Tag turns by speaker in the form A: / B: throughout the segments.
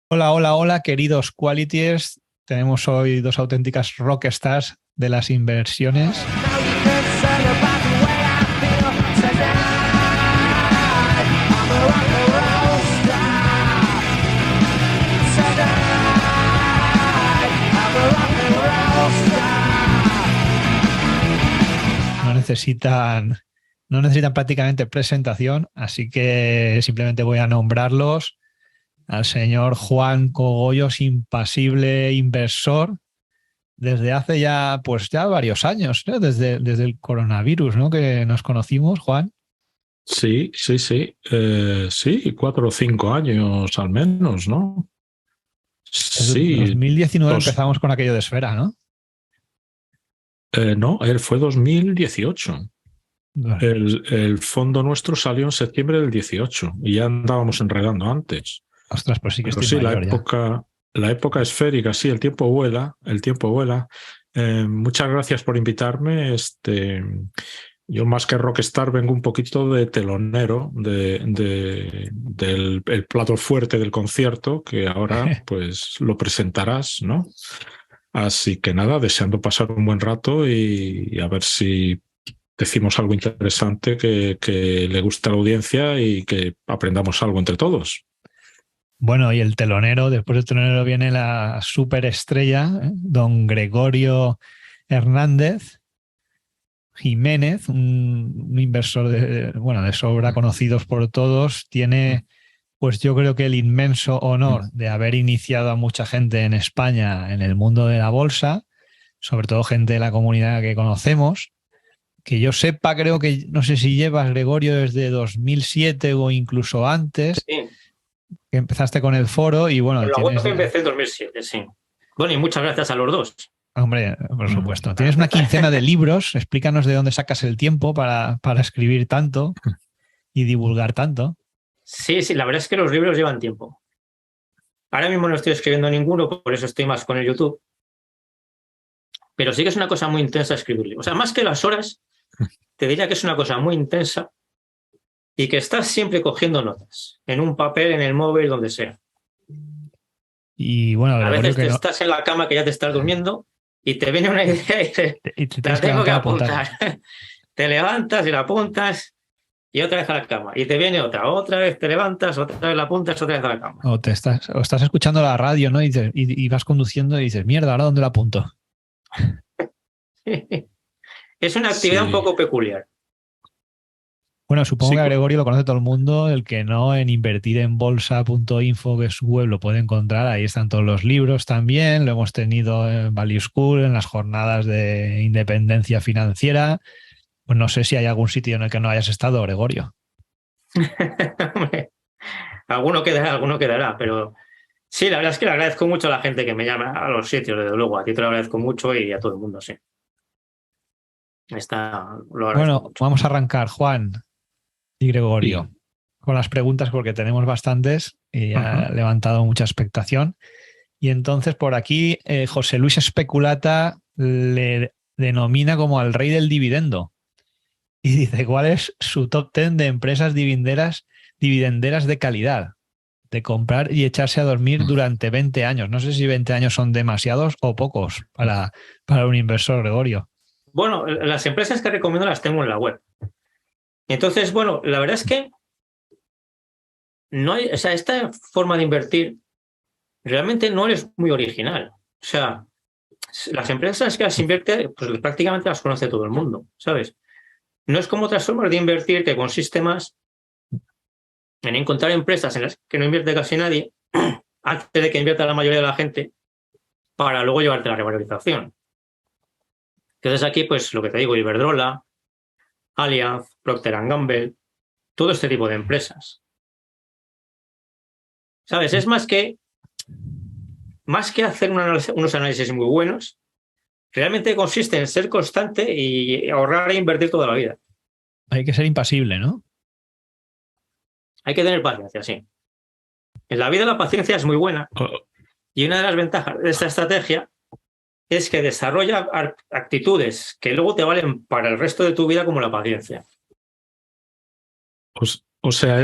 A: Hola, hola, hola, queridos Qualities. Tenemos hoy dos auténticas rockstars de las inversiones. No necesitan, no necesitan prácticamente presentación, así que simplemente voy a nombrarlos. Al señor Juan Cogollos, impasible inversor, desde hace ya, pues ya varios años, ¿no? Desde el coronavirus, ¿no? Que nos conocimos, Juan.
B: Sí, sí, sí. Sí, 4 o 5 años al menos, ¿no?
A: Desde
B: Sí,
A: 2019
B: dos.
A: empezamos con aquello de Esfera, ¿no?
B: No, él fue 2018.
A: Bueno,
B: El fondo nuestro salió en septiembre del 18 y ya andábamos enredando antes.
A: ostras, pues sí que
B: Pero
A: estoy
B: sí,
A: mayor ya.
B: la época esférica, sí, el tiempo vuela, el tiempo vuela. Muchas gracias por invitarme. Yo más que rockstar vengo un poquito de telonero del el plato fuerte del concierto, que ahora pues lo presentarás, ¿no? Así que nada, deseando pasar un buen rato y a ver si decimos algo interesante que le guste a la audiencia y que aprendamos algo entre todos.
A: Bueno, y el telonero, después del telonero viene la superestrella, don Gregorio Hernández Jiménez, un inversor bueno, de sobra conocidos por todos. Tiene, pues yo creo que el inmenso honor de haber iniciado a mucha gente en España en el mundo de la bolsa, sobre todo gente de la comunidad que conocemos. Que yo sepa, creo que, no sé si llevas, Gregorio, desde 2007 o incluso antes,
C: Sí,
A: que empezaste con el foro y bueno,
C: con la web
A: tienes ya,
C: empecé en 2007, sí. Bueno, y muchas gracias a los dos.
A: hombre, por supuesto,
C: Para
A: tienes una
C: empezar.
A: quincena de libros. Explícanos de dónde sacas el tiempo para escribir tanto y divulgar tanto.
C: Sí, sí, la verdad es que los libros llevan tiempo. Ahora mismo no estoy escribiendo ninguno, por eso estoy más con el YouTube. Pero sí que es una cosa muy intensa escribir. O sea, más que las horas, te diría que es una cosa muy intensa y que estás siempre cogiendo notas, en un papel, en el móvil, donde sea.
A: Y bueno,
C: A
A: Gregorio,
C: veces
A: que
C: te
A: no,
C: estás en la cama que ya te estás durmiendo y te viene una idea y dices,
A: y te tienes
C: la
A: que
C: tengo que
A: levantar a apuntar.
C: apuntar. Te levantas y la apuntas y otra vez a la cama. Y te viene otra vez te levantas, otra vez la apuntas, otra vez a la cama.
A: O estás escuchando la radio, ¿no? Y vas conduciendo y dices, mierda, ¿ahora dónde la apunto?
C: Es una actividad un
B: Sí,
C: poco peculiar.
A: Bueno, supongo
B: sí,
A: que a Gregorio lo conoce todo el mundo. El que no, en invertirenbolsa.info, que es su web, lo puede encontrar. Ahí están todos los libros también. Lo hemos tenido en Value School, en las jornadas de independencia financiera. Pues no sé si hay algún sitio en el que no hayas estado, Gregorio.
C: Alguno quedará, pero sí, la verdad es que le agradezco mucho a la gente que me llama a los sitios, desde luego. A ti te lo agradezco mucho y a todo el mundo, sí. Lo agradezco
A: Bueno,
C: mucho.
A: vamos a arrancar, Juan y Gregorio,
B: sí.
A: con las preguntas porque tenemos bastantes y ha
B: Ajá.
A: levantado mucha expectación. Y entonces por aquí José Luis Especulata le denomina como al rey del dividendo y dice cuál es su top 10 de empresas dividenderas de calidad, de comprar y echarse a dormir durante 20 años. No sé si 20 años son demasiados o pocos para un inversor, Gregorio.
C: Bueno, las empresas que recomiendo las tengo en la web. Entonces, bueno, la verdad es que no hay, o sea, esta forma de invertir realmente no es muy original. O sea, las empresas que las invierte, pues prácticamente las conoce todo el mundo, ¿sabes? No es como otras formas de invertir que consiste más en encontrar empresas en las que no invierte casi nadie antes de que invierta la mayoría de la gente para luego llevarte la revalorización. Entonces aquí, pues lo que te digo, Iberdrola, Allianz, Procter Gamble, todo este tipo de empresas. ¿Sabes? Es más que hacer unos análisis muy buenos, realmente consiste en ser constante y ahorrar e invertir toda la vida.
A: Hay que ser impasible, ¿no?
C: Hay que tener paciencia, sí. En la vida la paciencia es muy buena
B: O,
C: y una de las ventajas de esta estrategia es que desarrolla actitudes que luego te valen para el resto de tu vida como la paciencia.
B: o sea,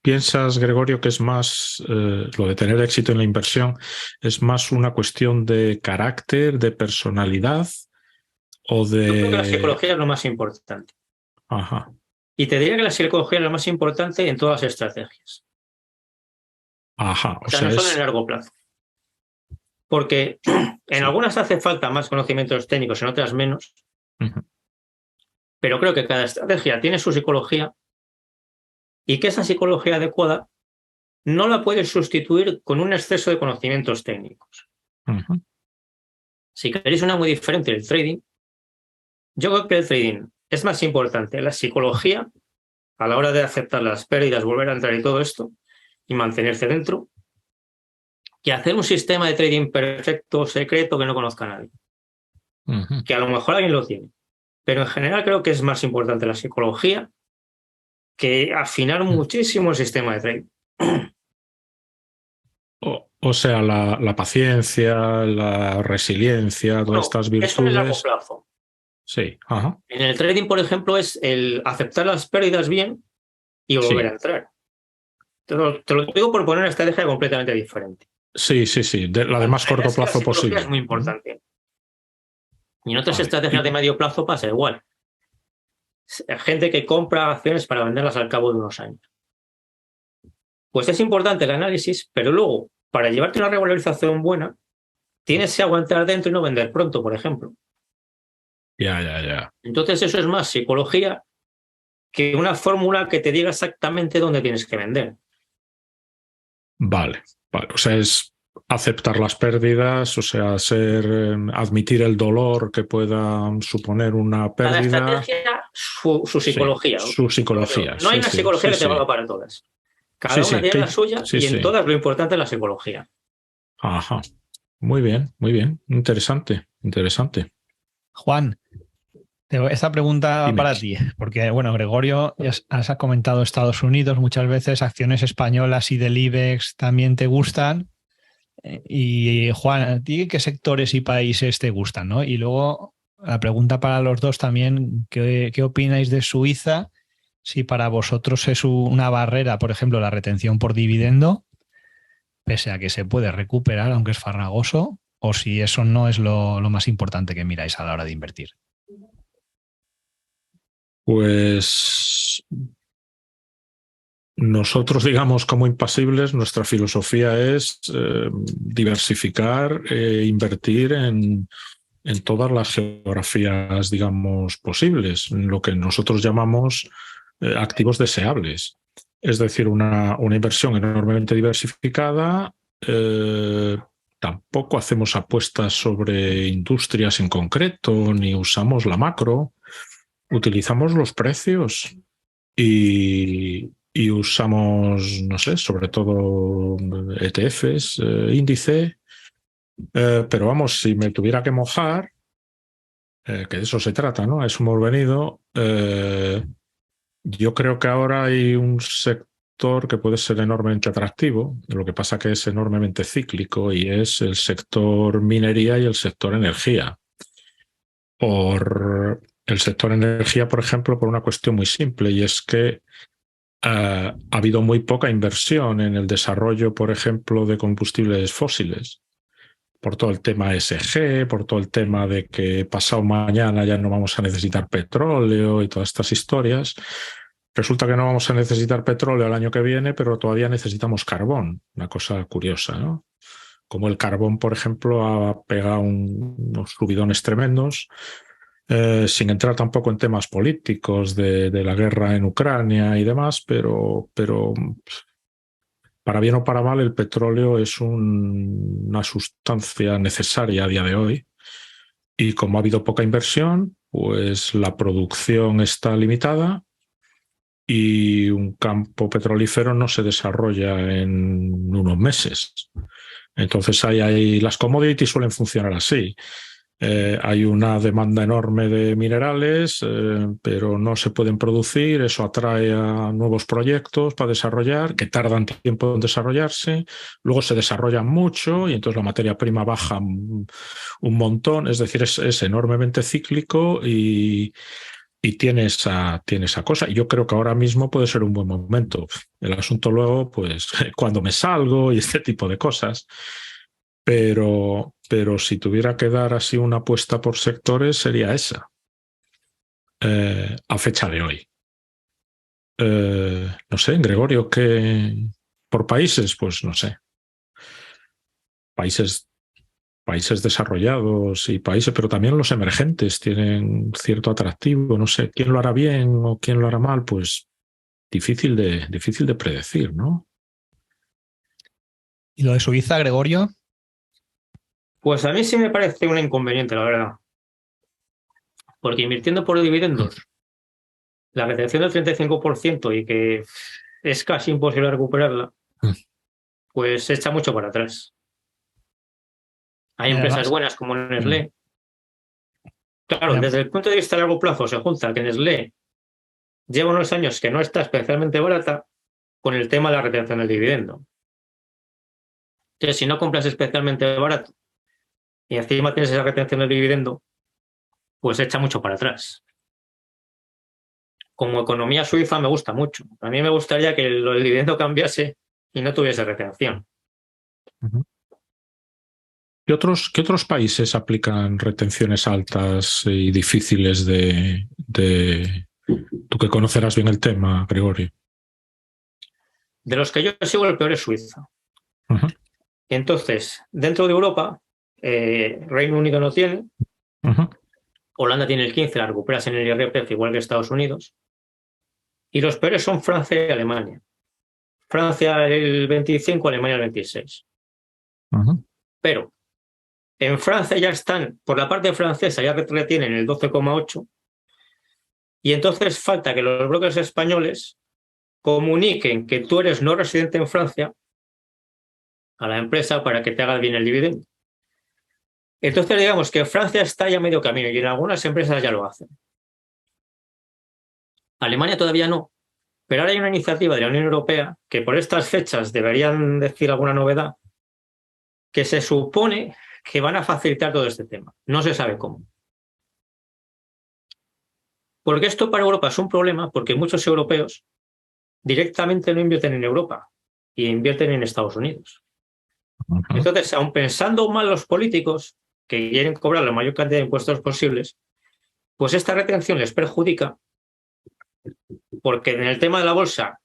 B: piensas, Gregorio, que es más lo de tener éxito en la inversión, es más una cuestión de carácter, de personalidad o
C: Yo creo que la
B: de...
C: psicología es lo más importante.
B: Ajá.
C: Y te diría que la psicología es lo más importante en todas las estrategias.
B: Ajá.
C: O sea, no solo en el largo plazo. Porque en algunas hace falta más conocimientos técnicos, en otras menos. Pero creo que cada estrategia tiene su psicología y que esa psicología adecuada no la puedes sustituir con un exceso de conocimientos técnicos. Si queréis una muy diferente del trading, yo creo que el trading es más importante la psicología a la hora de aceptar las pérdidas, volver a entrar y todo esto y mantenerse dentro, que hacer un sistema de trading perfecto, secreto, que no conozca a nadie. Que a lo mejor alguien lo tiene. Pero en general creo que es más importante la psicología que afinar muchísimo el sistema de trading.
B: O sea, la paciencia, la resiliencia, todas estas virtudes.
C: Eso en el largo plazo.
B: Sí, ajá.
C: En el trading, por ejemplo, es el aceptar las pérdidas bien y volver a entrar. Te lo digo por poner una estrategia completamente diferente.
B: Sí. La de más corto plazo posible.
C: Es muy importante. Y en otras estrategias de medio plazo pasa igual. Gente que compra acciones para venderlas al cabo de unos años. Pues es importante el análisis, pero luego, para llevarte una revalorización buena, tienes que aguantar dentro y no vender pronto, por ejemplo.
B: Ya.
C: Entonces eso es más psicología que una fórmula que te diga exactamente dónde tienes que vender.
B: Vale. O sea, es aceptar las pérdidas, o sea, admitir el dolor que pueda suponer una pérdida.
C: Cada estrategia, su psicología.
B: Sí, su psicología.
C: No hay una psicología que te valga para todas. Cada una tiene la suya y en todas lo importante es la psicología.
B: Ajá. Muy bien. Interesante.
A: Juan, esta pregunta
B: Dime.
A: para ti, porque bueno, Gregorio, ya has comentado Estados Unidos muchas veces, acciones españolas y del IBEX también te gustan. Y Juan, ¿a ti qué sectores y países te gustan, ¿no? Y luego la pregunta para los dos también, ¿qué opináis de Suiza? Si para vosotros es una barrera, por ejemplo, la retención por dividendo, pese a que se puede recuperar, aunque es farragoso, o si eso no es lo más importante que miráis a la hora de invertir.
B: Pues nosotros, digamos, como impasibles, nuestra filosofía es diversificar e invertir en todas las geografías, digamos, posibles, en lo que nosotros llamamos activos deseables. Es decir, una inversión enormemente diversificada. Tampoco hacemos apuestas sobre industrias en concreto, ni usamos la macro. Utilizamos los precios y usamos, no sé, sobre todo ETFs, índice. Pero vamos, si me tuviera que mojar, que de eso se trata, ¿no? A eso hemos venido. Yo creo que ahora hay un sector que puede ser enormemente atractivo, lo que pasa que es enormemente cíclico y es el sector minería y el sector energía. Por el sector energía, por ejemplo, por una cuestión muy simple, y es que ha habido muy poca inversión en el desarrollo, por ejemplo, de combustibles fósiles. Por todo el tema ESG, por todo el tema de que pasado mañana ya no vamos a necesitar petróleo y todas estas historias. Resulta que no vamos a necesitar petróleo el año que viene, pero todavía necesitamos carbón. Una cosa curiosa, ¿no? Como el carbón, por ejemplo, ha pegado unos subidones tremendos, sin entrar tampoco en temas políticos de la guerra en Ucrania y demás, pero para bien o para mal, el petróleo es una sustancia necesaria a día de hoy. Y como ha habido poca inversión, pues la producción está limitada y un campo petrolífero no se desarrolla en unos meses. Entonces las commodities suelen funcionar así. Hay una demanda enorme de minerales, pero no se pueden producir. Eso atrae a nuevos proyectos para desarrollar, que tardan tiempo en desarrollarse. Luego se desarrollan mucho y entonces la materia prima baja un montón. Es decir, es enormemente cíclico y tiene esa cosa. Y yo creo que ahora mismo puede ser un buen momento. El asunto luego, pues, cuando me salgo y este tipo de cosas. Pero si tuviera que dar así una apuesta por sectores, sería esa, a fecha de hoy. No sé, Gregorio, ¿qué por países? Pues no sé. Países desarrollados y países, pero también los emergentes tienen cierto atractivo. No sé, quién lo hará bien o quién lo hará mal, pues difícil de predecir, ¿no?
A: ¿Y lo de Suiza, Gregorio?
C: Pues a mí sí me parece un inconveniente, la verdad. Porque invirtiendo por dividendos, la retención del 35% y que es casi imposible recuperarla, pues se echa mucho para atrás. Hay empresas buenas como Nestlé. Claro, desde el punto de vista a largo plazo se junta que Nestlé lleva unos años que no está especialmente barata con el tema de la retención del dividendo. Entonces, si no compras especialmente barato y encima tienes esa retención del dividendo, pues echa mucho para atrás. Como economía suiza me gusta mucho. A mí me gustaría que el dividendo cambiase y no tuviese retención.
B: ¿Qué otros países aplican retenciones altas y difíciles de... Tú que conocerás bien el tema, Gregorio?
C: De los que yo sigo, el peor es Suiza. Entonces, dentro de Europa, Reino Unido no tiene. Holanda tiene el 15%, la recuperas en el IRPF igual que Estados Unidos. Y los peores son Francia y Alemania. Francia el 25%, Alemania el 26%. Pero en Francia ya están, por la parte francesa ya retienen el 12,8%. Y entonces falta que los brokers españoles comuniquen que tú eres no residente en Francia a la empresa para que te haga bien el dividendo. Entonces digamos que Francia está ya a medio camino y en algunas empresas ya lo hacen. Alemania todavía no, pero ahora hay una iniciativa de la Unión Europea que por estas fechas deberían decir alguna novedad, que se supone que van a facilitar todo este tema. No se sabe cómo. Porque esto para Europa es un problema porque muchos europeos directamente no invierten en Europa y invierten en Estados Unidos. Entonces, aun pensando mal los políticos que quieren cobrar la mayor cantidad de impuestos posibles, pues esta retención les perjudica porque en el tema de la bolsa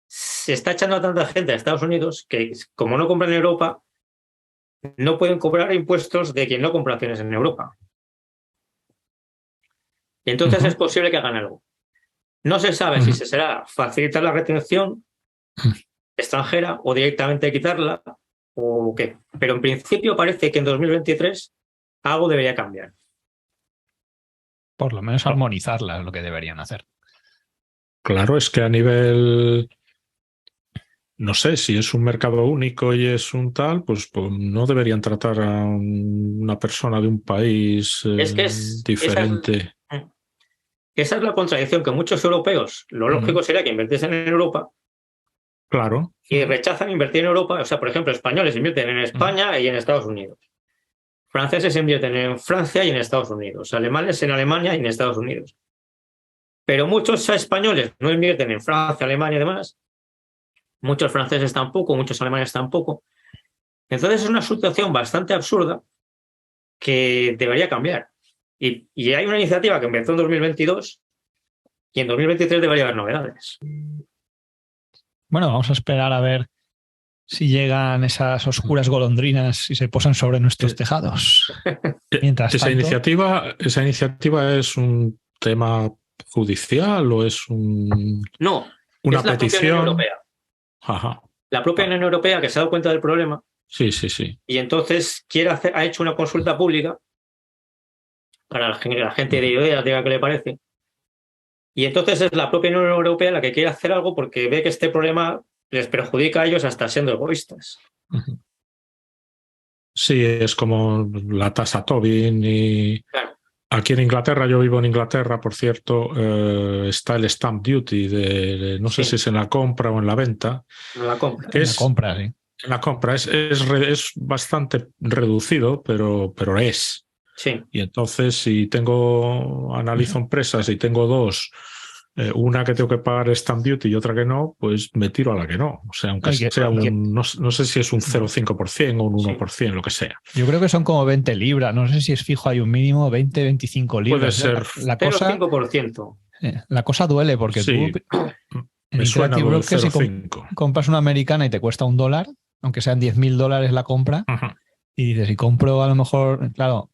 C: se está echando a tanta gente a Estados Unidos que, como no compran en Europa, no pueden cobrar impuestos de quien no compra acciones en Europa. Y entonces es posible que hagan algo. No se sabe si se será facilitar la retención extranjera o directamente quitarla o qué. Pero en principio parece que en 2023 algo debería cambiar.
A: Por lo menos armonizarla es lo que deberían hacer.
B: Claro, es que a nivel... No sé, si es un mercado único y es un tal, pues no deberían tratar a una persona de un país diferente.
C: Esa es la contradicción, que muchos europeos, lo lógico sería que invirtiesen en Europa.
B: Claro.
C: Y rechazan invertir en Europa. O sea, por ejemplo, españoles invierten en España y en Estados Unidos. Franceses invierten en Francia y en Estados Unidos. Alemanes en Alemania y en Estados Unidos. Pero muchos españoles no invierten en Francia, Alemania y demás. Muchos franceses tampoco, muchos alemanes tampoco. Entonces es una situación bastante absurda que debería cambiar. Y hay una iniciativa que empezó en 2022 y en 2023 debería haber novedades.
A: Bueno, vamos a esperar a ver si llegan esas oscuras golondrinas y se posan sobre nuestros tejados. Mientras
B: ¿Esa
A: tanto,
B: iniciativa es un tema judicial o es
C: No,
B: una
C: es la
B: petición?
C: propia Unión Europea.
B: Ajá.
C: La propia Unión Europea que se ha dado cuenta del problema.
B: Sí.
C: Y entonces ha hecho una consulta pública para la gente de ideas, diga qué le parece. Y entonces es la propia Unión Europea la que quiere hacer algo porque ve que este problema les perjudica a ellos hasta siendo egoístas.
B: Sí, es como la tasa Tobin y...
C: Claro.
B: Aquí en Inglaterra, yo vivo en Inglaterra, por cierto, está el stamp duty no sé si es en la compra o en la venta.
C: En la compra.
A: En la compra, sí.
B: En la compra es bastante reducido, pero es.
C: Sí.
B: Y entonces, si analizo empresas y tengo dos, una que tengo que pagar stamp duty y otra que no, pues me tiro a la que no. O sea, aunque sea no sé si es un 0,5% o un 1%, lo que sea.
A: Yo creo que son como 20 libras. No sé si es fijo, hay un mínimo 20, 25 libras.
B: Puede ser.
A: La cosa,
C: 0,5%.
A: la cosa duele porque
B: Sí,
A: tú en
B: me suena
A: Interactive
B: lo del
A: Brokers, si
B: 0,5.
A: compras una americana y te cuesta $1, aunque sean $10.000 la compra, y dices, si compro a lo mejor, claro,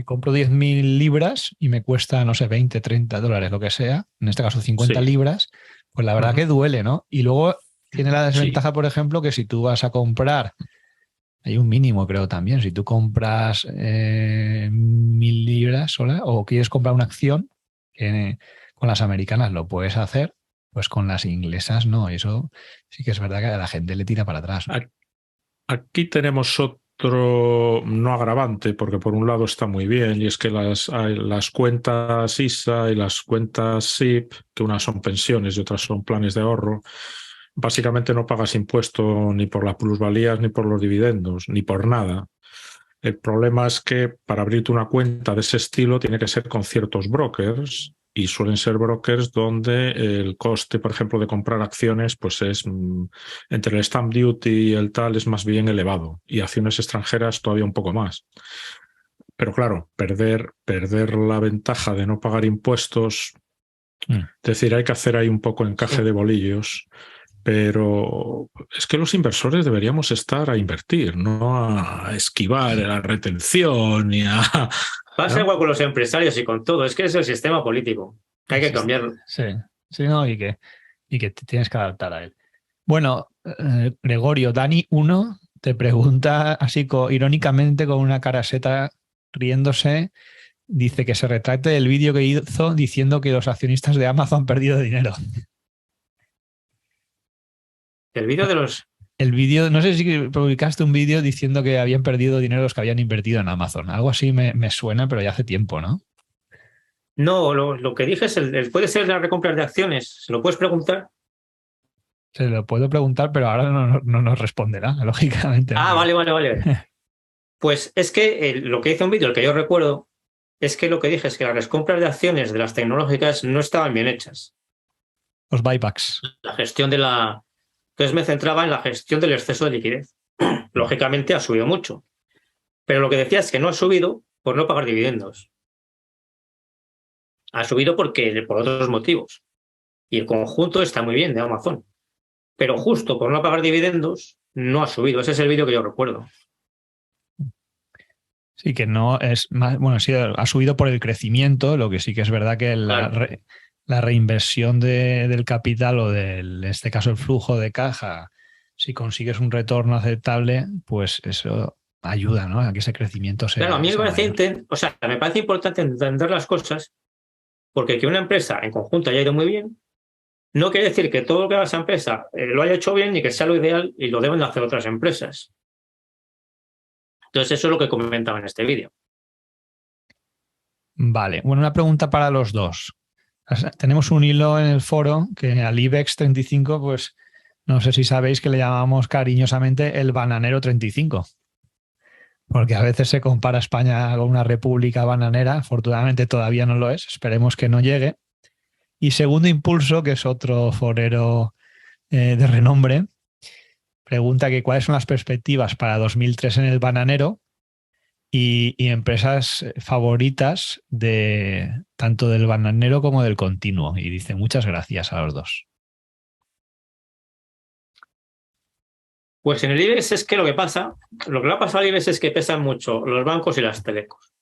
A: compro 10.000 libras y me cuesta, no sé, 20, $30, lo que sea, en este caso 50 libras, pues la verdad que duele, ¿no? Y luego tiene la desventaja, por ejemplo, que si tú vas a comprar, hay un mínimo creo también, si tú compras 1.000 libras sola o quieres comprar una acción, que con las americanas lo puedes hacer, pues con las inglesas no, y eso sí que es verdad que a la gente le tira para atrás.
B: Aquí tenemos otro no agravante, porque por un lado está muy bien, y es que las cuentas ISA y las cuentas SIP, que unas son pensiones y otras son planes de ahorro, básicamente no pagas impuesto ni por las plusvalías, ni por los dividendos, ni por nada. El problema es que para abrirte una cuenta de ese estilo tiene que ser con ciertos brokers, y suelen ser brokers donde el coste, por ejemplo, de comprar acciones, pues es entre el stamp duty y el tal, es más bien elevado, y acciones extranjeras todavía un poco más. Pero claro, perder la ventaja de no pagar impuestos, es decir, hay que hacer ahí un poco encaje de bolillos. Pero es que los inversores deberíamos estar a invertir, no a esquivar la retención ni a...
C: Pasa igual con los empresarios y con todo. Es que es el sistema político. Hay que cambiarlo.
A: Sí, no, y que te tienes que adaptar a él. Bueno, Gregorio, Dani 1 te pregunta así irónicamente con una caraseta riéndose, dice que se retracte del vídeo que hizo diciendo que los accionistas de Amazon han perdido dinero.
C: El vídeo de los...
A: El vídeo, no sé si publicaste un vídeo diciendo que habían perdido dinero los que habían invertido en Amazon. Algo así me suena, pero ya hace tiempo, ¿no?
C: No, lo que dije es puede ser la recompra de acciones. ¿Se lo puedes preguntar?
A: Se lo puedo preguntar, pero ahora no nos responderá, lógicamente.
C: Ah, vale. Pues es que lo que hice un vídeo, el que yo recuerdo, es que lo que dije es que las recompras de acciones de las tecnológicas no estaban bien hechas.
A: Los buybacks.
C: La gestión de la... Entonces me centraba en la gestión del exceso de liquidez. Lógicamente ha subido mucho. Pero lo que decía es que no ha subido por no pagar dividendos. Ha subido por otros motivos. Y el conjunto está muy bien de Amazon. Pero justo por no pagar dividendos no ha subido. Ese es el vídeo que yo recuerdo.
A: Sí, que no es más... Bueno, sí, ha subido por el crecimiento, lo que sí que es verdad que la reinversión del capital o en este caso el flujo de caja, si consigues un retorno aceptable, pues eso ayuda, ¿no? A que ese crecimiento sea...
C: Claro, a mí me parece importante entender las cosas, porque que una empresa en conjunto haya ido muy bien no quiere decir que todo lo que haga esa empresa lo haya hecho bien ni que sea lo ideal y lo deben de hacer otras empresas. Entonces eso es lo que comentaba en este vídeo.
A: Vale, bueno, una pregunta para los dos. Tenemos un hilo en el foro que al IBEX 35, pues no sé si sabéis que le llamamos cariñosamente el bananero 35. Porque a veces se compara España con una república bananera. Afortunadamente todavía no lo es. Esperemos que no llegue. Y Segundo Impulso, que es otro forero de renombre, pregunta que cuáles son las perspectivas para 2003 en el bananero y empresas favoritas tanto del bananero como del continuo. Y dice muchas gracias a los dos.
C: Pues en el IBEX es que lo que le ha pasado al IBEX es que pesan mucho los bancos y las telecos.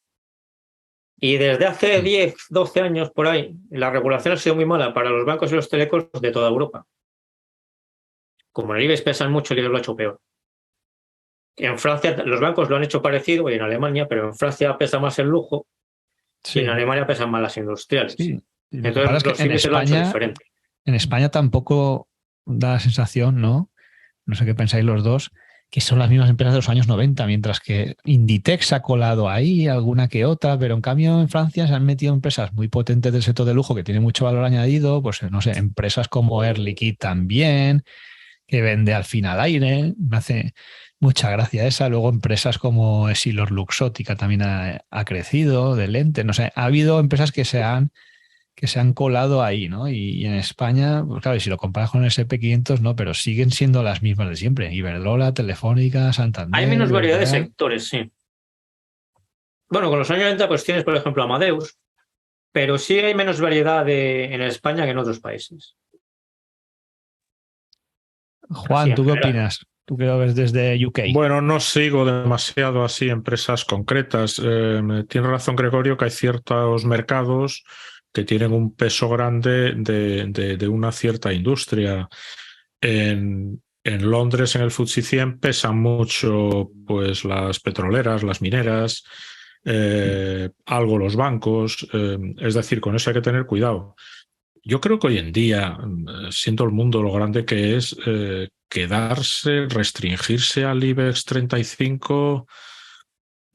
C: Y desde hace 10, 12 años por ahí, la regulación ha sido muy mala para los bancos y los telecos de toda Europa. Como en el IBEX pesan mucho, el IBEX lo ha hecho peor. En Francia los bancos lo han hecho parecido y en Alemania, pero en Francia pesa más el lujo y en Alemania pesan más las industriales.
A: Sí.
C: Entonces los índices lo han hecho diferente.
A: En España tampoco da la sensación, ¿no? No sé qué pensáis los dos, que son las mismas empresas de los años 90, mientras que Inditex ha colado ahí, alguna que otra, pero en cambio en Francia se han metido empresas muy potentes del sector de lujo que tienen mucho valor añadido, pues no sé, empresas como Air Liquide también, que vende al final aire, mucha gracia esa. Luego empresas como Essilor Luxottica también ha crecido, de lente. No sé, ha habido empresas que se han colado ahí, ¿no? Y en España, pues claro, y si lo comparas con el SP500, no, pero siguen siendo las mismas de siempre. Iberdrola, Telefónica,
C: Hay
A: Santander,
C: menos variedad de
A: BBVA.
C: sectores, sí. Bueno, con los años 90 pues tienes, por ejemplo, Amadeus, pero sí hay menos variedad en España que en otros países. Así
A: Juan,
C: en
A: ¿tú qué
C: general.
A: opinas? Tú que lo ves desde UK.
B: Bueno, no sigo demasiado así empresas concretas. Tiene razón Gregorio que hay ciertos mercados que tienen un peso grande de una cierta industria. En Londres, en el FTSE 100, pesan mucho pues, las petroleras, las mineras, algo los bancos. Es decir, con eso hay que tener cuidado. Yo creo que hoy en día, siendo el mundo lo grande que es, quedarse, restringirse al IBEX 35,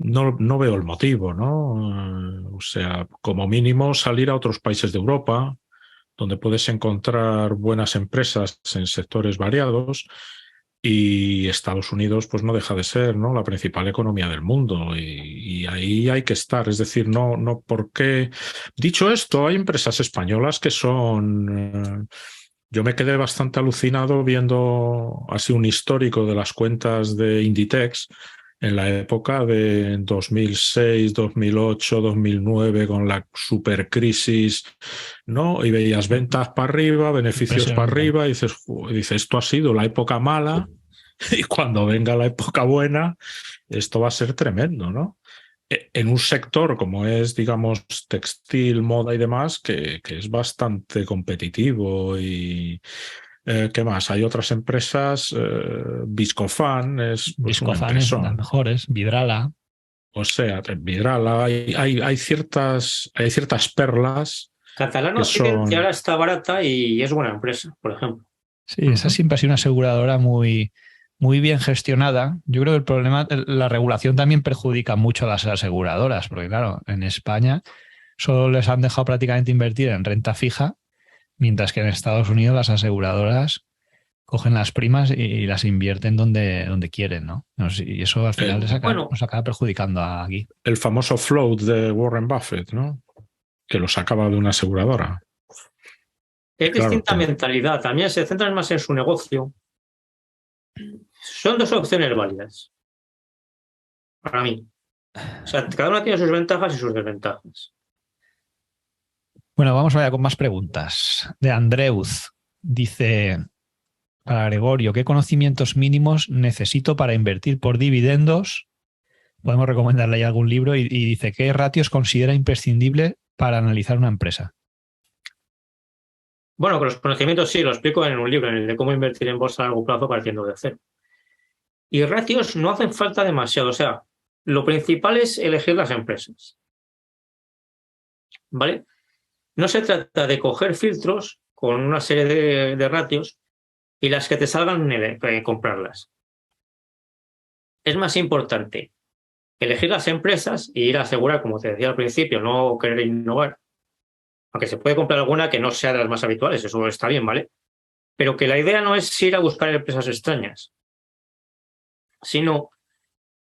B: no veo el motivo, ¿no? O sea, como mínimo salir a otros países de Europa, donde puedes encontrar buenas empresas en sectores variados. Y Estados Unidos, pues no deja de ser, ¿no?, la principal economía del mundo y ahí hay que estar. Es decir, no porque. Dicho esto, hay empresas españolas que son. Yo me quedé bastante alucinado viendo así un histórico de las cuentas de Inditex en la época de 2006, 2008, 2009, con la supercrisis, ¿no? Y veías ventas para arriba, beneficios para
A: Impresionante.
B: arriba, y dices, esto ha sido la época mala, y cuando venga la época buena, esto va a ser tremendo, ¿no? En un sector como es, digamos, textil, moda y demás, que es bastante competitivo. Y ¿qué más? Hay otras empresas, Viscofan es pues una
A: Viscofan es de las
B: empresa.
A: mejores, Vidrala.
B: O sea, Vidrala, hay ciertas perlas
C: Catalana
B: que
C: Occidente
B: son.
C: ahora está barata y es buena empresa, por ejemplo.
A: Sí, esa siempre ha sido una aseguradora muy bien gestionada. Yo creo que el problema, la regulación también perjudica mucho a las aseguradoras, porque claro, en España solo les han dejado prácticamente invertir en renta fija, mientras que en Estados Unidos las aseguradoras cogen las primas y las invierten donde quieren, ¿no? Y eso al final
B: el,
C: Bueno,
A: nos acaba perjudicando aquí.
B: el famoso float de Warren Buffett, ¿no? Que lo sacaba de una aseguradora.
C: es
B: Claro,
C: distinta mentalidad. También se centran más en su negocio. Son dos opciones válidas para mí. O sea, cada una tiene sus ventajas y sus desventajas.
A: Bueno, vamos allá con más preguntas. De Andreuz dice, para Gregorio, ¿qué conocimientos mínimos necesito para invertir por dividendos? Podemos recomendarle ahí algún libro y dice, ¿qué ratios considera imprescindible para analizar una empresa?
C: Bueno, con los conocimientos sí, lo explico en un libro, en el de cómo invertir en bolsa a largo plazo partiendo de cero. Y ratios no hacen falta demasiado. O sea, lo principal es elegir las empresas. ¿Vale? No se trata de coger filtros con una serie de ratios y las que te salgan comprarlas. Es más importante elegir las empresas y ir a asegurar, como te decía al principio, no querer innovar. Aunque se puede comprar alguna que no sea de las más habituales, eso está bien, ¿vale? Pero que la idea no es ir a buscar empresas extrañas, sino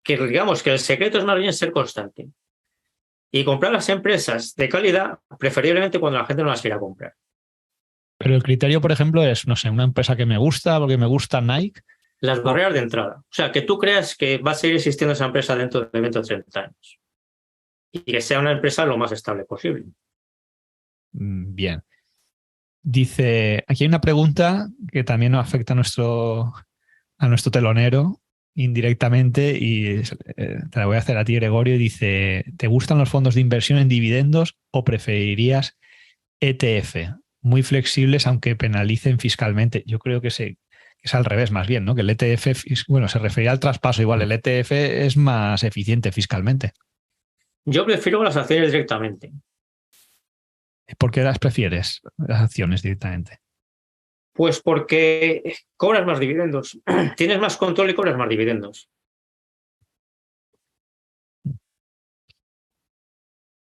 C: que digamos que el secreto es más bien ser constante y comprar las empresas de calidad, preferiblemente cuando la gente no las quiera comprar.
A: Pero el criterio, por ejemplo, es, no sé, una empresa que me gusta porque me gusta Nike.
C: Las barreras de entrada. O sea, que tú creas que va a seguir existiendo esa empresa dentro de 20 o 30 años y que sea una empresa lo más estable posible.
A: Bien. Dice, aquí hay una pregunta que también nos afecta a nuestro telonero indirectamente y te la voy a hacer a ti, Gregorio. Y dice, ¿te gustan los fondos de inversión en dividendos o preferirías ETF? Muy flexibles aunque penalicen fiscalmente. Yo creo que es al revés más bien, ¿no? Que el ETF, bueno, se refería al traspaso igual, el ETF es más eficiente fiscalmente.
C: Yo prefiero las acciones directamente.
A: ¿Por qué las prefieres, las acciones directamente?
C: Pues porque cobras más dividendos. Tienes más control y cobras más dividendos.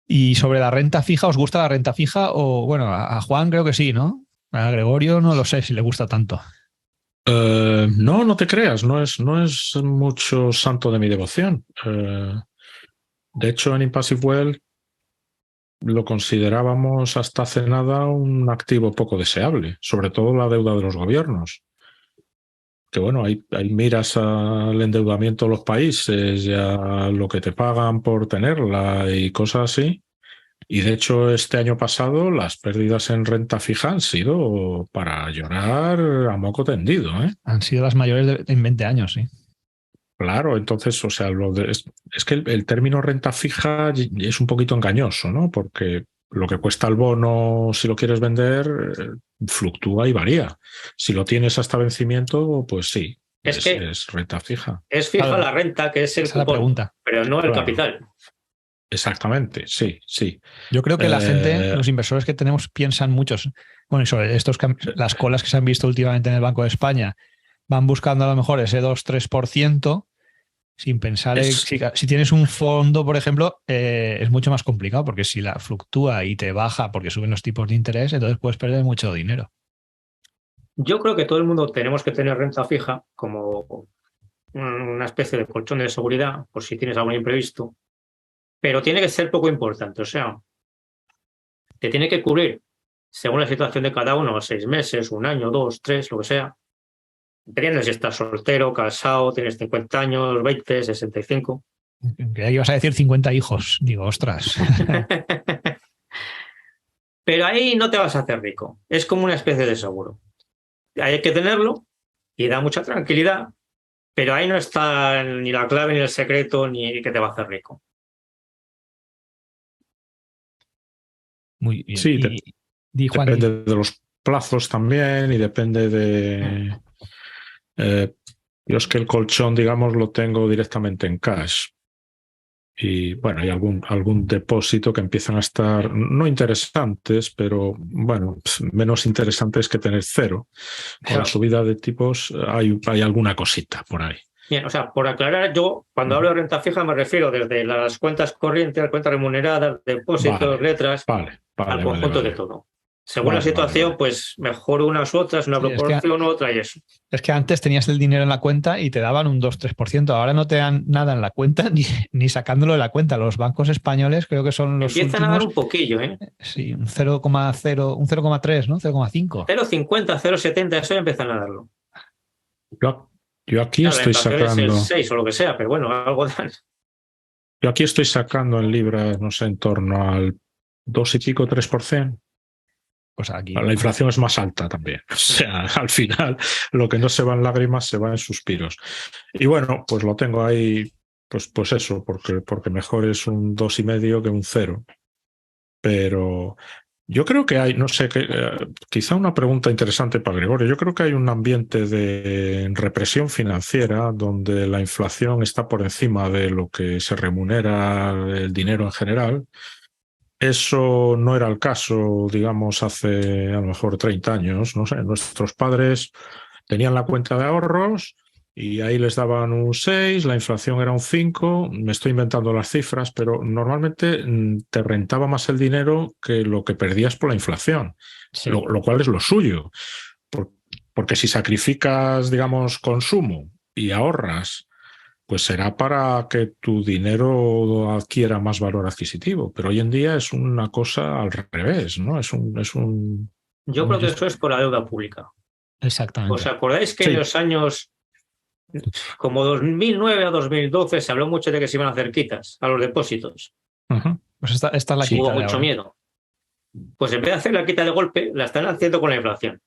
A: Y sobre la renta fija, ¿os gusta la renta fija? O bueno, a Juan creo que sí, ¿no? A Gregorio no lo sé si le gusta tanto.
B: No, no te creas, no es mucho santo de mi devoción. De hecho, en Impassive Well lo considerábamos hasta hace nada un activo poco deseable, sobre todo la deuda de los gobiernos. Que bueno, ahí miras al endeudamiento de los países y a lo que te pagan por tenerla y cosas así. Y de hecho, este año pasado las pérdidas en renta fija han sido para llorar a moco tendido, ¿eh?
A: Han sido las mayores en 20 años, sí.
B: Claro, entonces, o sea, es que el término renta fija es un poquito engañoso, ¿no? Porque lo que cuesta el bono, si lo quieres vender, fluctúa y varía. Si lo tienes hasta vencimiento, pues sí,
C: Es que
B: es renta fija.
C: es fija
A: Claro,
C: la renta, que es el
A: esa es la
C: cupón,
A: pregunta.
C: pero no el
B: Claro.
C: capital.
B: Exactamente, sí, sí.
A: Yo creo que la gente, los inversores que tenemos, piensan muchos. Bueno, y sobre las colas que se han visto últimamente en el Banco de España, van buscando a lo mejor ese 2-3%, sin pensar si tienes un fondo, por ejemplo, es mucho más complicado, porque si la fluctúa y te baja porque suben los tipos de interés, entonces puedes perder mucho dinero.
C: Yo creo que todo el mundo tenemos que tener renta fija como una especie de colchón de seguridad por si tienes algún imprevisto, pero tiene que ser poco importante. O sea, te tiene que cubrir según la situación de cada uno, 6 meses, 1 año, 2, 3, lo que sea. Dependiendo si estás soltero, casado, tienes 50 años, 20, 65.
A: Que ibas a decir 50 hijos. Digo, ostras.
C: Pero ahí no te vas a hacer rico. Es como una especie de seguro. Hay que tenerlo y da mucha tranquilidad, pero ahí no está ni la clave, ni el secreto, ni que te va a hacer rico.
A: Muy bien.
B: Sí,
A: Juan,
B: depende de los plazos también y depende de... yo es que el colchón, digamos, lo tengo directamente en cash. Y bueno, hay algún depósito que empiezan a estar no interesantes, pero bueno, menos interesantes que tener cero. Con la subida de tipos hay alguna cosita por ahí.
C: Bien, o sea, por aclarar, yo cuando hablo de renta fija me refiero desde las cuentas corrientes, cuentas remuneradas, depósitos, letras, al conjunto de todo. Según la situación, pues mejor unas u otras, una proporción u otra y eso.
A: Es que antes tenías el dinero en la cuenta y te daban un 2-3%. Ahora no te dan nada en la cuenta ni sacándolo de la cuenta. Los bancos españoles creo que son los
C: Empiezan
A: últimos,
C: a dar un poquillo, ¿eh?
A: Sí, un 0,0, un 0,3, ¿no? 0,5.
C: 0,50, 0,70, eso ya empiezan a darlo.
B: Yo aquí estoy sacando...
C: Es el 6 o lo que sea, pero bueno, algo dan.
B: Yo aquí estoy sacando en libras, no sé, en torno al 2 y pico, 3%.
A: Pues aquí
B: la inflación es más alta también. O sea, al final lo que no se va en lágrimas se va en suspiros. Y bueno, pues lo tengo ahí, pues eso, porque mejor es un 2,5 que un 0. Pero yo creo que hay, no sé, quizá una pregunta interesante para Gregorio. Yo creo que hay un ambiente de represión financiera donde la inflación está por encima de lo que se remunera el dinero en general. Eso no era el caso, digamos, hace a lo mejor 30 años. No sé, nuestros padres tenían la cuenta de ahorros y ahí les daban un 6, la inflación era un 5. Me estoy inventando las cifras, pero normalmente te rentaba más el dinero que lo que perdías por la inflación, sí. Lo cual es lo suyo. Porque si sacrificas, digamos, consumo y ahorras, pues será para que tu dinero adquiera más valor adquisitivo. Pero hoy en día es una cosa al revés, ¿no?
C: Yo creo que eso es por la deuda pública.
A: Exactamente.
C: ¿Os acordáis que en los años como 2009 a 2012 se habló mucho de que se iban a hacer quitas a los depósitos?
A: Pues esta es la quita.
C: Hubo mucho miedo. Pues en vez de hacer la quita de golpe, la están haciendo con la inflación.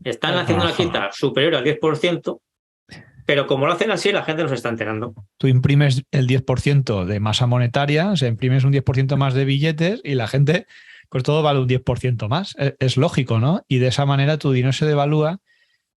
C: Están haciendo una quita superior al 10%, pero como lo hacen así, la gente no se está enterando.
A: Tú imprimes el 10% de masa monetaria, o sea, imprimes un 10% más de billetes y la gente, pues todo vale un 10% más. Es lógico, ¿no? Y de esa manera tu dinero se devalúa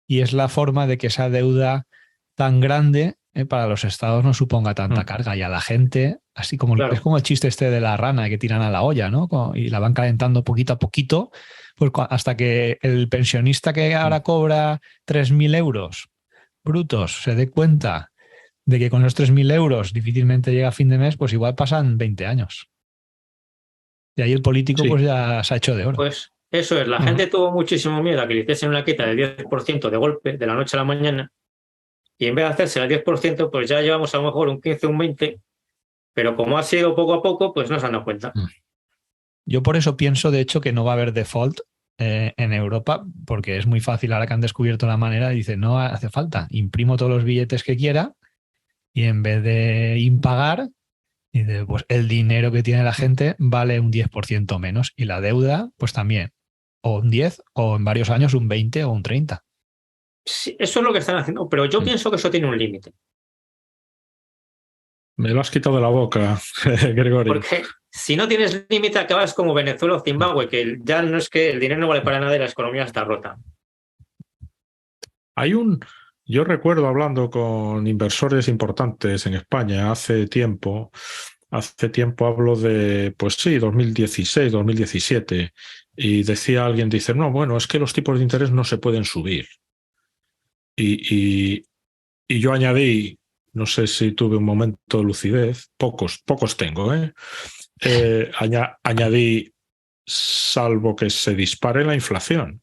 A: y es la forma de que esa deuda tan grande para los estados no suponga tanta carga. Y a la gente, así como es como el chiste este de la rana que tiran a la olla, ¿no? Y la van calentando poquito a poquito, pues hasta que el pensionista que ahora cobra 3.000 euros brutos se dé cuenta de que con los 3.000 euros difícilmente llega a fin de mes, pues igual pasan 20 años. Y ahí el político pues ya se ha hecho de oro.
C: Pues Eso es, la gente tuvo muchísimo miedo a que le hiciesen una quita del 10% de golpe, de la noche a la mañana, y en vez de hacerse el 10%, pues ya llevamos a lo mejor un 15, un 20%, pero como ha sido poco a poco, pues no se han dado cuenta.
A: Yo por eso pienso, de hecho, que no va a haber default en Europa, porque es muy fácil ahora que han descubierto la manera, dice, no hace falta, imprimo todos los billetes que quiera y en vez de impagar, dice, pues el dinero que tiene la gente vale un 10% menos y la deuda, pues también, o un 10 o en varios años un 20 o un 30.
C: Sí, eso es lo que están haciendo, pero yo pienso que eso tiene un límite.
B: Me lo has quitado de la boca, Gregorio.
C: Porque si no tienes límite, acabas como Venezuela o Zimbabue, que ya no es que el dinero no vale para nada y la economía está rota.
B: Yo recuerdo hablando con inversores importantes en España hace tiempo hablo de, pues sí, 2016, 2017, y decía alguien, dice, no, bueno, es que los tipos de interés no se pueden subir. Y yo añadí, no sé si tuve un momento de lucidez, pocos tengo, añadí, salvo que se dispare la inflación.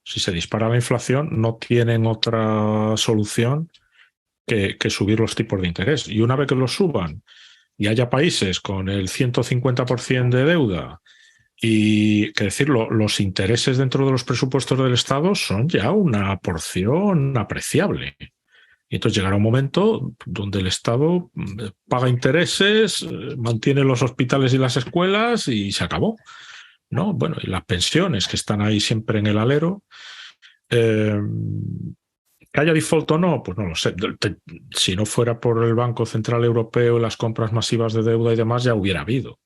B: Si se dispara la inflación, no tienen otra solución que subir los tipos de interés. Y una vez que los suban y haya países con el 150% de deuda y, que decirlo, los intereses dentro de los presupuestos del Estado son ya una porción apreciable. Y entonces llegará un momento donde el Estado paga intereses, mantiene los hospitales y las escuelas y se acabó, ¿no? Bueno, y las pensiones que están ahí siempre en el alero. ¿Que haya default o no? Pues no lo sé. Si no fuera por el Banco Central Europeo y las compras masivas de deuda y demás, ya hubiera habido.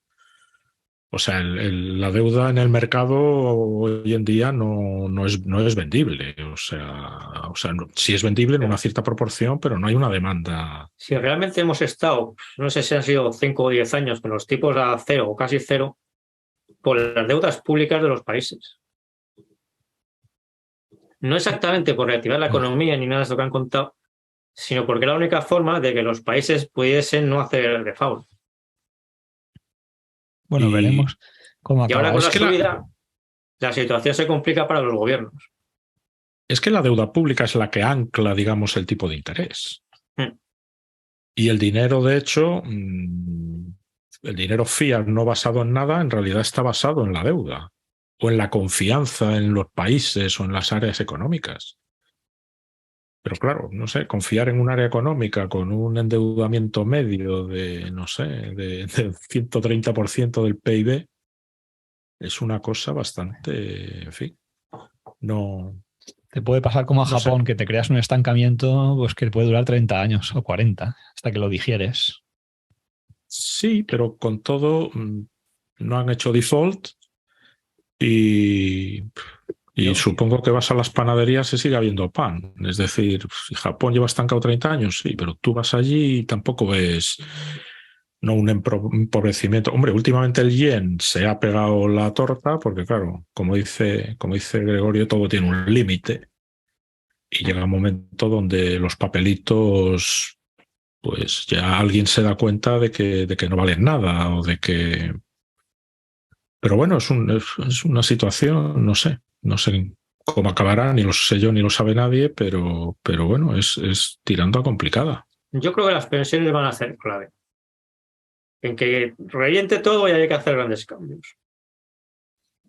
B: O sea, la deuda en el mercado hoy en día no es vendible. O sea sí es vendible en una cierta proporción, pero no hay una demanda.
C: Si realmente hemos estado, no sé si han sido 5 o 10 años, con los tipos a cero o casi cero, por las deudas públicas de los países. No exactamente por reactivar la economía ni nada de eso que han contado, sino porque era la única forma de que los países pudiesen no hacer el default.
A: Bueno, veremos cómo acaba.
C: Y ahora con la subida, la situación se complica para los gobiernos.
B: Es que la deuda pública es la que ancla, digamos, el tipo de interés. Y el dinero, de hecho, el dinero fiat no basado en nada, en realidad está basado en la deuda o en la confianza en los países o en las áreas económicas. Pero claro, no sé, confiar en un área económica con un endeudamiento medio de, no sé, de 130% del PIB es una cosa bastante, en fin, no...
A: Te puede pasar como a Japón, que te creas un estancamiento pues, que puede durar 30 años o 40, hasta que lo digieres.
B: Sí, pero con todo no han hecho default y supongo que vas a las panaderías y sigue habiendo pan. Es decir, si Japón lleva estancado 30 años, sí, pero tú vas allí y tampoco ves un empobrecimiento. Hombre, últimamente el yen se ha pegado la torta porque, claro, como dice Gregorio, todo tiene un límite y llega un momento donde los papelitos, pues ya alguien se da cuenta de que no valen nada o de que... Pero bueno, es una situación, no sé cómo acabará, ni lo sé yo ni lo sabe nadie, pero bueno, es tirando a complicada.
C: Yo creo que las pensiones van a ser clave. En que reviente todo y hay que hacer grandes cambios.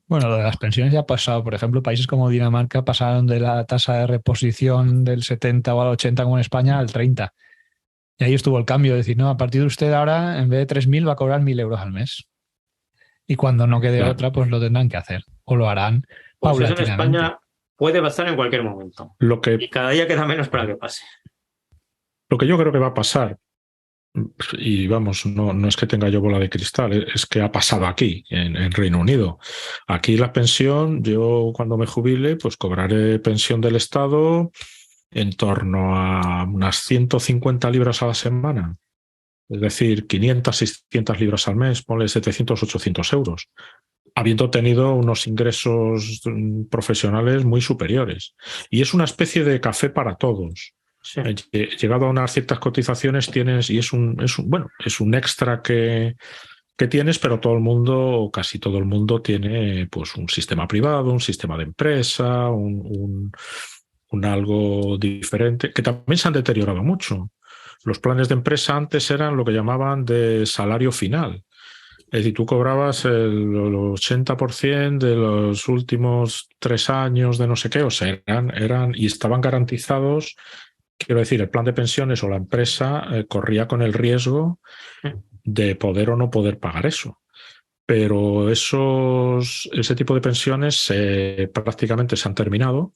A: Bueno, lo de las pensiones ya ha pasado. Por ejemplo, países como Dinamarca pasaron de la tasa de reposición del 70 o al 80 como en España al 30. Y ahí estuvo el cambio, de decir, no, a partir de usted ahora, en vez de 3.000 va a cobrar 1.000 euros al mes. Y cuando no quede otra, pues lo tendrán que hacer. O lo harán
C: pues
A: paulatinamente.
C: Eso en España puede pasar en cualquier momento. Y cada día queda menos para que pase.
B: Lo que yo creo que va a pasar, y vamos, no es que tenga yo bola de cristal, es que ha pasado aquí, en Reino Unido. Aquí la pensión, yo cuando me jubile, pues cobraré pensión del Estado en torno a unas 150 libras a la semana. Es decir, 500, 600 libras al mes, ponle 700, 800 euros, habiendo tenido unos ingresos profesionales muy superiores. Y es una especie de café para todos. Sí. Llegado a unas ciertas cotizaciones tienes, y es un extra que que tienes, pero todo el mundo, casi todo el mundo tiene pues un sistema privado, un sistema de empresa, un algo diferente, que también se han deteriorado mucho. Los planes de empresa antes eran lo que llamaban de salario final. Es decir, tú cobrabas el 80% de los últimos 3 años de no sé qué, o sea, eran y estaban garantizados. Quiero decir, el plan de pensiones o la empresa corría con el riesgo de poder o no poder pagar eso. Pero ese tipo de pensiones prácticamente se han terminado.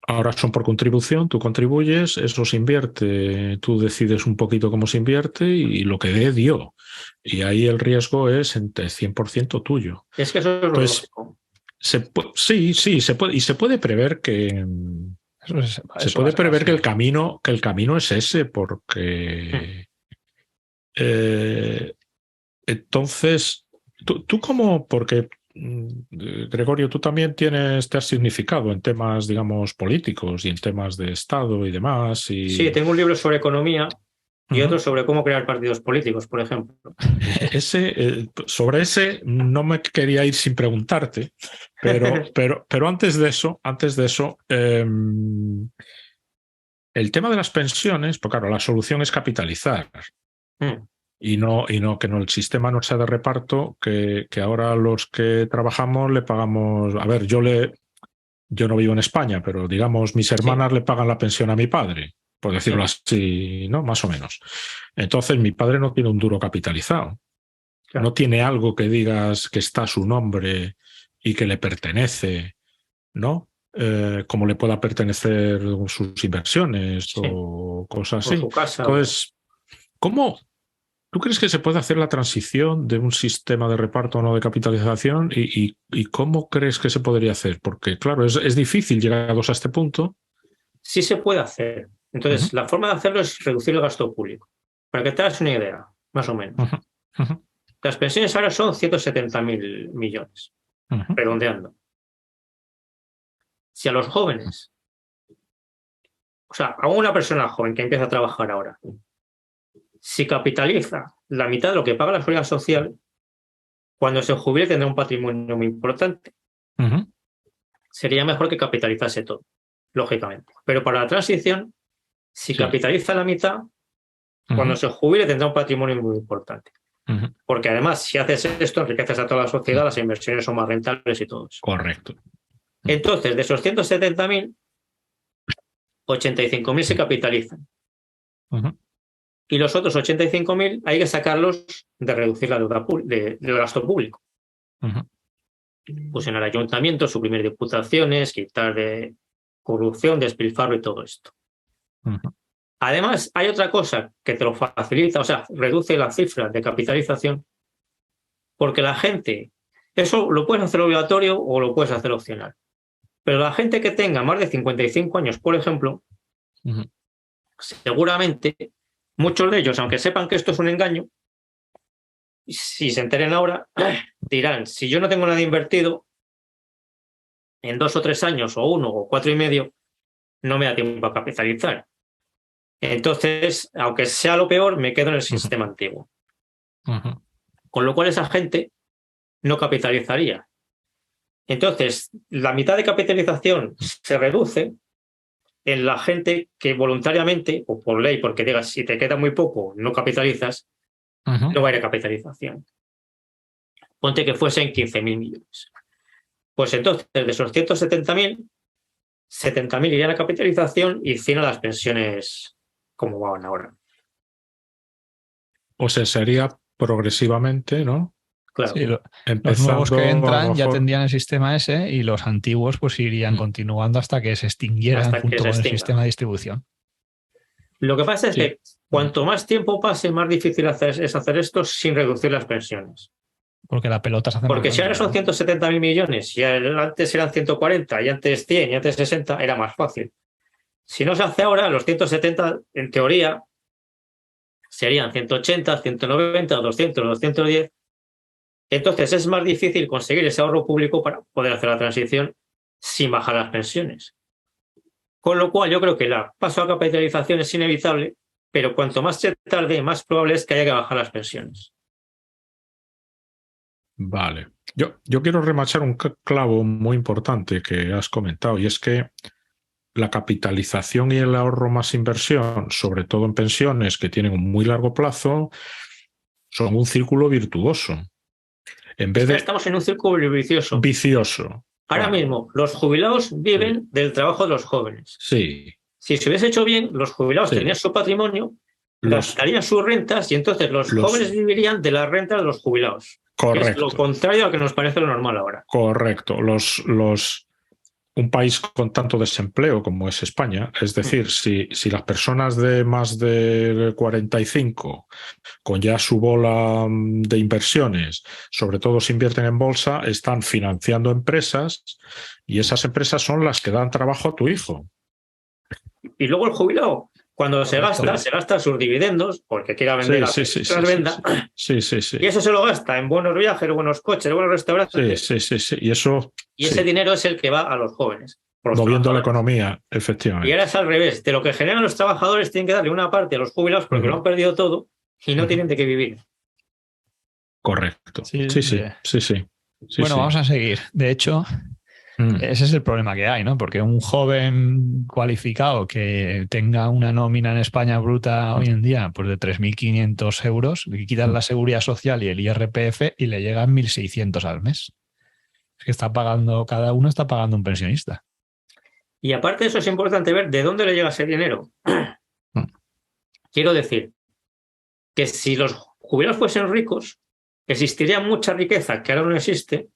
B: Ahora son por contribución, tú contribuyes, eso se invierte, tú decides un poquito cómo se invierte y lo que dé, dio. Y ahí el riesgo es entre 100% tuyo.
C: Es que eso es lo lógico.
B: Sí, se puede, y se puede prever que que el camino es ese, porque entonces, tú cómo, porque Gregorio, tú también te has significado en temas, digamos, políticos y en temas de Estado y demás.
C: Sí, tengo un libro sobre economía y otro sobre cómo crear partidos políticos, por ejemplo.
B: Sobre ese no me quería ir sin preguntarte, pero antes de eso, el tema de las pensiones, pues claro, la solución es capitalizar. Y no que no el sistema no sea de reparto, que ahora los que trabajamos le pagamos. A ver, yo no vivo en España, pero digamos, mis hermanas le pagan la pensión a mi padre, por decirlo así, ¿no? Más o menos. Entonces, mi padre no tiene un duro capitalizado. Claro. No tiene algo que digas que está a su nombre y que le pertenece, ¿no? Como le pueda pertenecer sus inversiones o cosas así.
C: Su casa,
B: entonces, ¿tú crees que se puede hacer la transición de un sistema de reparto o no de capitalización? ¿Y cómo crees que se podría hacer? Porque, claro, es difícil llegados a este punto.
C: Sí se puede hacer. Entonces, la forma de hacerlo es reducir el gasto público. Para que te hagas una idea, más o menos. Las pensiones ahora son 170.000 millones, redondeando. Si a los jóvenes, o sea, a una persona joven que empieza a trabajar ahora, si capitaliza la mitad de lo que paga la seguridad social, cuando se jubile tendrá un patrimonio muy importante. Sería mejor que capitalizase todo, lógicamente. Pero para la transición, si capitaliza la mitad, cuando se jubile tendrá un patrimonio muy importante. Porque además, si haces esto, enriqueces a toda la sociedad, las inversiones son más rentables y todo eso.
B: Correcto.
C: Entonces, de esos 170.000, 85.000 se capitalizan. Y los otros 85.000 hay que sacarlos de reducir la deuda del gasto público. Pues en el ayuntamiento, suprimir diputaciones, quitar de corrupción, despilfarro y todo esto. Además, hay otra cosa que te lo facilita, o sea, reduce la cifra de capitalización, porque la gente, eso lo puedes hacer obligatorio o lo puedes hacer opcional, pero la gente que tenga más de 55 años, por ejemplo, seguramente muchos de ellos, aunque sepan que esto es un engaño, si se enteren ahora, dirán, si yo no tengo nada invertido, en 2 o 3 años, o 1 o 4 y medio, no me da tiempo a capitalizar. Entonces, aunque sea lo peor, me quedo en el sistema antiguo. Con lo cual esa gente no capitalizaría. Entonces, la mitad de capitalización se reduce en la gente que voluntariamente, o por ley, porque digas, si te queda muy poco, no capitalizas, no va a ir a capitalización. Ponte que fuesen 15.000 millones. Pues entonces, de esos 170.000, 70.000 irían a capitalización y 100 a las pensiones como van ahora.
B: O sea, sería progresivamente, ¿no?
C: Claro.
A: Sí, los nuevos que entran ya tendrían el sistema ese y los antiguos pues irían continuando hasta que se extinguieran junto con el sistema de distribución.
C: Lo que pasa es que cuanto más tiempo pase, más difícil es hacer esto sin reducir las pensiones.
A: Porque la pelota se hace
C: Porque
A: más
C: si ahora son 170.000 millones y antes eran 140 y antes 100 y antes 60, era más fácil. Si no se hace ahora, los 170, en teoría, serían 180, 190, 200, 210. Entonces es más difícil conseguir ese ahorro público para poder hacer la transición sin bajar las pensiones. Con lo cual yo creo que el paso a capitalización es inevitable, pero cuanto más se tarde, más probable es que haya que bajar las pensiones.
B: Vale. Yo quiero remachar un clavo muy importante que has comentado, y es que la capitalización y el ahorro más inversión, sobre todo en pensiones que tienen un muy largo plazo, son un círculo virtuoso. En vez de
C: Estamos en un círculo vicioso.
B: vicioso.
C: Ahora
B: Claro.
C: mismo, los jubilados viven del trabajo de los jóvenes.
B: Sí,
C: Si se hubiese hecho bien, los jubilados
B: sí.
C: tendrían su patrimonio,
B: Los,
C: gastarían sus rentas y entonces los jóvenes vivirían de las rentas de los jubilados. Que es lo
B: correcto,
C: contrario a lo que nos parece lo normal ahora.
B: correcto. Un país con tanto desempleo como es España, es decir, si las personas de más de 45, con ya su bola de inversiones, sobre todo si invierten en bolsa, están financiando empresas, y esas empresas son las que dan trabajo a tu hijo.
C: Y luego el jubilado, cuando
A: Correcto.
C: se gasta sus dividendos, porque quiera vender las venda,
B: sí.
C: y eso se lo gasta en buenos viajes, buenos coches, buenos restaurantes.
B: Sí. Y eso.
C: Y ese dinero es el que va a los jóvenes.
B: Moviendo la economía, efectivamente.
C: Y ahora es al revés. De lo que generan los trabajadores tienen que darle una parte a los jubilados porque lo han perdido todo y no tienen de qué vivir.
B: Correcto. Sí.
A: Bueno, vamos a seguir. De hecho, ese es el problema que hay, ¿no? Porque un joven cualificado que tenga una nómina en España bruta hoy en día pues de 3.500 euros, le quitan la seguridad social y el IRPF y le llegan 1.600 al mes. Es que cada uno está pagando un pensionista.
C: Y aparte de eso es importante ver de dónde le llega ese dinero. Quiero decir que si los jubilados fuesen ricos, existiría mucha riqueza que ahora no existe,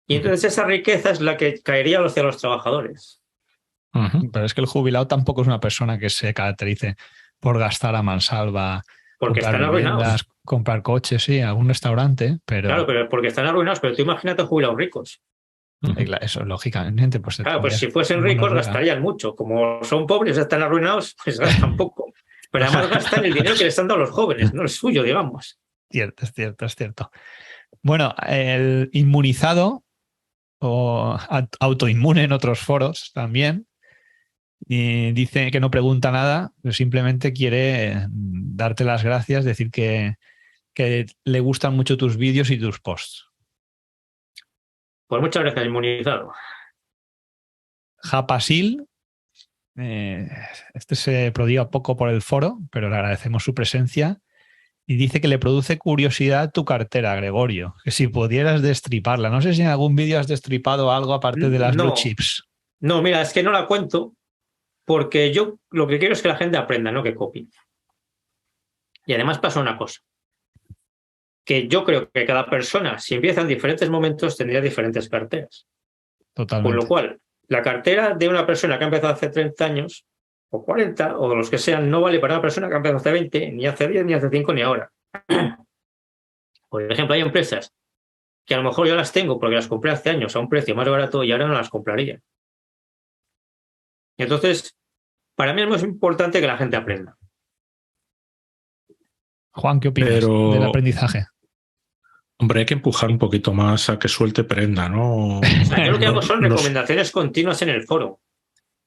C: y entonces esa riqueza es la que caería hacia los trabajadores.
A: Pero es que el jubilado tampoco es una persona que se caracterice por gastar a mansalva,
C: porque están arruinados.
A: Comprar coches, sí, algún restaurante, pero...
C: Claro, pero porque están arruinados, pero tú imagínate jubilados ricos.
A: Eso, lógicamente. Pues
C: claro, pues si fuesen ricos gastarían mucho. Como son pobres, están arruinados, pues gastan poco. Pero además gastan el dinero que les están dando a los jóvenes, no el suyo, digamos.
A: Es cierto. Bueno, el inmunizado o autoinmune en otros foros también, y dice que no pregunta nada, pero simplemente quiere darte las gracias, decir que le gustan mucho tus vídeos y tus posts.
C: Pues muchas gracias, inmunizado.
A: Japasil, este se prodiga poco por el foro, pero le agradecemos su presencia. Y dice que le produce curiosidad tu cartera, Gregorio, que si pudieras destriparla. No sé si en algún vídeo has destripado algo aparte de las blue chips.
C: No, mira, es que no la cuento porque yo lo que quiero es que la gente aprenda, no que copie. Y además pasa una cosa, que yo creo que cada persona, si empieza en diferentes momentos, tendría diferentes carteras.
A: Totalmente.
C: Con lo cual, la cartera de una persona que ha empezado hace 30 años, o 40, o de los que sean, no vale para una persona que ha empezado hace 20, ni hace 10, ni hace 5, ni ahora. Por ejemplo, hay empresas que a lo mejor yo las tengo porque las compré hace años a un precio más barato y ahora no las compraría. Entonces, para mí es muy importante que la gente aprenda.
A: Juan, ¿qué opinas del aprendizaje?
B: Hombre, hay que empujar un poquito más a que suelte prenda, ¿no?
C: O sea, yo lo que hago son recomendaciones continuas en el foro.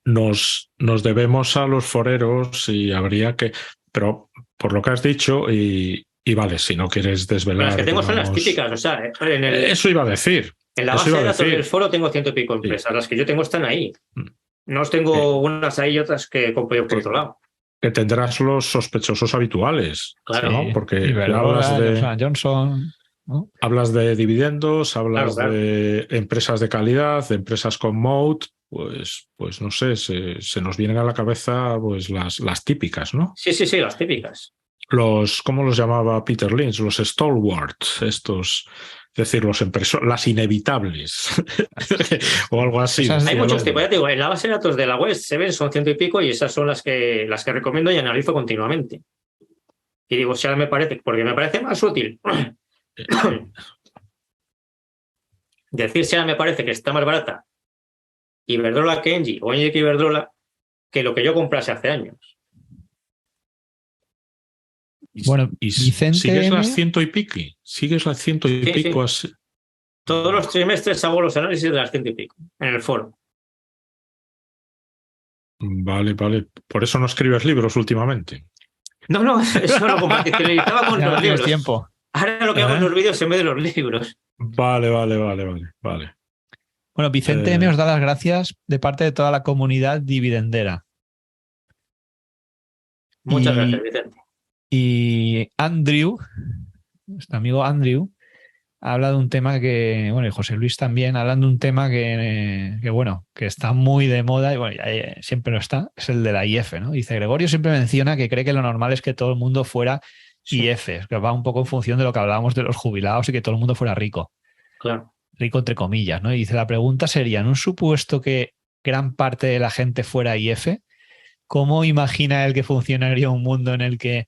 B: Nos debemos a los foreros y habría que... Pero por lo que has dicho, y vale, si no quieres desvelar...
C: Las que tengo son las típicas, o sea...
B: Eso iba a decir.
C: En la base de datos del foro tengo 100 y pico empresas. Sí. Las que yo tengo están ahí. No os tengo unas ahí y otras que compro yo por otro lado.
B: Que tendrás los sospechosos habituales.
C: Claro.
B: ¿no? Porque
A: Iberdrola, hablas de Johnson... ¿no?
B: Hablas de dividendos, hablas de empresas de calidad, de empresas con moat, pues no sé, se nos vienen a la cabeza pues las típicas, ¿no?
C: Sí, las típicas.
B: ¿Cómo los llamaba Peter Lynch? Los stalwarts, estos, es decir, las inevitables, o algo así.
C: Hay muchos tipos, ya te digo, en la base de datos de la web se ven, son 100 y pico, y esas son las que recomiendo y analizo continuamente. Y digo, si ahora me parece, porque me parece más útil decir si ahora me parece que está más barata Iberdrola que Engie o Engie que Iberdrola que lo que yo comprase hace años.
A: Bueno,
B: y ¿sigues las 100 y pico? ¿Sigues las 100 y pico? Así?
C: Todos los trimestres hago los análisis de las 100 y pico en el foro.
B: Vale. Por eso no escribes libros últimamente.
C: No, eso lo compatibilizaba con los libros.
A: Tiempo.
C: Ahora lo que hago en los vídeos en vez de los libros.
B: Vale.
A: Bueno, Vicente M. os da las gracias de parte de toda la comunidad dividendera.
C: Muchas gracias, Vicente.
A: Y Andrew, nuestro amigo Andrew, habla de un tema que, bueno, y José Luis también, hablan de un tema que está muy de moda y bueno, siempre lo está, es el de la IF, ¿no? Dice, Gregorio siempre menciona que cree que lo normal es que todo el mundo fuera IF, que va un poco en función de lo que hablábamos de los jubilados y que todo el mundo fuera rico.
C: Claro.
A: Rico entre comillas, ¿no? Y dice, la pregunta sería, en un supuesto que gran parte de la gente fuera IF, ¿cómo imagina él que funcionaría un mundo en el que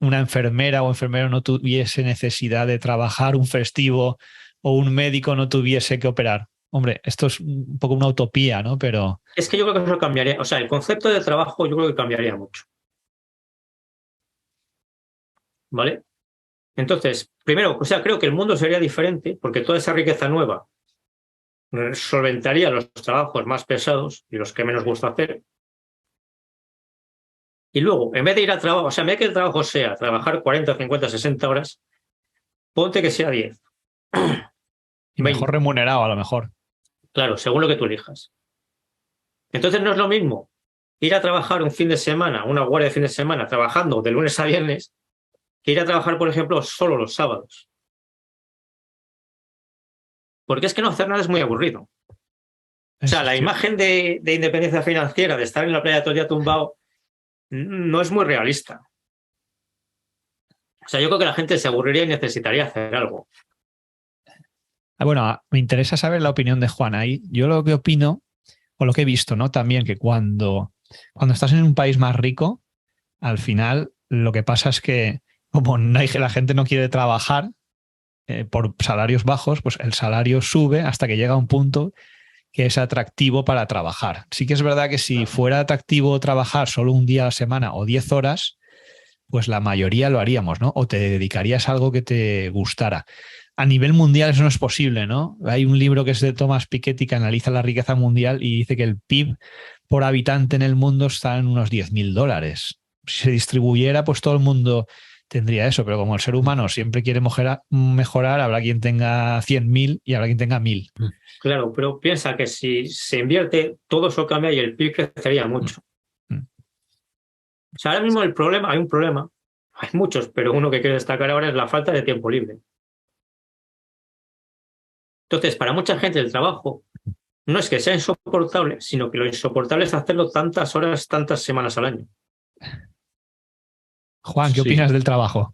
A: una enfermera o enfermero no tuviese necesidad de trabajar un festivo o un médico no tuviese que operar? Hombre, esto es un poco una utopía, ¿no? Pero...
C: Es que yo creo que eso cambiaría. O sea, el concepto de trabajo yo creo que cambiaría mucho. ¿Vale? Entonces, primero, o sea, creo que el mundo sería diferente porque toda esa riqueza nueva solventaría los trabajos más pesados y los que menos gusta hacer. Y luego, en vez de ir a trabajo, o sea, en vez de que el trabajo sea trabajar 40, 50, 60 horas, ponte que sea 10.
A: Y mejor remunerado, a lo mejor.
C: Claro, según lo que tú elijas. Entonces no es lo mismo ir a trabajar un fin de semana, una guardia de fin de semana, trabajando de lunes a viernes, que ir a trabajar, por ejemplo, solo los sábados. Porque es que no hacer nada es muy aburrido. O sea, la imagen de independencia financiera, de estar en la playa todo el día tumbado, no es muy realista. O sea, yo creo que la gente se aburriría y necesitaría hacer algo.
A: Bueno, me interesa saber la opinión de Juan ahí. Yo lo que opino, o lo que he visto, ¿no? También que cuando estás en un país más rico, al final lo que pasa es que como la gente no quiere trabajar por salarios bajos, pues el salario sube hasta que llega a un punto que es atractivo para trabajar. Sí que es verdad que si fuera atractivo trabajar solo un día a la semana o 10 horas, pues la mayoría lo haríamos, ¿no? O te dedicarías a algo que te gustara. A nivel mundial eso no es posible, ¿no? Hay un libro que es de Thomas Piketty que analiza la riqueza mundial y dice que el PIB por habitante en el mundo está en unos $10.000. Si se distribuyera, pues todo el mundo tendría eso, pero como el ser humano siempre quiere mejorar, habrá quien tenga 100.000 y habrá quien tenga 1.000.
C: Claro, pero piensa que si se invierte, todo eso cambia y el PIB crecería mucho. O sea, ahora mismo hay un problema, hay muchos, pero uno que quiero destacar ahora es la falta de tiempo libre. Entonces, para mucha gente el trabajo no es que sea insoportable, sino que lo insoportable es hacerlo tantas horas, tantas semanas al año.
A: Juan, ¿qué opinas del trabajo?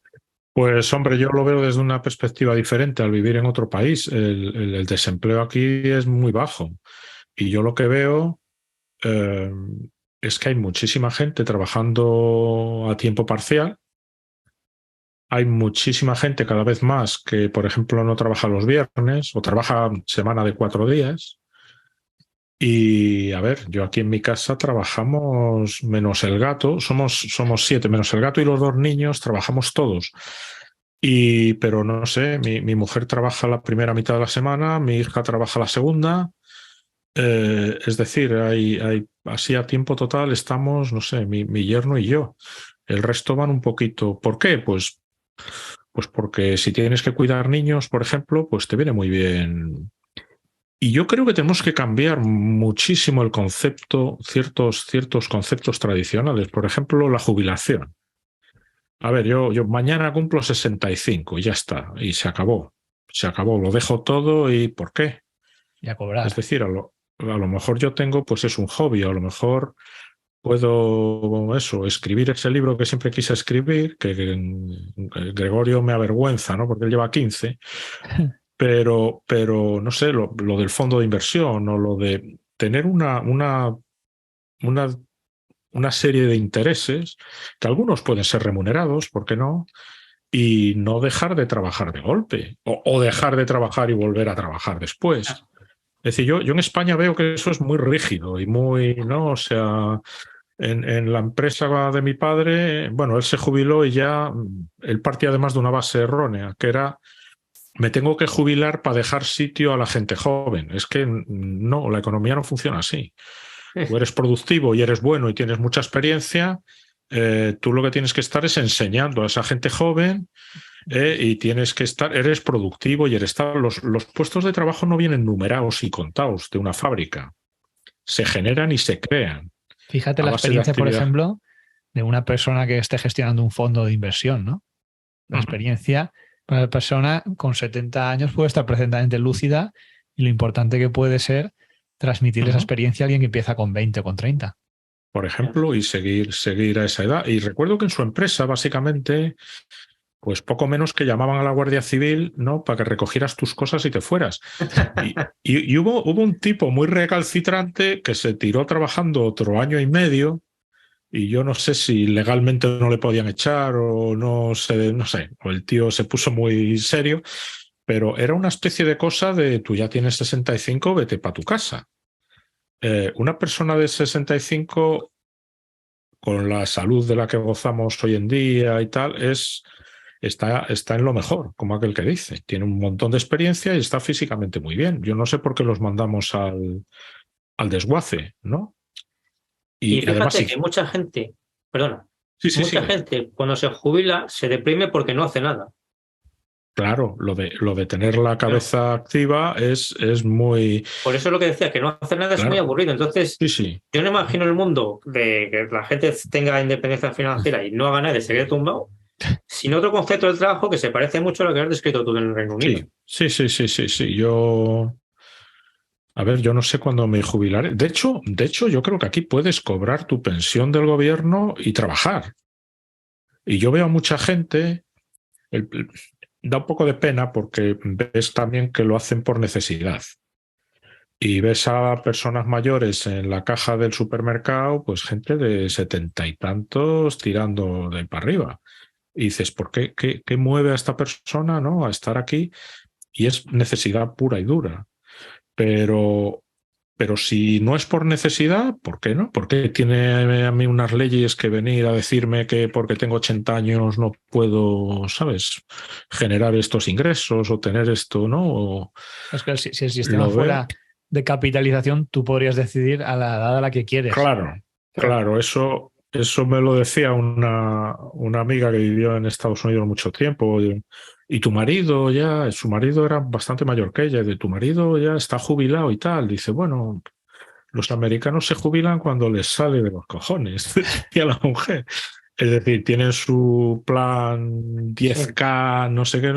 B: Pues hombre, yo lo veo desde una perspectiva diferente. Al vivir en otro país, el desempleo aquí es muy bajo. Y yo lo que veo es que hay muchísima gente trabajando a tiempo parcial. Hay muchísima gente cada vez más que, por ejemplo, no trabaja los viernes o trabaja semana de 4 días. Y a ver, yo aquí en mi casa trabajamos menos el gato, somos 7 menos el gato y los 2 niños, trabajamos todos. Pero no sé, mi mujer trabaja la primera mitad de la semana, mi hija trabaja la segunda. Es decir, así a tiempo total estamos, no sé, mi yerno y yo. El resto van un poquito. ¿Por qué? Pues porque si tienes que cuidar niños, por ejemplo, pues te viene muy bien. Y yo creo que tenemos que cambiar muchísimo el concepto, ciertos conceptos tradicionales. Por ejemplo, la jubilación. A ver, yo mañana cumplo 65 y ya está. Y se acabó. Se acabó. Lo dejo todo y ¿por qué?
A: Y a cobrar.
B: Es decir, a lo mejor yo tengo, pues es un hobby. A lo mejor puedo, escribir ese libro que siempre quise escribir, que Gregorio me avergüenza, ¿no? Porque él lleva 15. Pero no sé, lo del fondo de inversión o lo de tener una serie de intereses que algunos pueden ser remunerados, ¿por qué no? Y no dejar de trabajar de golpe o dejar de trabajar y volver a trabajar después. Es decir, yo en España veo que eso es muy rígido y muy, ¿no? O sea, en la empresa de mi padre, bueno, él se jubiló y ya él partía además de una base errónea, que era me tengo que jubilar para dejar sitio a la gente joven. Es que no, la economía no funciona así. Tú eres productivo y eres bueno y tienes mucha experiencia, tú lo que tienes que estar es enseñando a esa gente joven y tienes que estar, eres productivo y eres tal. Los puestos de trabajo no vienen numerados y contados de una fábrica. Se generan y se crean.
A: Fíjate la experiencia, por ejemplo, de una persona que esté gestionando un fondo de inversión, ¿no? La experiencia para la persona con 70 años puede estar perfectamente lúcida y lo importante que puede ser transmitir esa experiencia a alguien que empieza con 20 o con 30.
B: Por ejemplo, y seguir a esa edad. Y recuerdo que en su empresa, básicamente, pues poco menos que llamaban a la Guardia Civil, ¿no? Para que recogieras tus cosas y te fueras. Y hubo un tipo muy recalcitrante que se tiró trabajando otro año y medio, y yo no sé si legalmente no le podían echar o no sé, o el tío se puso muy serio, pero era una especie de cosa de tú ya tienes 65, vete para tu casa. Una persona de 65 con la salud de la que gozamos hoy en día y tal, está en lo mejor, como aquel que dice. Tiene un montón de experiencia y está físicamente muy bien. Yo no sé por qué los mandamos al desguace, ¿no?
C: Y fíjate además, que mucha gente, perdona, mucha gente cuando se jubila se deprime porque no hace nada.
B: Claro, lo de tener la cabeza activa es muy...
C: Por eso es lo que decía, que no hacer nada es muy aburrido. Entonces, yo no imagino el mundo de que la gente tenga independencia financiera y no haga nada y se quede tumbado, sin otro concepto del trabajo que se parece mucho a lo que has descrito tú en el Reino Unido.
B: Sí. A ver, yo no sé cuándo me jubilaré. De hecho, yo creo que aquí puedes cobrar tu pensión del gobierno y trabajar. Y yo veo a mucha gente... Da un poco de pena porque ves también que lo hacen por necesidad. Y ves a personas mayores en la caja del supermercado, pues gente de 70 y tantos tirando de para arriba. Y dices, ¿por qué? ¿Qué mueve a esta persona, ¿no? A estar aquí? Y es necesidad pura y dura. Pero si no es por necesidad, ¿por qué no? ¿Por qué tiene a mí unas leyes que venir a decirme que porque tengo 80 años no puedo, ¿sabes?, generar estos ingresos o tener esto, ¿no?
A: Es que si el sistema fuera de capitalización, tú podrías decidir a la edad a la que quieres.
B: Claro, eso me lo decía una amiga que vivió en Estados Unidos mucho tiempo. Y tu marido su marido era bastante mayor que ella, y de tu marido ya está jubilado y tal. Dice, bueno, los americanos se jubilan cuando les sale de los cojones, decía la mujer. Es decir, tienen su plan 10K, no sé qué,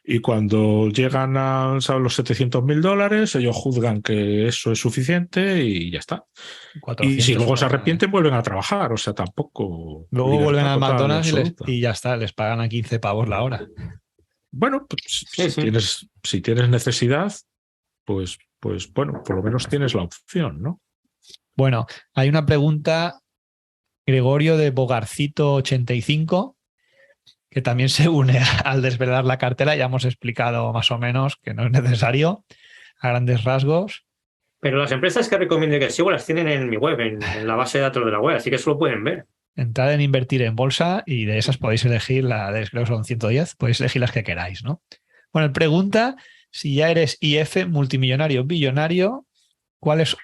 B: y cuando llegan a los $700.000, ellos juzgan que eso es suficiente y ya está. Y si luego se arrepienten, vuelven a trabajar, o sea, tampoco...
A: Luego vuelven al McDonald's y ya está, les pagan a 15 pavos la hora.
B: Bueno, pues si tienes necesidad, pues bueno, por lo menos tienes la opción, ¿no?
A: Bueno, hay una pregunta... Gregorio de Bogarcito 85, que también se une al desvelar la cartera. Ya hemos explicado más o menos que no es necesario, a grandes rasgos.
C: Pero las empresas que recomiendo que sigo las tienen en mi web, en la base de datos de la web, así que eso lo pueden ver.
A: Entrad en invertir en bolsa y de esas podéis elegir, creo que son 110, podéis elegir las que queráis, ¿no? Bueno, pregunta si ya eres IF, multimillonario, billonario, ¿cuáles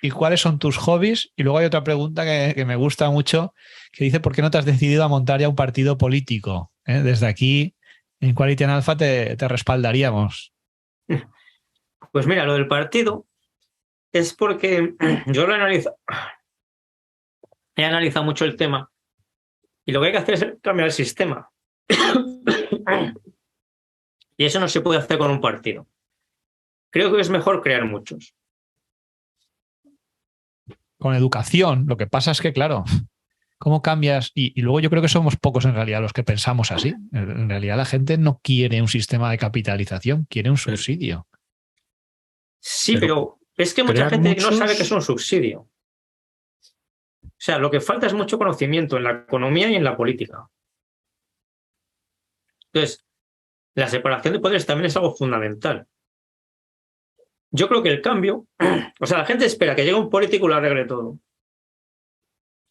A: son tus hobbies? Y luego hay otra pregunta que me gusta mucho, que dice, ¿por qué no te has decidido a montar ya un partido político? Desde aquí, en Quality and Alpha te respaldaríamos.
C: Pues mira, lo del partido es porque yo he analizado mucho el tema y lo que hay que hacer es cambiar el sistema. Y eso no se puede hacer con un partido. Creo que es mejor crear muchos.
A: Con educación, lo que pasa es que, claro, ¿cómo cambias? Y luego yo creo que somos pocos en realidad los que pensamos así. En realidad la gente no quiere un sistema de capitalización, quiere un subsidio.
C: Sí, pero es que mucha gente no sabe que es un subsidio. O sea, lo que falta es mucho conocimiento en la economía y en la política. Entonces, la separación de poderes también es algo fundamental. Yo creo que el cambio, o sea, la gente espera que llegue un político y lo arregle todo.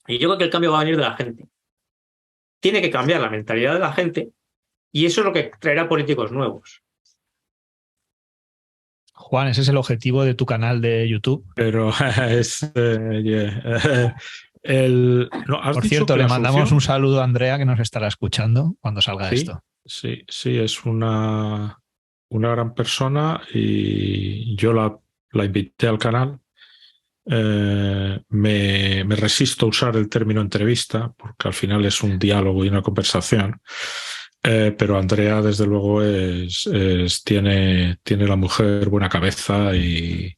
C: Y yo creo que el cambio va a venir de la gente. Tiene que cambiar la mentalidad de la gente y eso es lo que traerá políticos nuevos.
A: Juan, ese es el objetivo de tu canal de YouTube.
B: Pero es...
A: Por cierto, le mandamos un saludo a Andrea, que nos estará escuchando cuando salga esto.
B: Sí, sí, es una gran persona y yo la invité al canal. Me resisto a usar el término entrevista porque al final es un diálogo y una conversación. Pero Andrea, desde luego, tiene la mujer buena cabeza y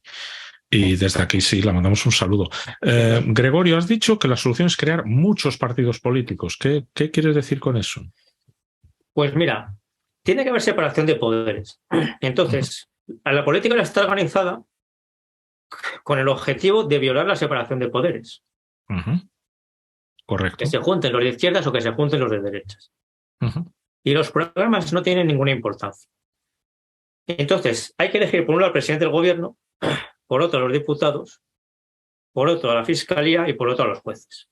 B: desde aquí sí, la mandamos un saludo. Gregorio, has dicho que la solución es crear muchos partidos políticos. ¿Qué quieres decir con eso?
C: Pues mira, tiene que haber separación de poderes. Entonces, a la política está organizada con el objetivo de violar la separación de poderes.
B: Correcto.
C: Que se junten los de izquierdas o que se junten los de derechas. Y los programas no tienen ninguna importancia. Entonces, hay que elegir por uno al presidente del gobierno, por otro a los diputados, por otro a la fiscalía y por otro a los jueces.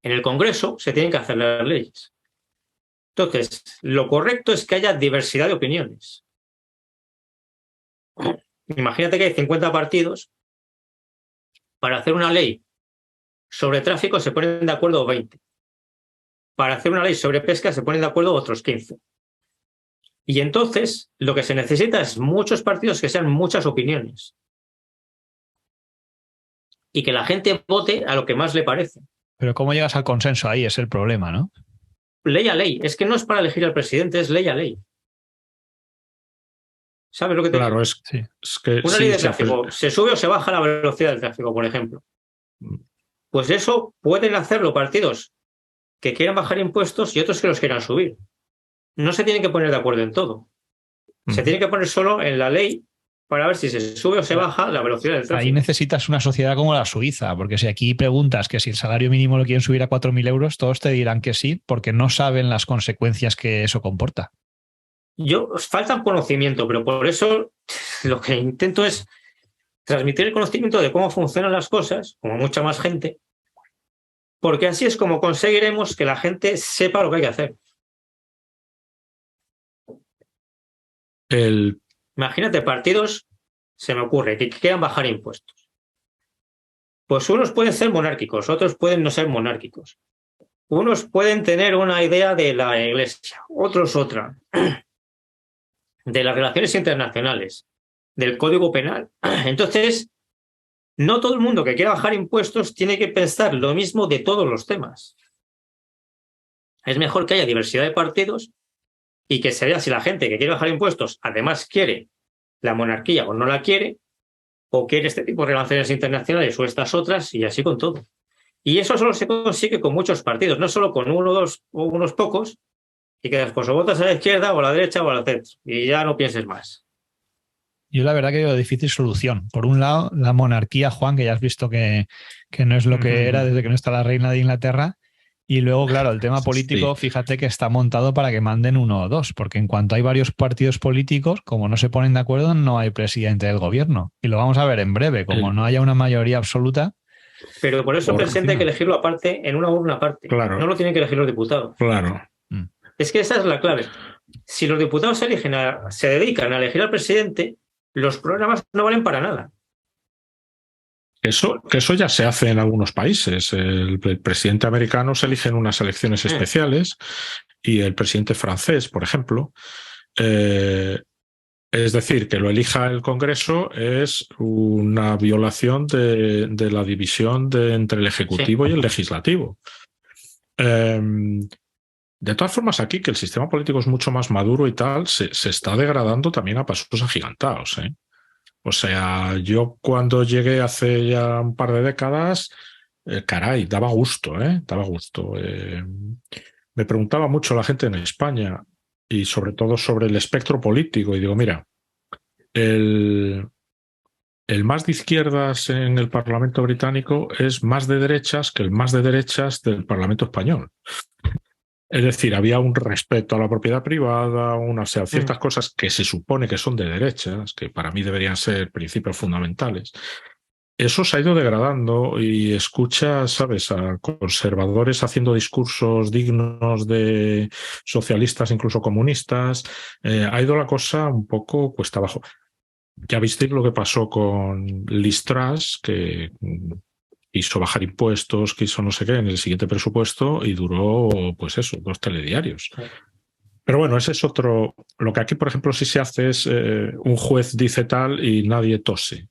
C: En el Congreso se tienen que hacer las leyes. Entonces, lo correcto es que haya diversidad de opiniones. Imagínate que hay 50 partidos. Para hacer una ley sobre tráfico se ponen de acuerdo 20. Para hacer una ley sobre pesca se ponen de acuerdo otros 15. Y entonces lo que se necesita es muchos partidos que sean muchas opiniones. Y que la gente vote a lo que más le parece.
A: Pero ¿cómo llegas al consenso ahí? Es el problema, ¿no?
C: Ley a ley. Es que no es para elegir al presidente, es ley a ley. ¿Sabes lo que te digo?
B: Claro, es que
C: una ley de tráfico, se sube o se baja la velocidad del tráfico, por ejemplo. Pues eso pueden hacerlo partidos que quieran bajar impuestos y otros que los quieran subir. No se tienen que poner de acuerdo en todo. Se tiene que poner solo en la ley para ver si se sube o se baja la velocidad del tráfico.
A: Ahí necesitas una sociedad como la Suiza, porque si aquí preguntas que si el salario mínimo lo quieren subir a 4.000 euros, todos te dirán que sí, porque no saben las consecuencias que eso comporta.
C: Falta conocimiento, pero por eso lo que intento es transmitir el conocimiento de cómo funcionan las cosas, como mucha más gente, porque así es como conseguiremos que la gente sepa lo que hay que hacer. Imagínate, partidos, se me ocurre, que quieran bajar impuestos. Pues unos pueden ser monárquicos, otros pueden no ser monárquicos. Unos pueden tener una idea de la Iglesia, otros otra. De las relaciones internacionales, del Código Penal. Entonces, no todo el mundo que quiera bajar impuestos tiene que pensar lo mismo de todos los temas. Es mejor que haya diversidad de partidos y que se vea si la gente que quiere bajar impuestos además quiere la monarquía o no la quiere, o quiere este tipo de relaciones internacionales o estas otras, y así con todo. Y eso solo se consigue con muchos partidos, no solo con uno, dos o unos pocos, y que después o votas a la izquierda o a la derecha o al centro, y ya no pienses más.
A: Yo la verdad que veo difícil solución. Por un lado, la monarquía, Juan, que ya has visto que no es lo que era desde que no está la reina de Inglaterra. Y luego, claro, el tema político, sí. Fíjate que está montado para que manden uno o dos, porque en cuanto hay varios partidos políticos, como no se ponen de acuerdo, no hay presidente del gobierno. Y lo vamos a ver en breve, como no haya una mayoría absoluta.
C: Pero por eso el presidente hay que elegirlo aparte, en una urna aparte. Claro. No lo tienen que elegir los diputados.
B: Claro.
C: Es que esa es la clave. Si los diputados se dedican a elegir al presidente, los programas no valen para nada.
B: Eso ya se hace en algunos países. El presidente americano se elige en unas elecciones especiales y el presidente francés, por ejemplo. Es decir, que lo elija el Congreso es una violación de la división entre el Ejecutivo y el Legislativo. De todas formas, aquí que el sistema político es mucho más maduro y tal, se está degradando también a pasos agigantados, ¿eh? O sea, yo cuando llegué hace ya un par de décadas, caray, daba gusto, ¿eh? Daba gusto. Me preguntaba mucho la gente en España y sobre todo sobre el espectro político y digo, mira, el más de izquierdas en el Parlamento británico es más de derechas que el más de derechas del Parlamento español. Es decir, había un respeto a la propiedad privada, ciertas cosas que se supone que son de derechas, que para mí deberían ser principios fundamentales. Eso se ha ido degradando y escuchas, ¿sabes?, a conservadores haciendo discursos dignos de socialistas, incluso comunistas. Ha ido la cosa un poco cuesta abajo. Ya visteis lo que pasó con Liz Truss, que quiso bajar impuestos, quiso no sé qué en el siguiente presupuesto y duró, pues eso, 2 telediarios. Pero bueno, ese es otro. Lo que aquí, por ejemplo, sí se hace es un juez dice tal y nadie tose.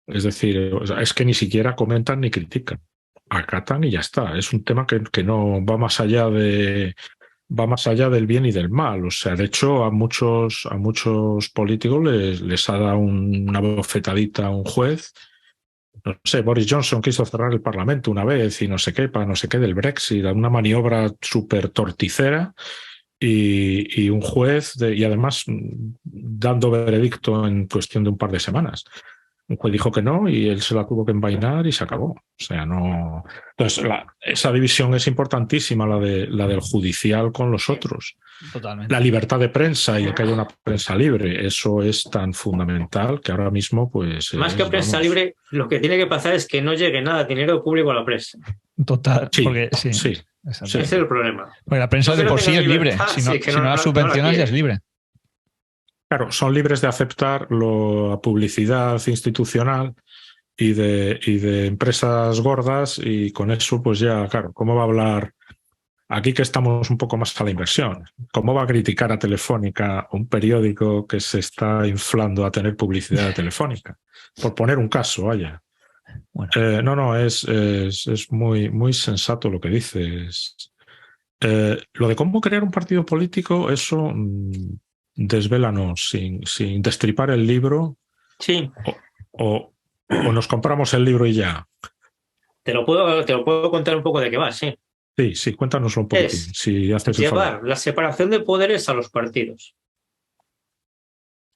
B: Es decir, o sea, es que ni siquiera comentan ni critican. Acatan y ya está. Es un tema que no va más allá va más allá del bien y del mal. O sea, de hecho, a muchos políticos les ha dado una bofetadita a un juez. No sé, Boris Johnson quiso cerrar el Parlamento una vez y no sé qué, para no sé qué del Brexit, una maniobra súper torticera. Y un juez, y además dando veredicto en cuestión de un par de semanas. Un juez dijo que no y él se la tuvo que envainar y se acabó. O sea, no. Entonces, esa división es importantísima, la del judicial con los otros.
A: Totalmente.
B: La libertad de prensa y el que haya una prensa libre, eso es tan fundamental que ahora mismo, pues.
C: Más que prensa libre, lo que tiene que pasar es que no llegue nada de dinero público a la prensa.
A: Total,
B: Sí,
A: porque sí.
B: Sí.
C: Ese es el problema.
A: Porque la prensa de por sí es libre. Si no la subvencionas, ya es libre.
B: Claro, son libres de aceptar la publicidad institucional y de empresas gordas, y con eso, pues ya, claro, ¿cómo va a hablar? Aquí que estamos un poco más a la inversión, ¿cómo va a criticar a Telefónica, un periódico que se está inflando a tener publicidad de Telefónica? Por poner un caso, vaya. Bueno. No, es muy, muy sensato lo que dices. Lo de cómo crear un partido político, eso desvélanos sin destripar el libro.
C: Sí.
B: O nos compramos el libro y ya.
C: Te lo puedo contar un poco de qué va, sí.
B: Sí, cuéntanoslo un poquitín. Si haces
C: llevar la separación de poderes a los partidos.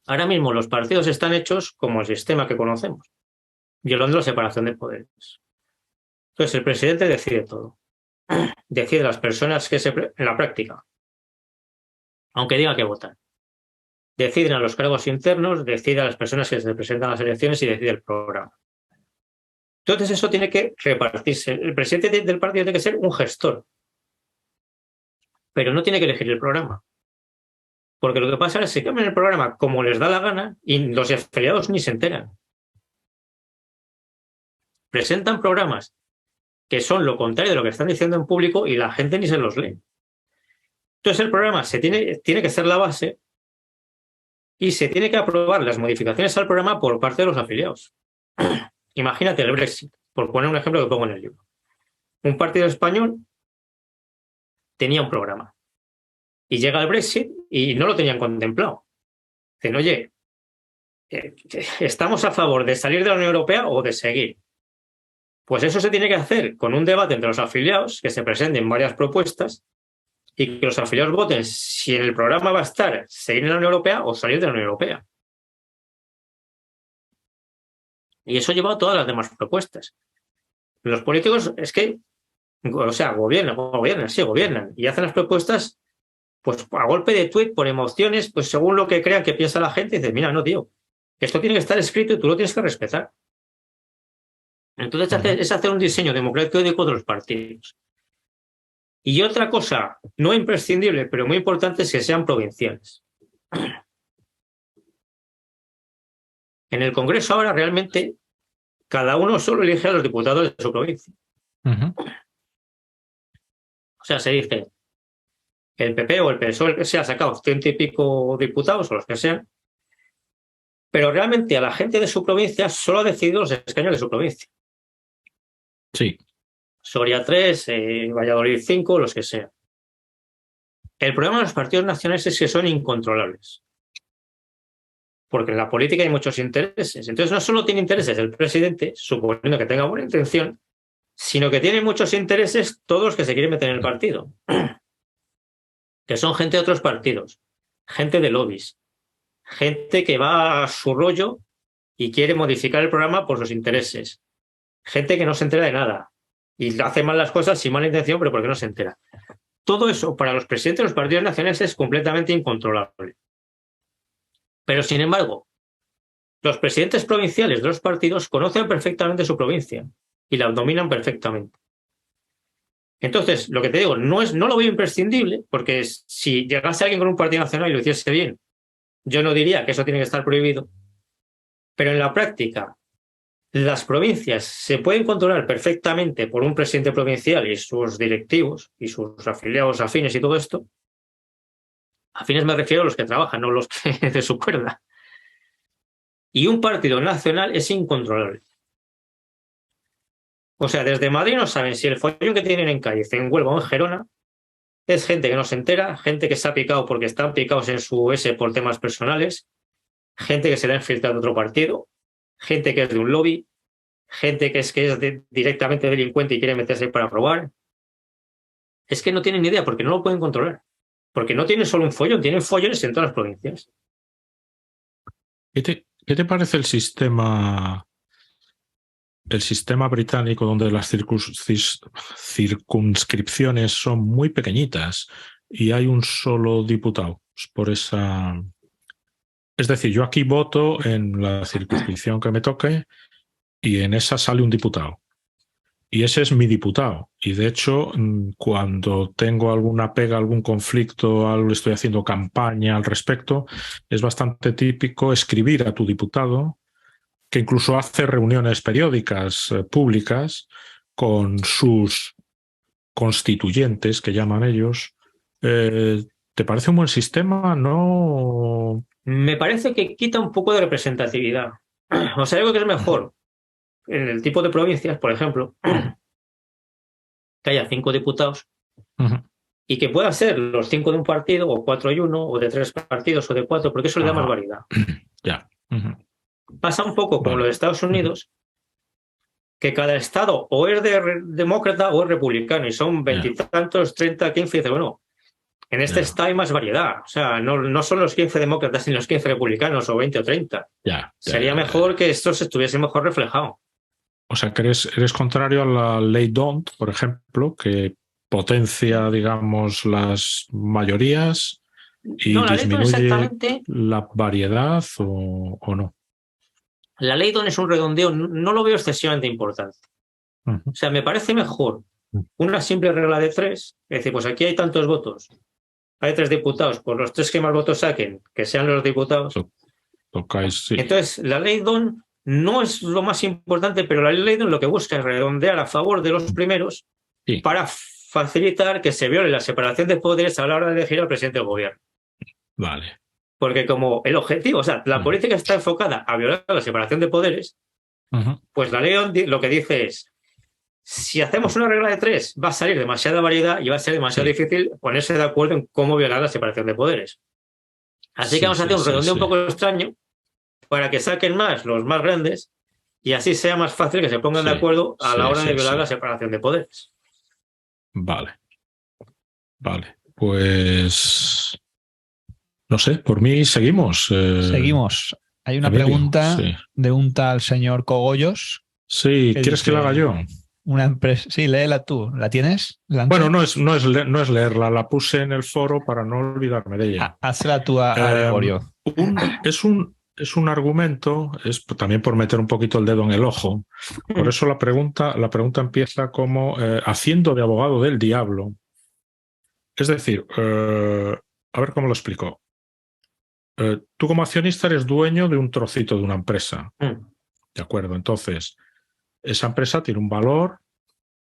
C: Ahora mismo los partidos están hechos como el sistema que conocemos, violando la separación de poderes. Entonces el presidente decide todo. Decide las personas que en la práctica, aunque diga que votan. Deciden a los cargos internos, decide a las personas que se presentan a las elecciones y decide el programa. Entonces eso tiene que repartirse. El presidente del partido tiene que ser un gestor, pero no tiene que elegir el programa. Porque lo que pasa es que se cambian el programa como les da la gana y los afiliados ni se enteran. Presentan programas que son lo contrario de lo que están diciendo en público y la gente ni se los lee. Entonces el programa tiene que ser la base y se tiene que aprobar las modificaciones al programa por parte de los afiliados. Imagínate el Brexit, por poner un ejemplo que pongo en el libro. Un partido español tenía un programa y llega el Brexit y no lo tenían contemplado. Dicen, oye, ¿estamos a favor de salir de la Unión Europea o de seguir? Pues eso se tiene que hacer con un debate entre los afiliados, que se presenten varias propuestas y que los afiliados voten si en el programa va a estar seguir en la Unión Europea o salir de la Unión Europea. Y eso lleva a todas las demás propuestas. Los políticos es que, o sea, gobiernan y hacen las propuestas pues a golpe de tuit, por emociones, pues según lo que crean que piensa la gente, dice, mira, no, tío, esto tiene que estar escrito y tú lo tienes que respetar. Entonces es hacer un diseño democrático de los partidos. Y otra cosa, no imprescindible, pero muy importante, es que sean provinciales. En el Congreso ahora realmente cada uno solo elige a los diputados de su provincia. O sea, se dice, el PP o el PSOE, el que sea, ha sacado 100 y pico diputados o los que sean, pero realmente a la gente de su provincia solo ha decidido los escaños de su provincia.
B: Sí.
C: Soria 3, Valladolid 5, los que sean. El problema de los partidos nacionales es que son incontrolables. Porque en la política hay muchos intereses. Entonces no solo tiene intereses el presidente, suponiendo que tenga buena intención, sino que tiene muchos intereses todos los que se quieren meter en el partido. Que son gente de otros partidos, gente de lobbies, gente que va a su rollo y quiere modificar el programa por sus intereses. Gente que no se entera de nada y hace mal las cosas sin mala intención, pero porque no se entera. Todo eso para los presidentes de los partidos nacionales es completamente incontrolable. Pero, sin embargo, los presidentes provinciales de los partidos conocen perfectamente su provincia y la dominan perfectamente. Entonces, lo que te digo, no lo veo imprescindible, porque si llegase alguien con un partido nacional y lo hiciese bien, yo no diría que eso tiene que estar prohibido. Pero en la práctica, las provincias se pueden controlar perfectamente por un presidente provincial y sus directivos y sus afiliados afines y todo esto, Afines me refiero a los que trabajan, no los que de su cuerda. Y un partido nacional es incontrolable. O sea, desde Madrid no saben si el follón que tienen en Cádiz, en Huelva o en Gerona es gente que no se entera, gente que se ha picado porque están picados en su S por temas personales, gente que se le ha infiltrado otro partido, gente que es de un lobby, gente que es directamente delincuente y quiere meterse ahí para robar. Es que no tienen ni idea porque no lo pueden controlar. Porque no tienen solo un follón, tienen follones en todas las provincias.
B: ¿Qué te parece el sistema británico donde las circunscripciones son muy pequeñitas y hay un solo diputado? Por esa... Es decir, yo aquí voto en la circunscripción que me toque y en esa sale un diputado. Y ese es mi diputado. Y de hecho, cuando tengo alguna pega, algún conflicto, algo, estoy haciendo campaña al respecto, es bastante típico escribir a tu diputado, que incluso hace reuniones periódicas públicas con sus constituyentes, que llaman ellos. ¿Te parece un buen sistema? No.
C: Me parece que quita un poco de representatividad. O sea, algo que es mejor en el tipo de provincias, por ejemplo, que haya 5 diputados y que puedan ser los 5 de un partido, o 4 y 1, o de 3 partidos, o de 4, porque eso le da más variedad.
B: Ya.
C: Pasa un poco como lo de Estados Unidos, que cada estado o es demócrata o es republicano, y son 20 y tantos, 30, 15, y dice, bueno, en este estado hay más variedad. O sea, no son los 15 demócratas ni los 15 republicanos, o 20 o 30. Sería mejor que estos estuviesen mejor reflejados.
B: O sea, que eres contrario a la ley D'Hondt, por ejemplo, que potencia, digamos, las mayorías y
C: no, la
B: disminuye la variedad o no.
C: La ley D'Hondt es un redondeo, no lo veo excesivamente importante. O sea, me parece mejor una simple regla de 3, es decir, pues aquí hay tantos votos, hay 3 diputados, pues los 3 que más votos saquen, que sean los diputados.
B: Sí.
C: Entonces, la ley D'Hondt no es lo más importante, pero la ley D'Hondt lo que busca es redondear a favor de los primeros para facilitar que se viole la separación de poderes a la hora de elegir al presidente del gobierno.
B: Vale.
C: Porque como el objetivo, o sea, la política está enfocada a violar la separación de poderes, pues la ley D'Hondt lo que dice es, si hacemos una regla de 3, va a salir demasiada variedad y va a ser demasiado difícil ponerse de acuerdo en cómo violar la separación de poderes. Así que vamos a hacer un redondeo un poco extraño para que saquen más los más grandes y así sea más fácil que se pongan de acuerdo a la hora de violar la separación de poderes.
B: Vale. Pues no sé, por mí seguimos.
A: Seguimos. Hay una pregunta de un tal señor Cogollos.
B: Sí, ¿quieres que la haga yo?
A: Una empresa. Sí, léela tú. ¿La tienes?
B: Bueno, no es leerla, la puse en el foro para no olvidarme de ella.
A: Hazla tú a Gregorio.
B: Es un argumento, es también por meter un poquito el dedo en el ojo. Por eso la pregunta empieza como haciendo de abogado del diablo. Es decir, a ver cómo lo explico. Tú como accionista eres dueño de un trocito de una empresa. ¿De acuerdo? Entonces, esa empresa tiene un valor,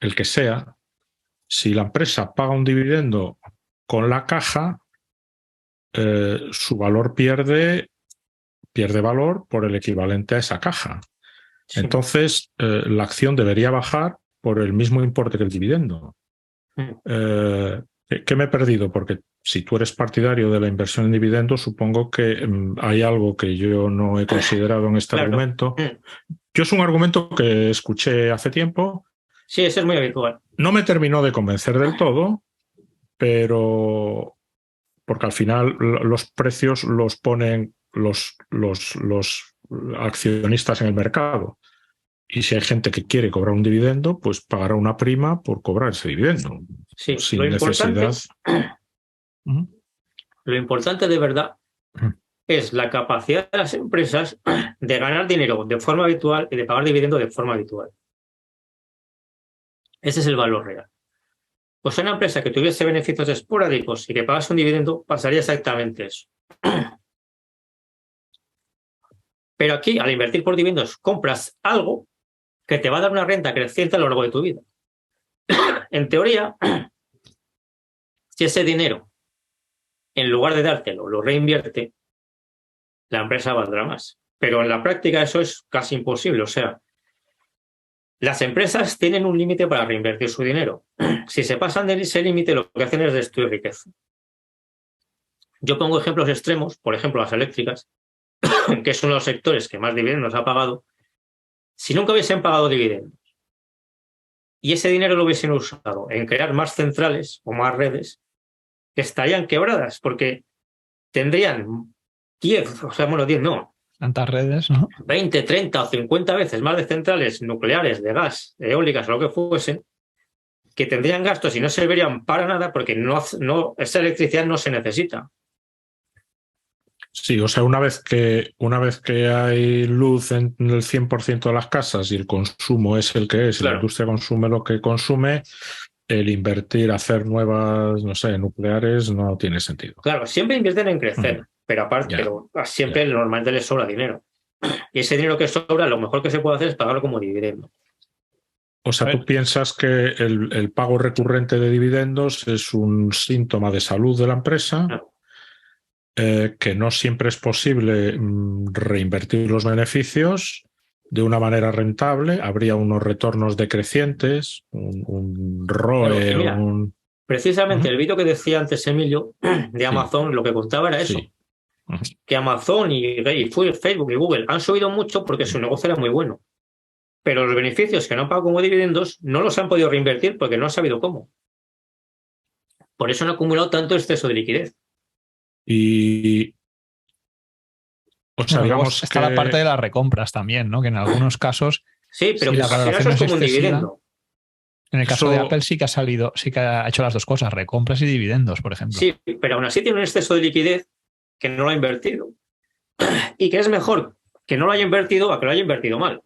B: el que sea. Si la empresa paga un dividendo con la caja, su valor pierde valor por el equivalente a esa caja. Sí. Entonces, la acción debería bajar por el mismo importe que el dividendo. ¿Qué me he perdido? Porque si tú eres partidario de la inversión en dividendos, supongo que hay algo que yo no he considerado en este argumento. Yo es un argumento que escuché hace tiempo.
C: Sí, eso es muy habitual.
B: No me terminó de convencer del todo, pero porque al final los precios los ponen los accionistas en el mercado. Y si hay gente que quiere cobrar un dividendo, pues pagará una prima por cobrar ese dividendo.
C: Sí,
B: sin necesidad.
C: Lo importante de verdad es la capacidad de las empresas de ganar dinero de forma habitual y de pagar dividendo de forma habitual. Ese es el valor real. Pues una empresa que tuviese beneficios esporádicos y que pagase un dividendo, pasaría exactamente eso. Pero aquí, al invertir por dividendos, compras algo que te va a dar una renta creciente a lo largo de tu vida. En teoría, si ese dinero en lugar de dártelo, lo reinvierte, la empresa valdrá más. Pero en la práctica eso es casi imposible. O sea, las empresas tienen un límite para reinvertir su dinero. Si se pasan de ese límite, lo que hacen es destruir riqueza. Yo pongo ejemplos extremos, por ejemplo, las eléctricas, que es uno de los sectores que más dividendos ha pagado. Si nunca hubiesen pagado dividendos y ese dinero lo hubiesen usado en crear más centrales o más redes, estarían quebradas porque tendrían 10, o sea, bueno, 10 no,
A: Tantas redes, ¿no?
C: 20, 30 o 50 veces más de centrales nucleares, de gas, eólicas o lo que fuesen, que tendrían gastos y no servirían para nada porque esa electricidad no se necesita.
B: Sí, o sea, una vez que hay luz en el 100% de las casas y el consumo es el que es, y la industria consume lo que consume, el invertir, hacer nuevas, no sé, nucleares no tiene sentido.
C: Claro, siempre invierten en crecer, pero aparte, pero siempre normalmente les sobra dinero. Y ese dinero que sobra, lo mejor que se puede hacer es pagarlo como dividendo.
B: O sea, tú piensas que el pago recurrente de dividendos es un síntoma de salud de la empresa.
C: No.
B: Que no siempre es posible reinvertir los beneficios de una manera rentable. Habría unos retornos decrecientes, un ROE.
C: Mira, precisamente el vídeo que decía antes Emilio de Amazon, lo que contaba era eso. Que Amazon y Facebook y Google han subido mucho porque su negocio era muy bueno. Pero los beneficios que no han pagado como dividendos no los han podido reinvertir porque no han sabido cómo. Por eso han acumulado tanto exceso de liquidez.
B: Y o sea, digamos
A: está
B: que
A: la parte de las recompras también, ¿no? Que en algunos casos
C: sí, pero
A: si la valoración
C: eso es como un dividendo.
A: En el caso de Apple sí que ha hecho las dos cosas, recompras y dividendos, por ejemplo.
C: Sí, pero aún así tiene un exceso de liquidez que no lo ha invertido. Y que es mejor que no lo haya invertido a que lo haya invertido mal.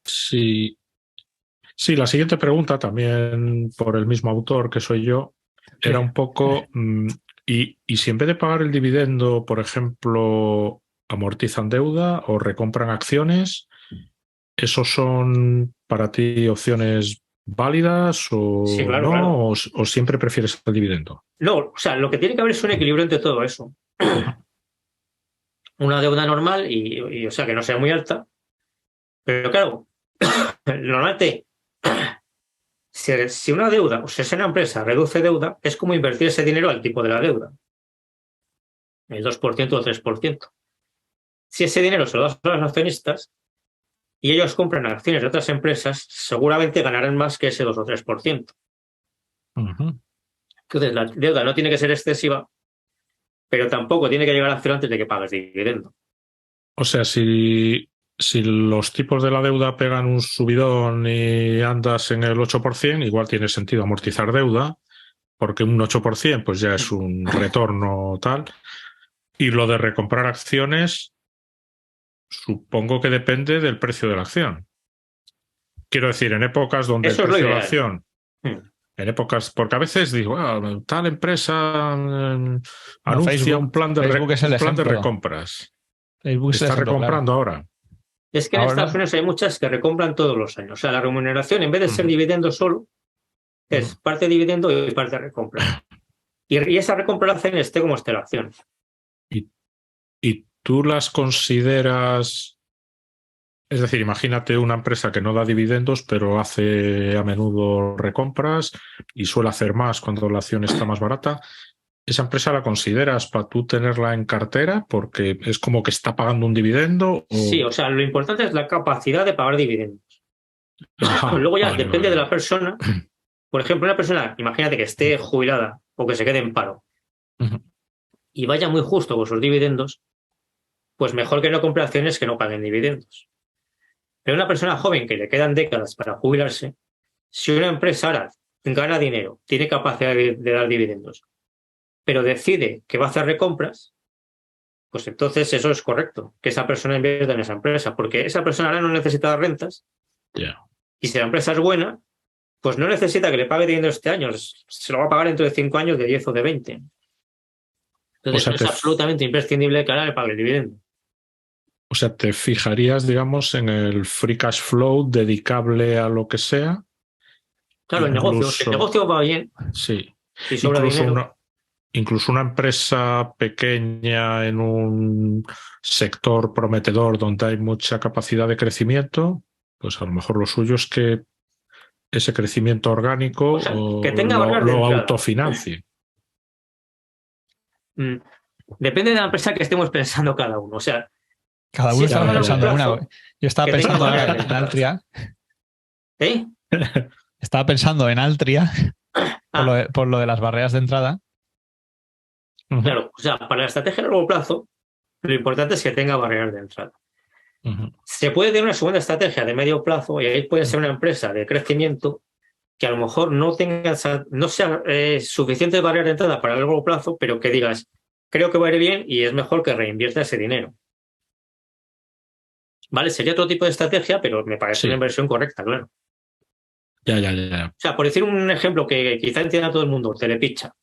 B: Sí. Sí, la siguiente pregunta, también por el mismo autor que soy yo, era un poco, y si en vez de pagar el dividendo, por ejemplo, amortizan deuda o recompran acciones, ¿esos son para ti opciones válidas o
C: sí, claro,
B: no?
C: claro.
B: ¿O siempre prefieres el dividendo?
C: No, o sea, lo que tiene que haber es un equilibrio entre todo eso. Una deuda normal y o sea, que no sea muy alta. Pero claro, normalmente, si una deuda, o sea, si una empresa reduce deuda, es como invertir ese dinero al tipo de la deuda. El 2% o el 3%. Si ese dinero se lo das a los accionistas y ellos compran acciones de otras empresas, seguramente ganarán más que ese 2 o 3%. Entonces, la deuda no tiene que ser excesiva, pero tampoco tiene que llegar a cero antes de que pagues dividendo.
B: O sea, si los tipos de la deuda pegan un subidón y andas en el 8%, igual tiene sentido amortizar deuda, porque un 8% pues ya es un retorno tal. Y lo de recomprar acciones, supongo que depende del precio de la acción. Quiero decir, en épocas donde
C: eso
B: el precio de la
C: es
B: acción, en épocas, porque a veces digo, tal empresa anuncia
A: Facebook,
B: un plan de recompras.
A: Facebook
B: está recomprando ahora.
C: Es que en Estados Unidos hay muchas que recompran todos los años. O sea, la remuneración, en vez de ser dividendo solo, es parte dividendo y parte recompra. Y esa recompra la hacen esté como esté la acción.
B: ¿Y tú las consideras? Es decir, imagínate una empresa que no da dividendos, pero hace a menudo recompras y suele hacer más cuando la acción está más barata. ¿Esa empresa la consideras para tú tenerla en cartera porque es como que está pagando un dividendo?
C: Sí, o sea, lo importante es la capacidad de pagar dividendos. Luego ya depende de la persona. Por ejemplo, una persona, imagínate que esté jubilada o que se quede en paro y vaya muy justo con sus dividendos, pues mejor que no compre acciones que no paguen dividendos. Pero una persona joven que le quedan décadas para jubilarse, si una empresa ahora gana dinero, tiene capacidad de dar dividendos, pero decide que va a hacer recompras, pues entonces eso es correcto, que esa persona invierta en esa empresa, porque esa persona ahora no necesita dar rentas. Y si la empresa es buena, pues no necesita que le pague dividendos este año, se lo va a pagar dentro de 5 años, de 10 o de 20. Entonces es absolutamente imprescindible que ahora le pague el dividendo.
B: O sea, te fijarías, digamos, en el free cash flow dedicable a lo que sea.
C: Claro, incluso... el negocio va bien.
B: Sí.
C: Si sobra
B: Incluso
C: dinero,
B: incluso una empresa pequeña en un sector prometedor donde hay mucha capacidad de crecimiento, pues a lo mejor lo suyo es que ese crecimiento orgánico
C: o sea, que tenga barreras de
B: lo
C: entrada.
B: autofinancie.
C: Mm, Depende de la empresa que estemos pensando cada uno. O sea,
A: Cada
C: si
A: uno
C: es a
A: estamos
C: largo
A: pensando una.
C: plazo,
A: Yo estaba
C: que tenga
A: pensando ahora
C: barreras de
A: en
C: entrada.
A: Altria.
C: ¿Eh?
A: Estaba pensando en Altria
C: Ah,
A: por lo de las barreras de entrada.
B: Ujú,
C: claro. O sea, para la estrategia a largo plazo, lo importante es que tenga barreras de entrada.
B: ujú.
C: Se puede tener una segunda estrategia de medio plazo y ahí puede ser una empresa de crecimiento que a lo mejor no sea suficiente barrera de entrada para el largo plazo, pero que digas, creo que va a ir bien y es mejor que reinvierta ese dinero. ¿Vale? Sería otro tipo de estrategia, pero me parece una
B: Sí,
C: inversión correcta, claro.
B: ya.
C: O sea, por decir un ejemplo que quizá entienda todo el mundo, Telepizza.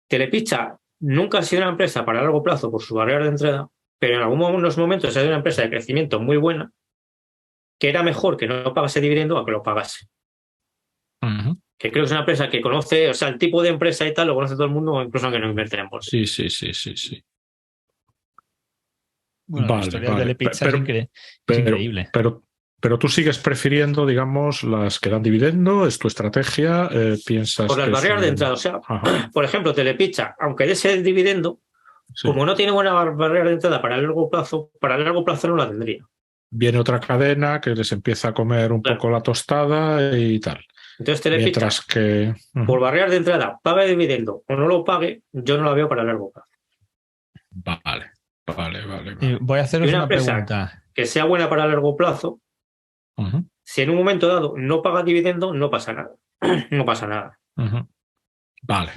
C: Telepizza nunca ha sido una empresa para largo plazo por su barrera de entrada, pero en algunos momentos ha sido una empresa de crecimiento muy buena, que era mejor que no pagase dividendo a que lo pagase.
B: Ujú.
C: Que creo que es una empresa que conoce, o sea, el tipo de empresa y tal lo conoce todo el mundo, incluso aunque no invierte en bolsa.
B: Sí.
A: Bueno, la historia de Telepizza es
B: Pero,
A: increíble.
B: pero, pero tú sigues prefiriendo, digamos, las que dan dividendo, es tu estrategia, piensas
C: Por las
B: que es
C: barreras de
B: un...
C: entrada, o sea,
B: Ajá,
C: por ejemplo, Telepizza, aunque dé ese dividendo,
B: sí.
C: como no tiene buena barrera de entrada para el largo plazo no la tendría.
B: Viene otra cadena que les empieza a comer un
C: Claro.
B: poco la tostada y tal.
C: Entonces, Telepizza,
B: Mientras que...
C: por
B: Ujú.
C: barreras de entrada, pague dividendo o no lo pague, yo no la veo para el largo plazo.
B: Vale.
A: Voy a
C: Y
A: haceros
C: una
A: una
C: empresa
A: pregunta.
C: que sea buena para el largo plazo,
B: Ujú,
C: si en un momento dado no paga dividendo, no pasa nada. No pasa nada.
B: ujú. Vale.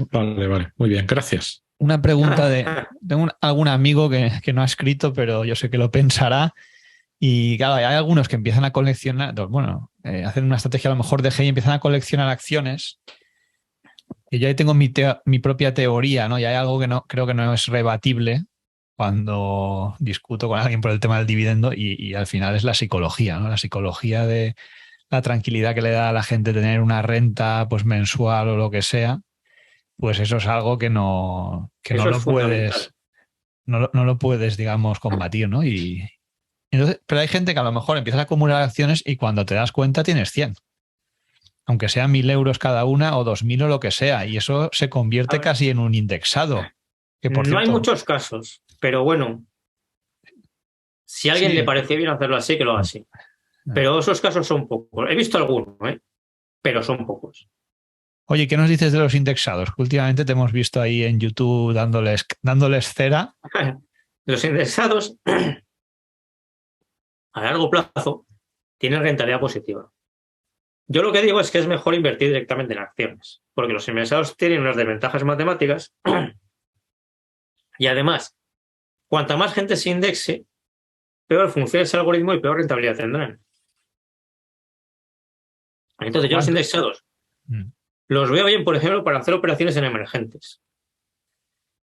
B: Muy bien, gracias.
A: Una pregunta de... Tengo algún amigo que no ha escrito, pero yo sé que lo pensará. Y claro, hay algunos que empiezan a coleccionar, bueno, hacen una estrategia a lo mejor de G y empiezan a coleccionar acciones. Y yo ahí tengo mi propia teoría, ¿no? Y hay algo que no creo que no es rebatible cuando discuto con alguien por el tema del dividendo y al final es la psicología, ¿no? La psicología de la tranquilidad que le da a la gente tener una renta pues mensual o lo que sea, pues eso es algo que no
C: Eso es
A: lo
C: fundamental.
A: puedes, no lo puedes, digamos, combatir, ¿no? Y entonces, pero hay gente que a lo mejor empiezas a acumular acciones y cuando te das cuenta tienes 100, aunque sean 1.000 euros cada una o 2.000 o lo que sea, y eso se
C: A
A: convierte
C: ver,
A: casi en un indexado. Que por
C: no hay
A: cierto,
C: muchos casos, pero bueno, si a alguien le
A: sí.
C: parece bien hacerlo así, que lo haga así. Pero esos casos son pocos. He visto algunos, pero son pocos.
A: Oye, ¿qué nos dices de los indexados? Que últimamente te hemos visto ahí en YouTube dándoles cera.
C: Los indexados a largo plazo tienen rentabilidad positiva. Yo lo que digo es que es mejor invertir directamente en acciones, porque los indexados tienen unas desventajas matemáticas y además, cuanta más gente se indexe, peor funciona ese algoritmo y peor rentabilidad tendrán. Entonces yo los
A: ¿Cuánto?
C: indexados los veo bien, por ejemplo, para hacer operaciones en emergentes.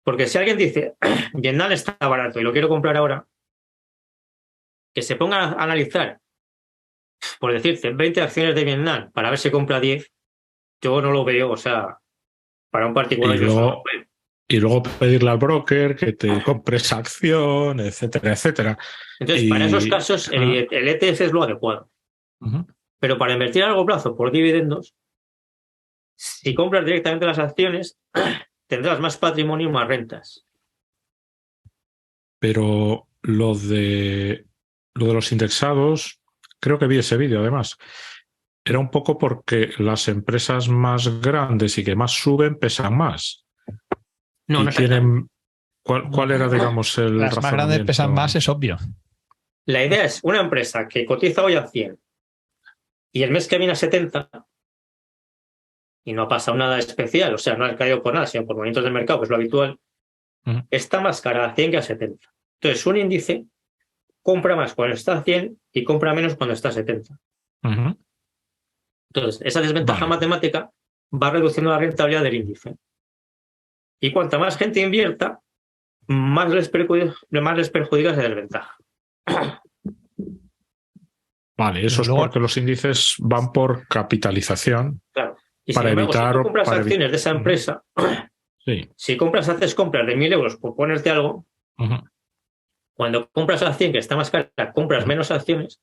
C: Porque si alguien dice, Vietnam está barato y lo quiero comprar ahora, que se ponga a analizar, por decirte, 20 acciones de Vietnam para ver si compra 10, yo no lo veo, o sea, para un
B: Y
C: particular yo eso no lo
B: luego,
C: veo.
B: y luego pedirle al broker que te compre esa acción, etcétera.
C: Entonces, para esos
B: Y...
C: casos,
B: ah,
C: el ETF es lo adecuado.
B: ujú.
C: Pero para invertir a largo plazo por dividendos, si compras directamente las acciones, tendrás más patrimonio y más rentas.
B: Pero lo de los indexados, creo que vi ese vídeo además. Era un poco porque las empresas más grandes y que más suben pesan más.
C: No, no
B: Y
C: exactamente.
B: tienen. ¿Cuál era, digamos, el
A: Las más grandes pesan más,
B: razonamiento?
A: es obvio.
C: La idea es una empresa que cotiza hoy a 100 y el mes que viene a 70 y no ha pasado nada especial, o sea, no ha caído por nada, sino por movimientos del mercado, que es lo habitual,
B: Ujú,
C: está más cara a 100 que a 70. Entonces, un índice compra más cuando está a 100 y compra menos cuando está a 70.
B: ujú.
C: Entonces, esa desventaja
B: Vale.
C: matemática va reduciendo la rentabilidad del índice. Y cuanta más gente invierta, más les perjudica esa desventaja.
B: Vale, eso
A: Desde
B: es
A: luego,
B: porque los índices van por capitalización.
C: Claro. Y sin embargo, si tú compras acciones de esa empresa,
B: sí.
C: si haces compras de 1.000 euros por ponerte algo, cuando compras a 100, que está más cara, compras menos acciones,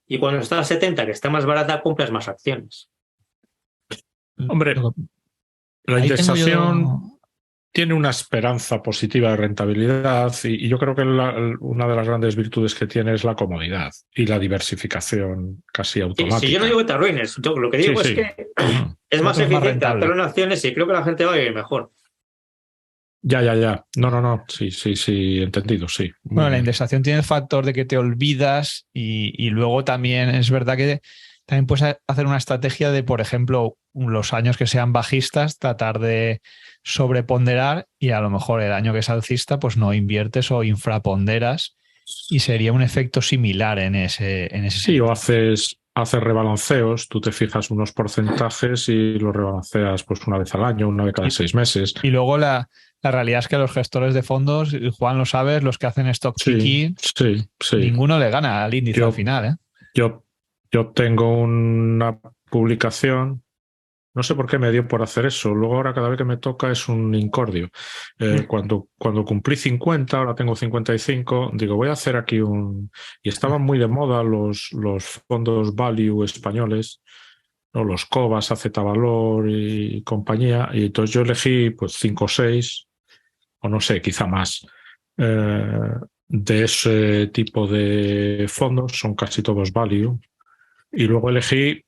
C: y cuando está a 70, que está más barata, compras más acciones.
B: Hombre, la indexación tiene una esperanza positiva de rentabilidad y yo creo que una de las grandes virtudes que tiene es la comodidad y la diversificación casi automática.
C: Si yo no digo que te arruines, yo lo que digo es que es más eficiente hacerlo en acciones y creo que la gente va a vivir mejor.
B: Ya. No. Sí, entendido, sí.
A: Bueno, la indexación tiene el factor de que te olvidas y luego también es verdad que también puedes hacer una estrategia de, por ejemplo, los años que sean bajistas, tratar de sobreponderar y a lo mejor el año que es alcista, pues no inviertes o infraponderas y sería un efecto similar en ese
B: Sí,
A: sentido.
B: o haces rebalanceos, tú te fijas unos porcentajes y los rebalanceas pues una vez al año, una vez cada 6 meses.
A: Y luego la realidad es que los gestores de fondos, Juan lo sabes, los que hacen stock picking, ninguno le gana al índice al final, ¿eh?
B: Yo tengo una publicación, no sé por qué me dio por hacer eso, luego ahora cada vez que me toca es un incordio. Cuando cumplí 50, ahora tengo 55, digo, voy a hacer aquí y estaban muy de moda los fondos value españoles, ¿no? Los Cobas, AZ Valor y compañía, y entonces yo elegí pues 5 o 6, o no sé, quizá más, de ese tipo de fondos, son casi todos value. Y luego elegí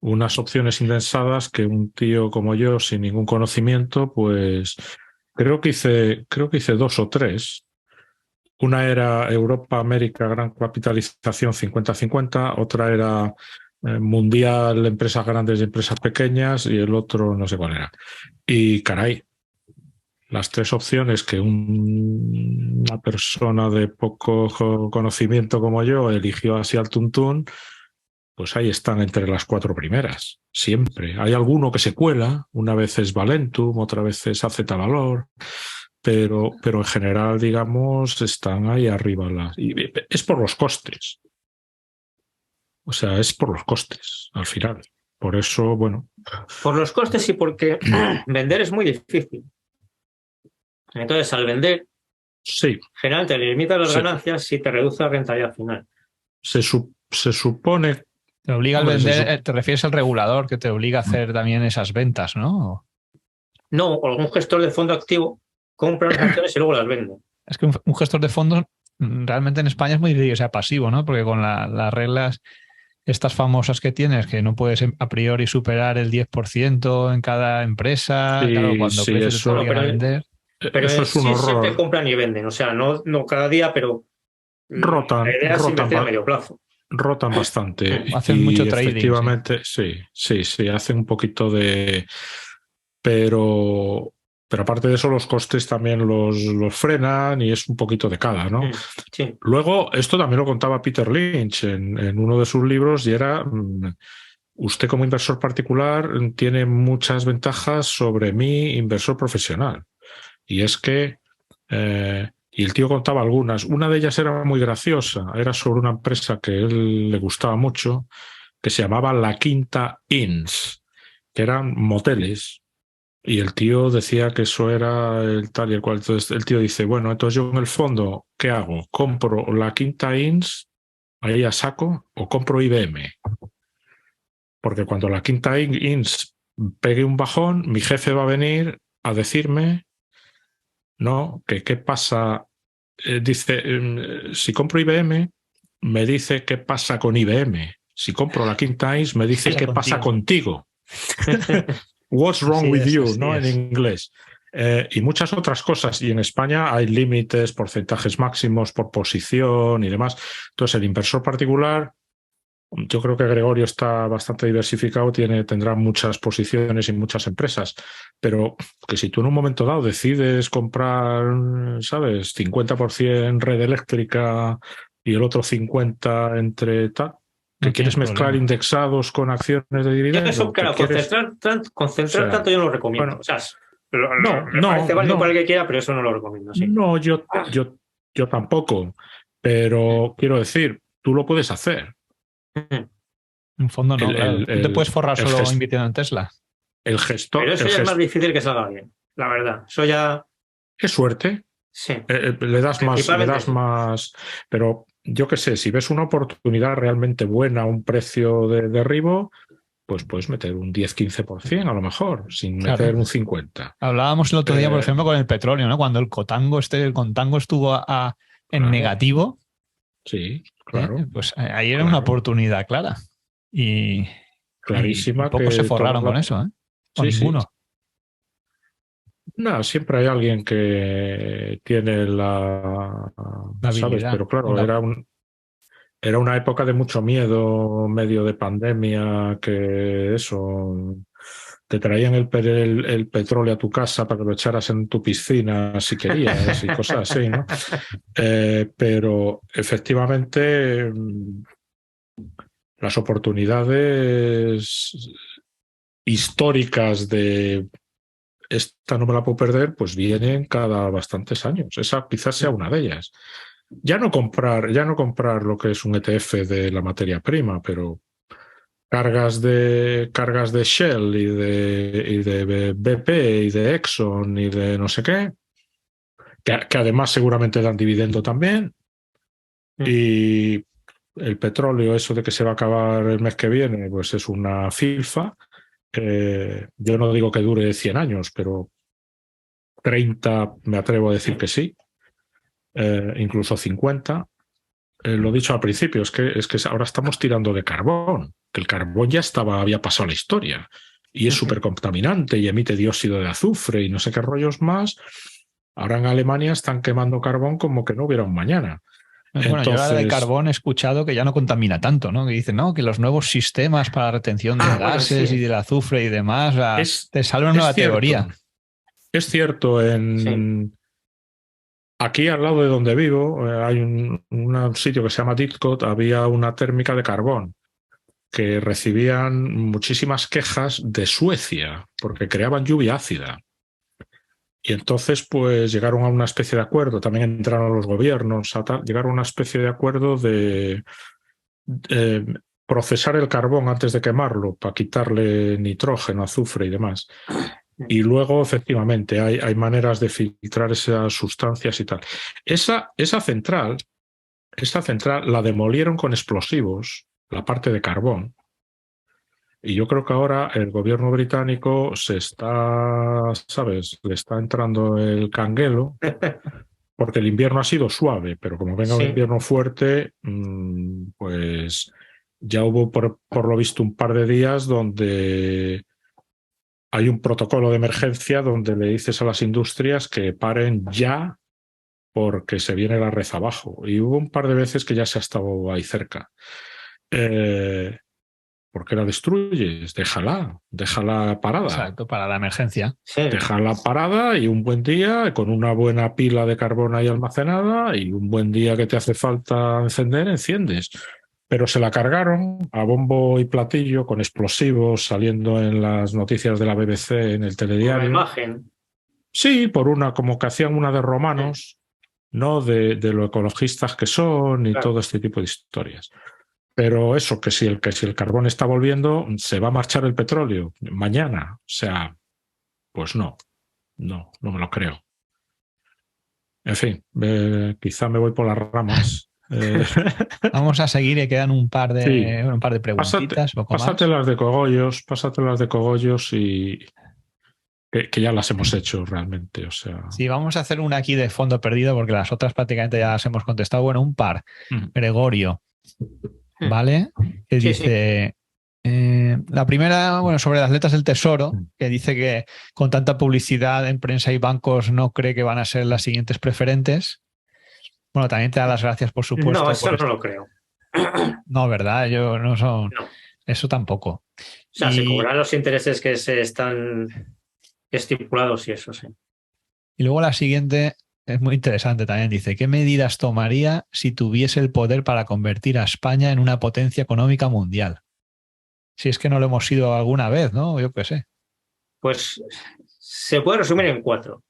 B: unas opciones indexadas que un tío como yo, sin ningún conocimiento, pues creo que hice 2 o 3. Una era Europa-América Gran Capitalización 50-50, otra era Mundial Empresas Grandes y Empresas Pequeñas y el otro no sé cuál era. Y caray, las 3 opciones que una persona de poco conocimiento como yo eligió así al tuntún, pues ahí están entre las 4 primeras, siempre. Hay alguno que se cuela, una vez es Valentum, otra vez es AZ Valor, pero en general, digamos, están ahí arriba. Y es por los costes. O sea, es por los costes, al final. Por eso, bueno.
C: Por los costes y porque vender es muy difícil. Entonces, al vender, generalmente te limitas las ganancias y te reduce la rentabilidad final.
B: Se supone...
A: Te obliga al vender, te refieres al regulador que te obliga a hacer también esas ventas, ¿no?
C: No, o algún gestor de fondo activo compra las acciones y luego las vende.
A: Es que un gestor de fondos realmente en España es muy difícil que sea pasivo, ¿no? Porque con las reglas estas famosas que tienes, que no puedes a priori superar el 10% en cada empresa, claro, cuando creces te obligan a vender.
C: Pero
B: eso es un horror.
C: Siempre compran y venden, o sea, no cada día, pero
B: rotan,
C: la idea es invertir a medio plazo.
B: Rotan bastante.
A: Hacen mucho trading.
B: Efectivamente, sí, hacen un poquito de... Pero aparte de eso, los costes también los frenan y es un poquito de cada, ¿no?
C: Sí.
B: Luego, esto también lo contaba Peter Lynch en uno de sus libros y era... Usted como inversor particular tiene muchas ventajas sobre mi inversor profesional. Y es que... y el tío contaba algunas. Una de ellas era muy graciosa. Era sobre una empresa que a él le gustaba mucho, que se llamaba La Quinta Inns, que eran moteles. Y el tío decía que eso era el tal y el cual. Entonces el tío dice, bueno, entonces yo en el fondo, ¿qué hago? ¿Compro La Quinta Inns, ahí a saco, o compro IBM? Porque cuando La Quinta Inns pegue un bajón, mi jefe va a venir a decirme... No, que qué pasa, dice, si compro IBM, me dice qué pasa con IBM. Si compro la Quinta Inns, me dice qué pasa contigo. What's wrong with you, ¿no? En inglés. Y muchas otras cosas. Y en España hay límites, porcentajes máximos por posición y demás. Entonces, el inversor particular, yo creo que Gregorio está bastante diversificado, tendrá muchas posiciones y muchas empresas, pero que si tú en un momento dado decides comprar, ¿sabes?, 50% red eléctrica y el otro 50% entre tal, que quieres mezclar indexados con acciones de dividendos.
C: Eso, claro, concentrar tanto yo no lo recomiendo. Bueno, o sea, me parece válido para el que quiera, pero eso no lo recomiendo. Sí.
B: No, yo tampoco, pero quiero decir, tú lo puedes hacer.
A: En fondo no, claro. Tú te puedes forrar solo invirtiendo en Tesla.
B: El gestor.
C: Pero eso ya es más difícil que salga bien, la verdad. Eso ya.
B: Es suerte.
C: Sí.
B: Le das más. Pero yo qué sé, si ves una oportunidad realmente buena a un precio de derribo, pues puedes meter un 10-15% a lo mejor, sin meter un 50%.
A: Hablábamos el otro día, por ejemplo, con el petróleo, ¿no? Cuando el contango estuvo en negativo.
B: Sí, claro.
A: Pues ahí era una oportunidad clara.
B: Clarísima.
A: Y pocos se forraron con eso, ¿eh? O ninguno.
B: Sí. No, siempre hay alguien que tiene la ¿sabes? Pero claro, era una época de mucho miedo, medio de pandemia, que eso, te traían el petróleo a tu casa para que lo echaras en tu piscina si querías y cosas así, ¿no? Pero efectivamente las oportunidades históricas de esta no me la puedo perder, pues vienen cada bastantes años. Esa quizás sea una de ellas. Ya no comprar lo que es un ETF de la materia prima, pero cargas de Shell y de BP y de Exxon y de no sé qué, que además seguramente dan dividendo también. Y el petróleo, eso de que se va a acabar el mes que viene, pues es una filfa. Yo no digo que dure 100 años, pero 30 me atrevo a decir que sí, incluso 50. Lo dicho al principio, es que ahora estamos tirando de carbón, que el carbón ya había pasado la historia y es súper contaminante y emite dióxido de azufre y no sé qué rollos más. Ahora en Alemania están quemando carbón como que no hubiera un mañana.
A: Bueno, yo ahora de carbón he escuchado que ya no contamina tanto, ¿no? Que dicen, no, que los nuevos sistemas para la retención de gases y del azufre y demás, te sale una nueva teoría.
B: Es cierto, aquí al lado de donde vivo hay un sitio que se llama Didcot, había una térmica de carbón que recibían muchísimas quejas de Suecia porque creaban lluvia ácida. Y entonces, pues llegaron a una especie de acuerdo, también entraron los gobiernos, llegaron a una especie de acuerdo de procesar el carbón antes de quemarlo para quitarle nitrógeno, azufre y demás. Y luego, efectivamente, hay maneras de filtrar esas sustancias y tal. Esa central la demolieron con explosivos, la parte de carbón. Y yo creo que ahora el gobierno británico le está entrando el canguelo, porque el invierno ha sido suave, pero como venga un invierno fuerte, pues ya hubo por lo visto un par de días donde hay un protocolo de emergencia donde le dices a las industrias que paren ya porque se viene la red abajo. Y hubo un par de veces que ya se ha estado ahí cerca. ¿Por qué la destruyes? Déjala parada.
A: Exacto, para la emergencia.
C: Sí.
B: Déjala parada y un buen día, con una buena pila de carbón ahí almacenada y un buen día que te hace falta encender, enciendes. Pero se la cargaron a bombo y platillo con explosivos saliendo en las noticias de la BBC, en el telediario.
C: Una imagen.
B: Sí, como que hacían una de romanos, ¿no? De lo ecologistas que son y todo este tipo de historias. Pero eso, que si el carbón está volviendo, se va a marchar el petróleo mañana. O sea, pues no me lo creo. En fin, quizá me voy por las ramas.
A: Vamos a seguir y quedan un par de preguntitas.
B: Pásatelas de cogollos y que ya las hemos hecho realmente. O sea.
A: Sí, vamos a hacer una aquí de fondo perdido porque las otras prácticamente ya las hemos contestado. Bueno, un par. Gregorio. ¿Vale? Que dice, la primera, bueno, sobre las letras del Tesoro, que dice que con tanta publicidad en prensa y bancos no cree que van a ser las siguientes preferentes. Bueno, también te da las gracias, por supuesto.
C: No, eso no lo creo.
A: No, ¿verdad? Yo no son...
C: No.
A: Eso tampoco.
C: O sea, se cobran los intereses que se están estipulados y eso, sí.
A: Y luego la siguiente... Es muy interesante también. Dice, ¿qué medidas tomaría si tuviese el poder para convertir a España en una potencia económica mundial? Si es que no lo hemos sido alguna vez, ¿no? Yo qué sé.
C: Pues se puede resumir en 4.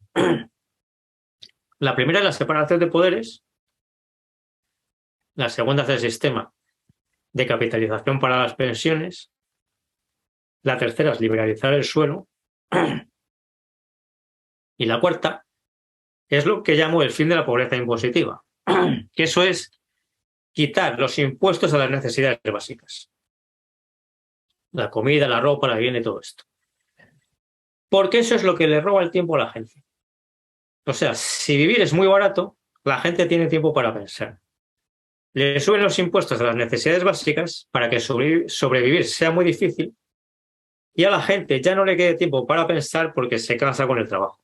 C: La primera es la separación de poderes. La segunda es el sistema de capitalización para las pensiones. La tercera es liberalizar el suelo. Y la cuarta es lo que llamo el fin de la pobreza impositiva, que eso es quitar los impuestos a las necesidades básicas. La comida, la ropa, la vivienda y todo esto. Porque eso es lo que le roba el tiempo a la gente. O sea, si vivir es muy barato, la gente tiene tiempo para pensar. Le suben los impuestos a las necesidades básicas para que sobrevivir sea muy difícil y a la gente ya no le quede tiempo para pensar porque se cansa con el trabajo.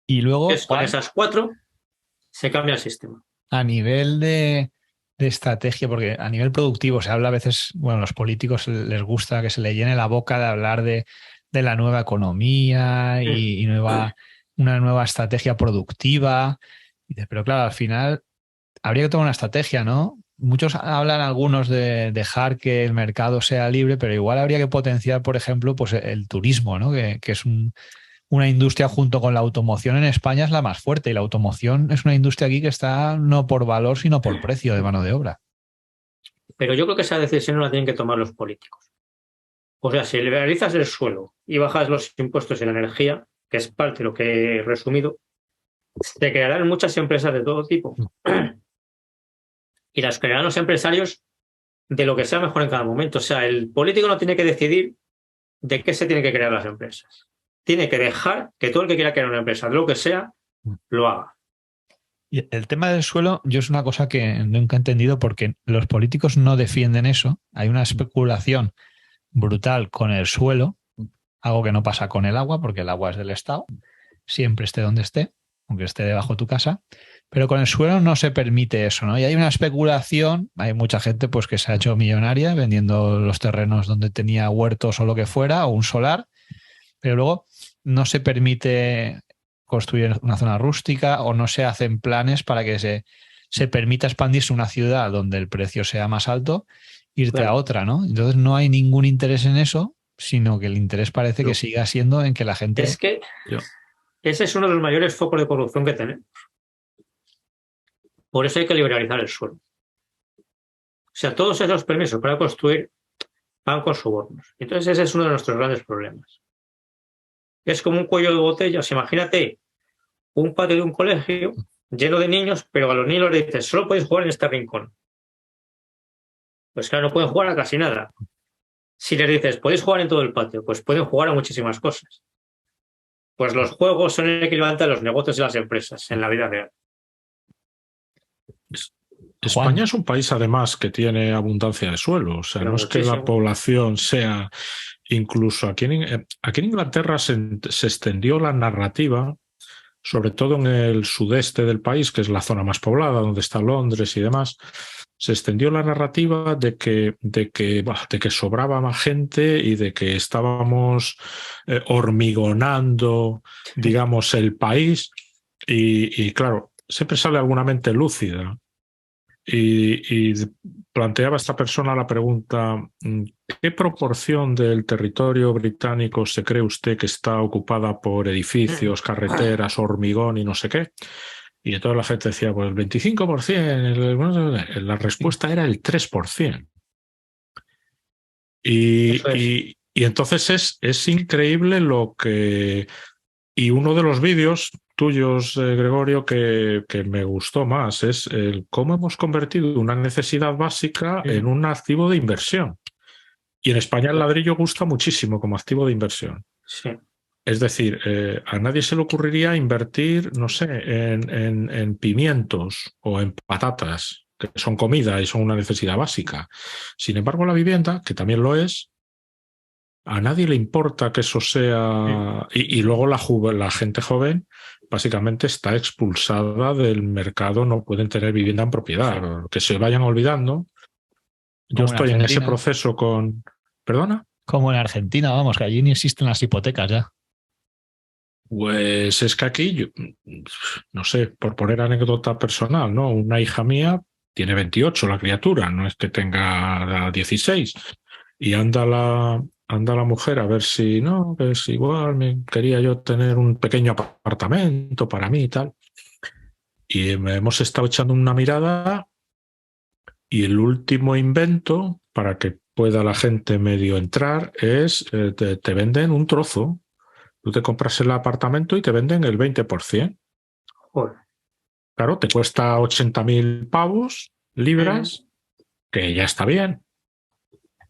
A: Y luego,
C: Entonces, con esas cuatro se cambia el sistema.
A: A nivel de estrategia, porque a nivel productivo se habla a veces, bueno, a los políticos les gusta que se le llene la boca de hablar de la nueva economía y una nueva estrategia productiva. Pero claro, al final habría que tomar una estrategia, ¿no? Muchos hablan algunos de dejar que el mercado sea libre, pero igual habría que potenciar, por ejemplo, pues el turismo, ¿no? Que es una industria junto con la automoción en España es la más fuerte, y la automoción es una industria aquí que está no por valor, sino por precio de mano de obra.
C: Pero yo creo que esa decisión no la tienen que tomar los políticos. O sea, si liberalizas el suelo y bajas los impuestos en la energía, que es parte de lo que he resumido, se crearán muchas empresas de todo tipo. Y las crearán los empresarios de lo que sea mejor en cada momento. O sea, el político no tiene que decidir de qué se tienen que crear las empresas. Tiene que dejar que todo el que quiera crear una empresa, de lo que sea, lo haga.
A: Y el tema del suelo, yo es una cosa que nunca he entendido porque los políticos no defienden eso. Hay una especulación brutal con el suelo, algo que no pasa con el agua, porque el agua es del Estado, siempre esté donde esté, aunque esté debajo de tu casa. Pero con el suelo no se permite eso, ¿no? Y hay una especulación, hay mucha gente pues que se ha hecho millonaria vendiendo los terrenos donde tenía huertos o lo que fuera, o un solar, pero luego no se permite construir una zona rústica o no se hacen planes para que se permita expandirse una ciudad donde el precio sea más alto, irte a otra, ¿no? Entonces no hay ningún interés en eso, sino que el interés parece que siga siendo en que la gente...
C: Es que ese es uno de los mayores focos de corrupción que tenemos. Por eso hay que liberalizar el suelo. O sea, todos esos permisos para construir van con sobornos. Entonces ese es uno de nuestros grandes problemas. Es como un cuello de botella. O sea, imagínate un patio de un colegio lleno de niños, pero a los niños les dices, solo podéis jugar en este rincón. Pues claro, no pueden jugar a casi nada. Si les dices, podéis jugar en todo el patio, pues pueden jugar a muchísimas cosas. Pues los juegos son el equivalente a los negocios y las empresas en la vida real.
B: España es un país, además, que tiene abundancia de suelo. O sea, pero no es que la población sea... Incluso aquí en Inglaterra se extendió la narrativa, sobre todo en el sudeste del país, que es la zona más poblada, donde está Londres y demás. Se extendió la narrativa de que sobraba más gente y de que estábamos hormigonando, digamos, el país. Y claro, siempre sale alguna mente lúcida. Y planteaba esta persona la pregunta, ¿qué proporción del territorio británico se cree usted que está ocupada por edificios, carreteras, hormigón y no sé qué? Y entonces la gente decía, pues el 25%, la respuesta era el 3%. Y entonces es increíble lo que... Y uno de los vídeos tuyos, Gregorio, que me gustó más es cómo hemos convertido una necesidad básica en un activo de inversión. Y en España el ladrillo gusta muchísimo como activo de inversión.
C: Sí.
B: Es decir, a nadie se le ocurriría invertir, no sé, en pimientos o en patatas, que son comida y son una necesidad básica. Sin embargo, la vivienda, que también lo es, a nadie le importa que eso sea... Y luego la gente joven básicamente está expulsada del mercado, no pueden tener vivienda en propiedad, que se vayan olvidando. Yo estoy en ese proceso con... ¿Perdona?
A: Como en Argentina, vamos, que allí ni existen las hipotecas ya.
B: Pues es que aquí, yo, no sé, por poner anécdota personal, ¿no? Una hija mía tiene 28, la criatura, no es que tenga 16, y anda la mujer a ver si, no, que es igual, quería yo tener un pequeño apartamento para mí y tal. Y hemos estado echando una mirada Y el último invento, para que pueda la gente medio entrar, es te venden un trozo. Tú te compras el apartamento y te venden el 20%.
C: Joder.
B: Claro, te cuesta 80.000 pavos, libras, que ya está bien.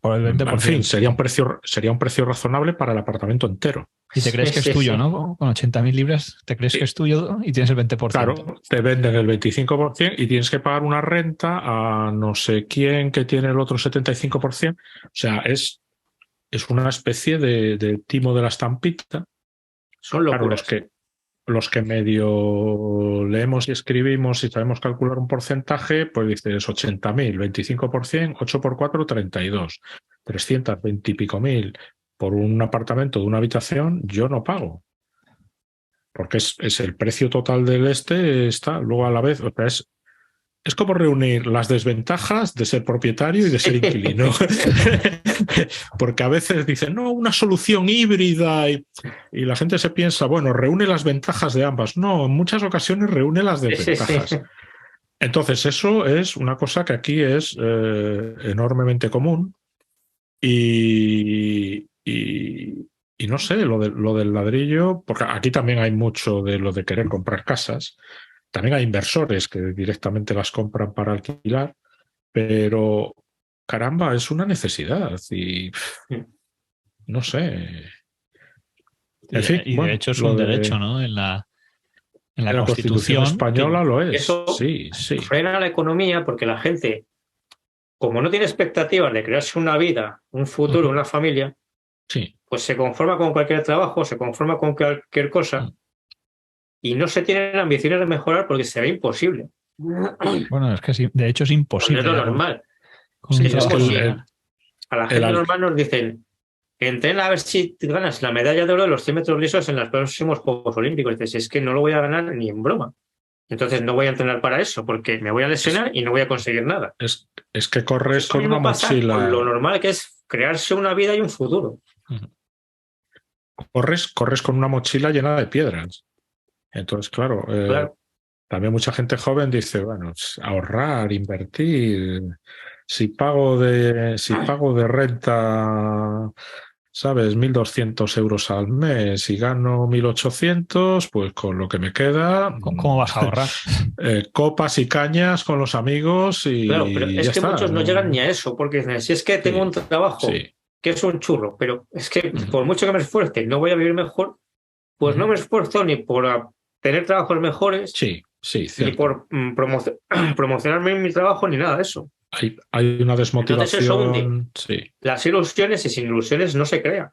A: Por el 20%.
B: En fin, sería un precio razonable para el apartamento entero.
A: Y te crees que es tuyo, ¿no? Con 80.000 libras, te crees que es tuyo y tienes el 20%.
B: Claro, te venden el 25% y tienes que pagar una renta a no sé quién que tiene el otro 75%. O sea, es una especie de timo de la estampita.
C: Son locuras.
B: Claro, los que medio leemos y escribimos y sabemos calcular un porcentaje, pues dices 80.000, 25%, 8 por 4, 32. 320 y pico mil por un apartamento de una habitación, yo no pago. Porque es el precio total del está, luego a la vez, o sea, es como reunir las desventajas de ser propietario y de ser inquilino. Porque a veces dicen, no, una solución híbrida y la gente se piensa, bueno, reúne las ventajas de ambas. No, en muchas ocasiones reúne las desventajas. Entonces, eso es una cosa que aquí es enormemente común y no sé, lo del ladrillo, porque aquí también hay mucho de lo de querer comprar casas. También hay inversores que directamente las compran para alquilar, pero caramba, es una necesidad y no sé. En fin,
A: y de hecho es un derecho, ¿no? En la
B: Constitución española lo es.
C: Eso
B: sí.
C: frena la economía porque la gente, como no tiene expectativas de crearse una vida, un futuro, una familia,
B: sí,
C: pues se conforma con cualquier trabajo, se conforma con cualquier cosa. Y no se tienen ambiciones de mejorar porque se ve imposible.
A: Bueno, es que sí, de hecho es imposible.
C: Es lo normal. A la gente normal nos dicen, entrena a ver si te ganas la medalla de oro de los 100 metros lisos en los próximos Juegos Olímpicos. Dices, es que no lo voy a ganar ni en broma. Entonces no voy a entrenar para eso porque me voy a lesionar y no voy a conseguir nada.
B: Es que corres con una mochila.
C: Con lo normal que es crearse una vida y un futuro.
B: Corres con una mochila llena de piedras. Entonces, claro. También mucha gente joven dice, bueno, ahorrar, invertir. Si pago de renta, ¿sabes? 1.200 euros al mes y gano 1.800, pues con lo que me queda.
A: ¿Cómo vas a ahorrar?
B: Copas y cañas con los amigos y.
C: Claro, pero es que muchos no llegan ni a eso, porque dicen, si es que tengo un trabajo que es un churro, pero es que por mucho que me esfuerce no voy a vivir mejor, pues no me esfuerzo ni por tener trabajos mejores.
B: Cierto.
C: Ni por promocionarme en mi trabajo ni nada de eso.
B: Hay una desmotivación.
C: Las ilusiones y sin ilusiones no se crea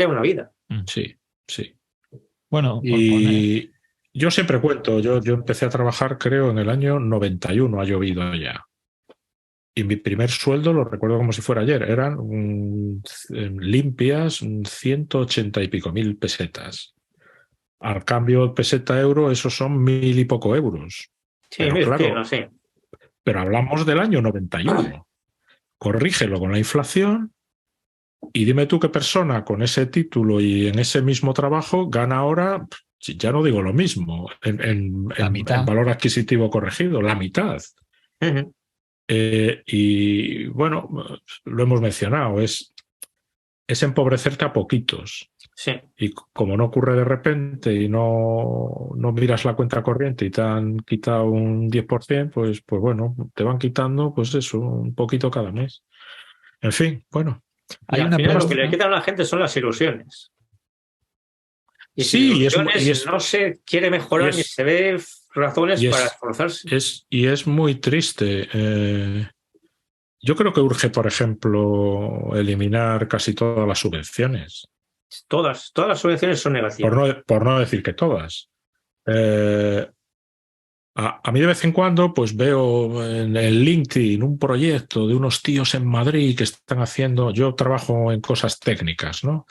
C: una vida.
B: Sí.
A: Bueno,
B: y yo siempre cuento, yo empecé a trabajar creo en el año 91, ha llovido ya. Y mi primer sueldo, lo recuerdo como si fuera ayer, eran limpias 180 y pico mil pesetas. Al cambio peseta-euro, esos son 1.000 y poco euros.
C: Sí, claro, sí.
B: Pero hablamos del año 91. Corrígelo con la inflación y dime tú qué persona con ese título y en ese mismo trabajo gana ahora, ya no digo lo mismo, en valor adquisitivo corregido, la mitad. Y bueno, lo hemos mencionado, es empobrecerte a poquitos.
C: Sí.
B: Y como no ocurre de repente y no miras la cuenta corriente y te han quitado un 10%, pues bueno, te van quitando pues eso, un poquito cada mes. En fin, bueno.
C: Hay una final, lo que le quitan a la gente son las ilusiones. Y no se quiere mejorar ni se ve razones para esforzarse.
B: Y es muy triste. Yo creo que urge, por ejemplo, eliminar casi todas las subvenciones.
C: Todas las subvenciones son negativas.
B: Por no decir que todas. A mí de vez en cuando pues veo en el LinkedIn un proyecto de unos tíos en Madrid que están haciendo, yo trabajo en cosas técnicas, ¿no?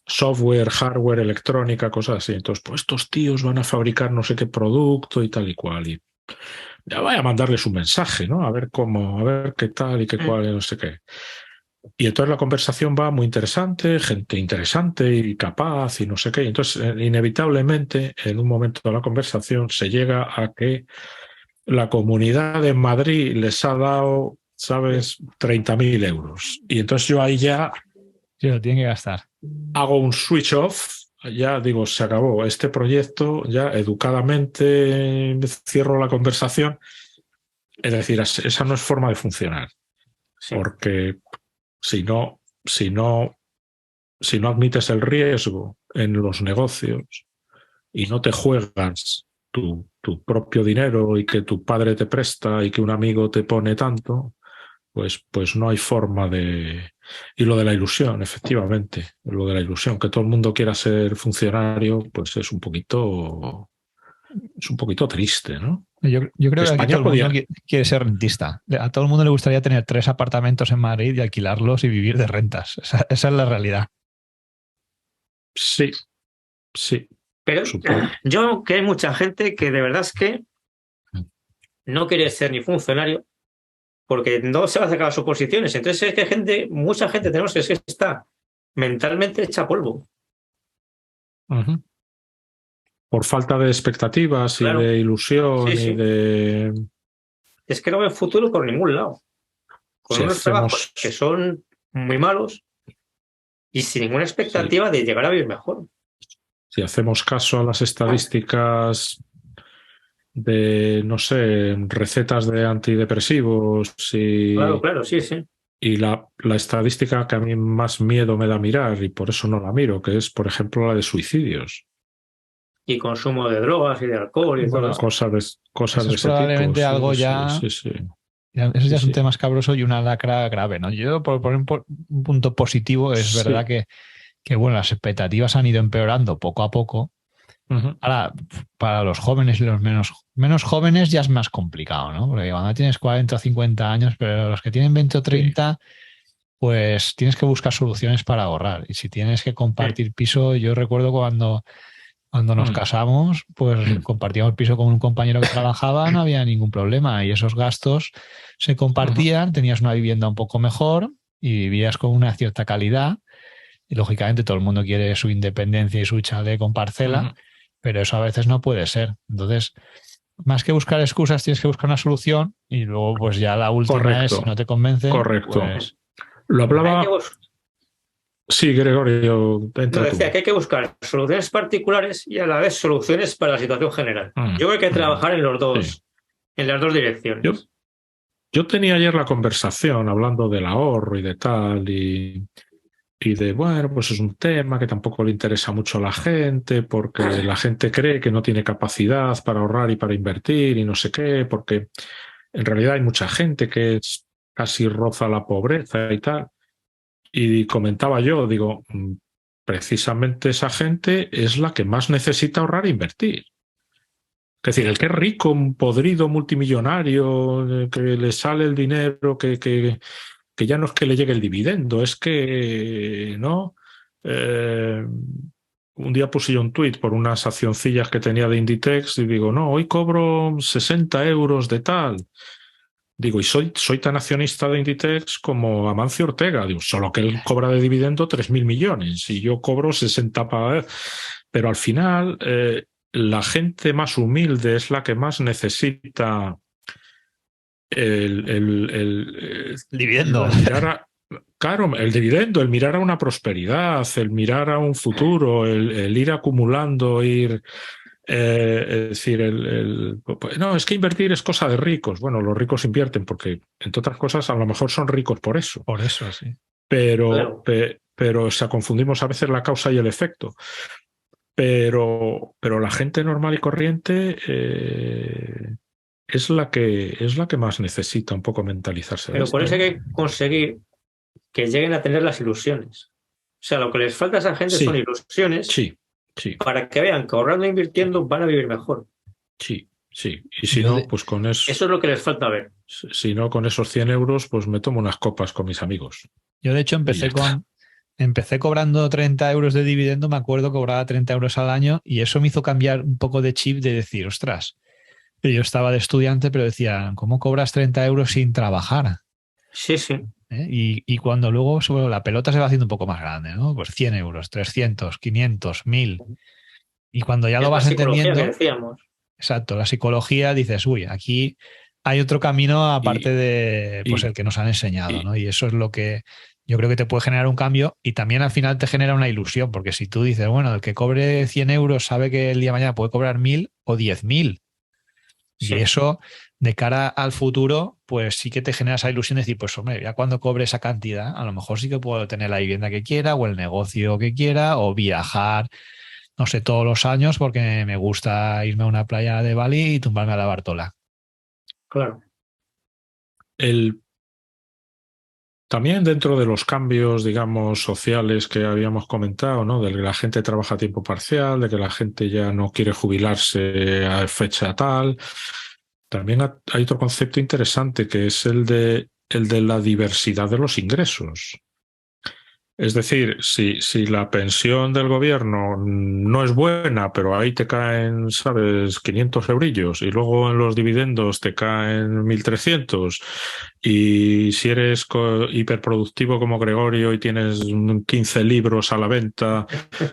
B: Software, hardware, electrónica, cosas así. Entonces, pues estos tíos van a fabricar no sé qué producto y tal y cual. Y ya voy a mandarles un mensaje, ¿no? A ver qué tal y qué cual y no sé qué. Y entonces la conversación va muy interesante, gente interesante y capaz y no sé qué. Entonces, inevitablemente, en un momento de la conversación se llega a que la comunidad de Madrid les ha dado, ¿sabes?, 30.000 euros. Y entonces yo ahí ya
A: Sí, lo tiene que gastar.
B: hago un switch off, ya digo, se acabó este proyecto, ya educadamente cierro la conversación. Es decir, esa no es forma de funcionar,
C: Sí.
B: porque si no admites el riesgo en los negocios y no te juegas tu propio dinero y que tu padre te presta y que un amigo te pone tanto, pues no hay forma de... Y lo de la ilusión, efectivamente, lo de la ilusión, que todo el mundo quiera ser funcionario, pues es un poquito triste, ¿no?
A: Yo creo que aquí
B: España
A: todo el mundo
B: podía...
A: quiere ser rentista. A todo el mundo le gustaría tener 3 apartamentos en Madrid y alquilarlos y vivir de rentas. Esa es la realidad.
B: Sí, sí,
C: Pero
B: supongo.
C: yo creo que hay mucha gente que de verdad es que no quiere ser ni funcionario porque no se va a sacar sus posiciones. Entonces es que mucha gente tenemos que está mentalmente hecha polvo.
B: Uh-huh. Por falta de expectativas
C: Claro.
B: y de ilusión
C: Sí.
B: y de...
C: Es que no ven futuro por ningún lado. Con
B: Si
C: unos trabajos
B: hacemos...
C: que son muy malos y sin ninguna expectativa de llegar a vivir mejor.
B: Si hacemos caso a las estadísticas de, no sé, recetas de antidepresivos
C: Claro, sí.
B: y la estadística que a mí más miedo me da mirar y por eso no la miro, que es, por ejemplo, la de suicidios.
C: Y consumo de drogas y de alcohol y
A: Bueno,
C: todo eso.
B: Cosas
A: eso
B: de
A: es
B: ese tipo.
A: probablemente algo
B: Sí.
A: Eso ya es un
B: Sí.
A: tema escabroso y una lacra grave, ¿no? Yo, por un punto positivo, es verdad que, bueno, las expectativas han ido empeorando poco a poco.
B: Uh-huh.
A: Ahora, para los jóvenes y los menos jóvenes ya es más complicado, ¿no? Porque cuando tienes 40 o 50 años, pero los que tienen 20 o 30, pues tienes que buscar soluciones para ahorrar. Y si tienes que compartir piso, yo recuerdo cuando nos casamos, pues compartíamos piso con un compañero que trabajaba, no había ningún problema. Y esos gastos se compartían, tenías una vivienda un poco mejor y vivías con una cierta calidad. Y lógicamente todo el mundo quiere su independencia y su chalet con parcela, pero eso a veces no puede ser. Entonces, más que buscar excusas, tienes que buscar una solución y luego pues ya la última es, si no te convence, pues...
B: Lo hablaba... Sí, Gregorio,
C: No, decía que hay que buscar soluciones particulares y a la vez soluciones para la situación general. Yo creo que hay que trabajar en los dos, en las dos direcciones.
B: Yo tenía ayer la conversación hablando del ahorro y de tal, y de, bueno, pues es un tema que tampoco le interesa mucho a la gente, porque la gente cree que no tiene capacidad para ahorrar y para invertir y no sé qué, porque en realidad hay mucha gente que casi roza la pobreza y tal. Y comentaba yo, digo, precisamente esa gente es la que más necesita ahorrar e invertir. Es decir, el que es rico, un podrido multimillonario, que le sale el dinero, que ya no es que le llegue el dividendo, es que, ¿no? Un día puse yo un tuit por unas accioncillas que tenía de Inditex y digo, no, hoy cobro 60 euros de tal. Digo, y soy tan accionista de Inditex como Amancio Ortega. Digo, solo que él cobra de dividendo 3.000 millones y yo cobro 60 para... Pero al final, la gente más humilde es la que más necesita el
A: dividendo.
B: Claro, el dividendo, el mirar a una prosperidad, el mirar a un futuro, el ir acumulando, ir... es decir, no, es que invertir es cosa de ricos. Bueno, los ricos invierten porque, entre otras cosas, a lo mejor son ricos por eso.
A: Por eso, sí.
B: Pero confundimos a veces la causa y el efecto. Pero la gente normal y corriente es la que más necesita un poco mentalizarse.
C: Pero por eso hay que conseguir que lleguen a tener las ilusiones. O sea, lo que les falta a esa gente son ilusiones para que vean que ahorrando e invirtiendo van a vivir mejor.
B: Sí. Y si no, pues con eso...
C: Eso es lo que les falta ver.
B: Si no, con esos 100 euros, pues me tomo unas copas con mis amigos.
A: Yo, de hecho, empecé cobrando 30 euros de dividendo, me acuerdo que cobraba 30 euros al año y eso me hizo cambiar un poco de chip de decir, ostras, yo estaba de estudiante, pero decía, ¿cómo cobras 30 euros sin trabajar?
C: Sí.
A: Y cuando luego la pelota se va haciendo un poco más grande, ¿no? Pues 100 euros, 300, 500, 1000. Y cuando ya lo vas entendiendo...
C: Que decíamos.
A: exacto, la psicología dices, uy, aquí hay otro camino aparte de pues el que nos han enseñado, ¿no? Y eso es lo que yo creo que te puede generar un cambio y también al final te genera una ilusión, porque si tú dices, bueno, el que cobre 100 euros sabe que el día de mañana puede cobrar 1.000 o 10.000.
C: Sí.
A: Y eso, de cara al futuro, pues sí que te genera esa ilusión de decir, pues hombre, ya cuando cobre esa cantidad, a lo mejor sí que puedo tener la vivienda que quiera o el negocio que quiera o viajar, no sé, todos los años porque me gusta irme a una playa de Bali y tumbarme a la Bartola.
C: Claro.
B: También dentro de los cambios, digamos, sociales que habíamos comentado, ¿no? De que la gente trabaja a tiempo parcial, de que la gente ya no quiere jubilarse a fecha tal. También hay otro concepto interesante que es el de la diversidad de los ingresos. Es decir, si la pensión del gobierno no es buena, pero ahí te caen, ¿sabes?, 500 eurillos y luego en los dividendos te caen 1.300 y si eres hiperproductivo como Gregorio y tienes 15 libros a la venta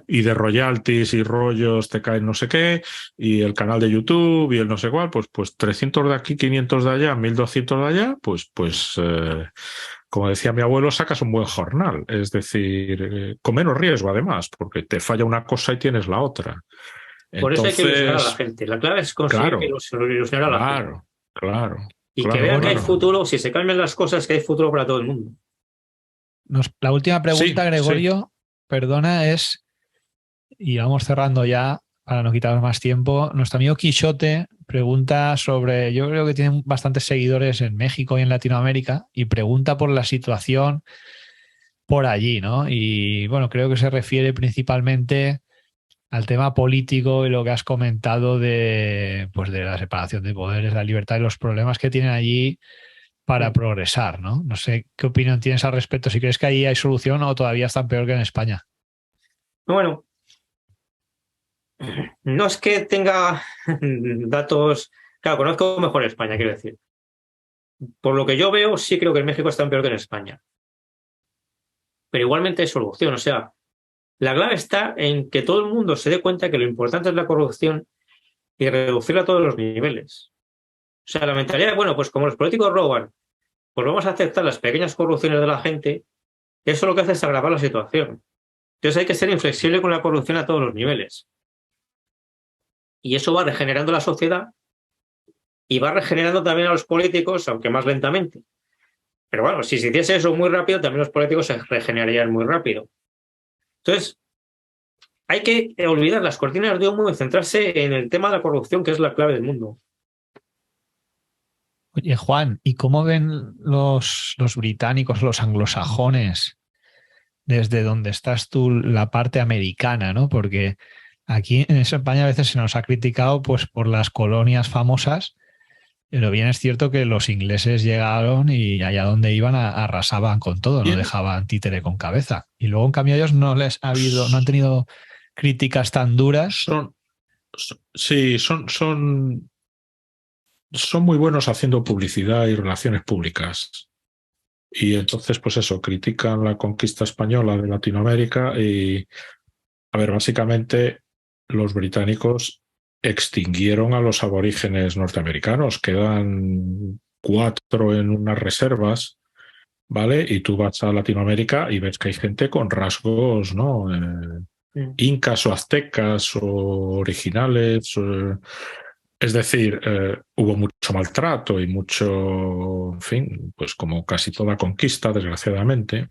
B: y de royalties y rollos te caen no sé qué y el canal de YouTube y el no sé cuál, pues 300 de aquí, 500 de allá, 1.200 de allá, como decía mi abuelo, sacas un buen jornal, es decir, con menos riesgo además, porque te falla una cosa y tienes la otra.
C: Por eso hay que ilusionar a la
B: Entonces,
C: gente. La clave es conseguir ilusionar a la gente. Y que vean que hay futuro, si se cambian las cosas, que hay futuro para todo el mundo.
A: La última pregunta,
B: sí,
A: Gregorio, perdona, es, y vamos cerrando ya para no quitar más tiempo, nuestro amigo Quixote pregunta sobre, yo creo que tiene bastantes seguidores en México y en Latinoamérica, y pregunta por la situación por allí, ¿no? Y bueno, creo que se refiere principalmente al tema político y lo que has comentado pues de la separación de poderes, la libertad y los problemas que tienen allí para progresar, ¿no? No sé qué opinión tienes al respecto, si crees que ahí hay solución o todavía están peor que en España.
C: Bueno, no es que tenga datos. Claro, conozco mejor España, quiero decir. Por lo que yo veo, sí creo que en México está peor que en España. Pero igualmente hay solución. O sea, la clave está en que todo el mundo se dé cuenta que lo importante es la corrupción y reducirla a todos los niveles. O sea, la mentalidad, bueno, pues como los políticos roban, pues vamos a aceptar las pequeñas corrupciones de la gente, eso lo que hace es agravar la situación. Entonces hay que ser inflexible con la corrupción a todos los niveles. Y eso va regenerando la sociedad y va regenerando también a los políticos, aunque más lentamente. Pero bueno, si se hiciese eso muy rápido, también los políticos se regenerarían muy rápido. Entonces, hay que olvidar las cortinas de humo y centrarse en el tema de la corrupción, que es la clave del mundo.
A: Oye, Juan, ¿y cómo ven los británicos, los anglosajones, desde donde estás tú, la parte americana, ¿no? Porque aquí en España a veces se nos ha criticado pues, por las colonias famosas, pero bien es cierto que los ingleses llegaron y allá donde iban arrasaban con todo, no dejaban títere con cabeza. Y luego, en cambio, a ellos no han tenido críticas tan duras.
B: Son muy buenos haciendo publicidad y relaciones públicas. Y entonces, pues eso, critican la conquista española de Latinoamérica y, a ver, básicamente los británicos extinguieron a los aborígenes norteamericanos. Quedan 4 en unas reservas, ¿vale? Y tú vas a Latinoamérica y ves que hay gente con rasgos, ¿no? Incas o aztecas o originales. Es decir, hubo mucho maltrato y mucho, en fin, pues como casi toda conquista, desgraciadamente.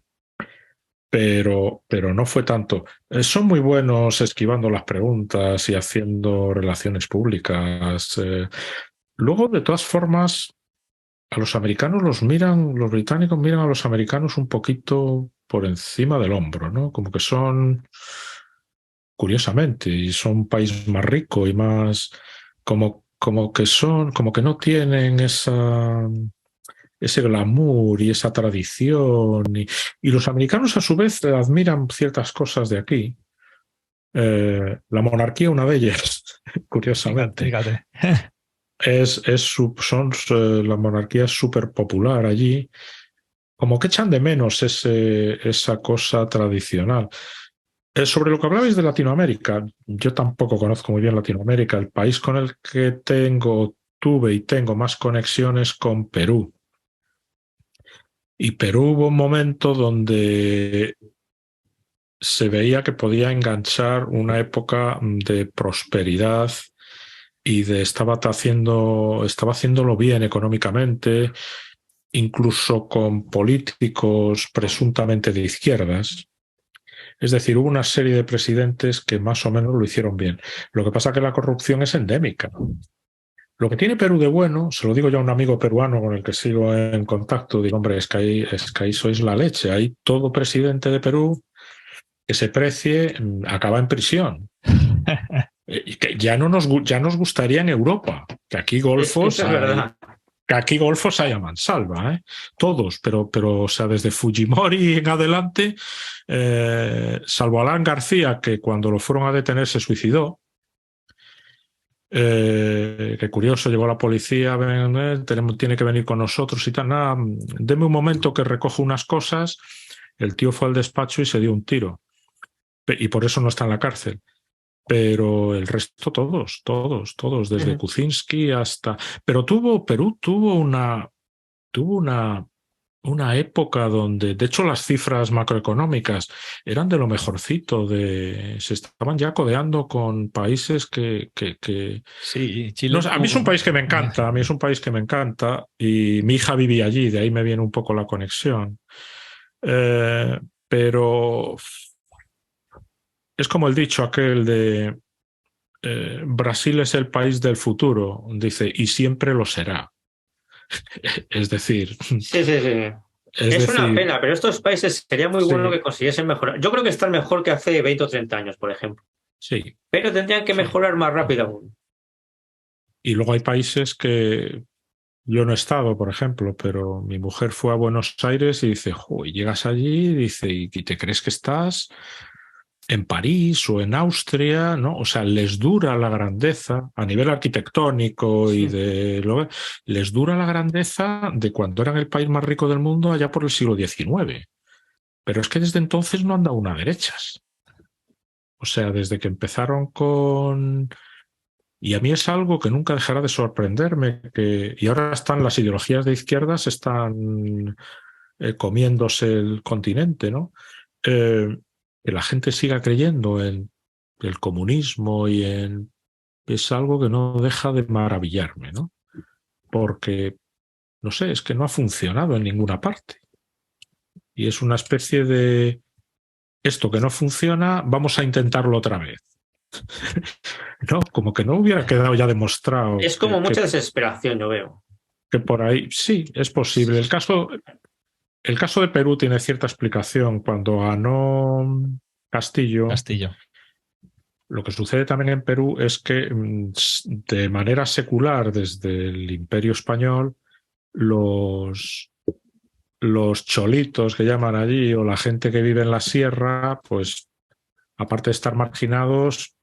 B: Pero no fue tanto. Son muy buenos esquivando las preguntas y haciendo relaciones públicas. Luego, de todas formas, a los americanos los británicos miran a los americanos un poquito por encima del hombro, ¿no? Como que son, curiosamente, y son un país más rico y más, como que no tienen ese glamour y esa tradición. Y los americanos, a su vez, admiran ciertas cosas de aquí. La monarquía, una de ellas, curiosamente.
A: Fíjate.
B: La monarquía es súper popular allí. Como que echan de menos esa cosa tradicional. Sobre lo que hablabais de Latinoamérica, yo tampoco conozco muy bien Latinoamérica. El país con el que tuve y tengo más conexiones con Perú. Y Perú hubo un momento donde se veía que podía enganchar una época de prosperidad y estaba haciéndolo bien económicamente, incluso con políticos presuntamente de izquierdas. Es decir, hubo una serie de presidentes que más o menos lo hicieron bien. Lo que pasa es que la corrupción es endémica. Lo que tiene Perú de bueno, se lo digo yo a un amigo peruano con el que sigo en contacto, digo, hombre, es que ahí sois la leche. Ahí todo presidente de Perú que se precie acaba en prisión. Y que ya nos gustaría en Europa, que aquí golfos
C: Eso es verdad.
B: que aquí golfos hay a mansalva, ¿eh? Todos, pero o sea, desde Fujimori en adelante, salvo Alan García, que cuando lo fueron a detener se suicidó. Qué curioso, llegó la policía, tiene que venir con nosotros y tal. Nada, deme un momento que recojo unas cosas. El tío fue al despacho y se dio un tiro. Y por eso no está en la cárcel. Pero el resto todos, desde Kuczynski hasta... Pero Perú tuvo una época donde, de hecho, las cifras macroeconómicas eran de lo mejorcito, se estaban ya codeando con países que
A: Sí, Chile.
B: No, a mí es un país que me encanta, y mi hija vivía allí, de ahí me viene un poco la conexión. Pero es como el dicho aquel de Brasil es el país del futuro, dice, y siempre lo será. Es decir,
C: Sí. Es una pena, pero estos países sería muy bueno que consiguiesen mejorar. Yo creo que están mejor que hace 20 o 30 años, por ejemplo.
B: Sí.
C: Pero tendrían que mejorar más rápido aún.
B: Y luego hay países que yo no he estado, por ejemplo, pero mi mujer fue a Buenos Aires y dice, y llegas allí, dice, ¿y te crees que estás en París o en Austria? ¿No? O sea, les dura la grandeza a nivel arquitectónico y les dura la grandeza de cuando eran el país más rico del mundo allá por el siglo XIX. Pero es que desde entonces no han dado una derechas. O sea, desde que empezaron con... Y a mí es algo que nunca dejará de sorprenderme, y ahora las ideologías de izquierdas están comiéndose el continente, ¿no? Que la gente siga creyendo en el comunismo es algo que no deja de maravillarme, ¿no? Porque, no sé, es que no ha funcionado en ninguna parte. Y es una especie de esto que no funciona, vamos a intentarlo otra vez. No, como que no hubiera quedado ya demostrado.
C: Es como mucha desesperación, yo veo.
B: Que por ahí sí, es posible. El caso de Perú tiene cierta explicación. Cuando ganó Castillo, lo que sucede también en Perú es que de manera secular, desde el Imperio Español, los cholitos que llaman allí, o la gente que vive en la sierra, pues aparte de estar marginados,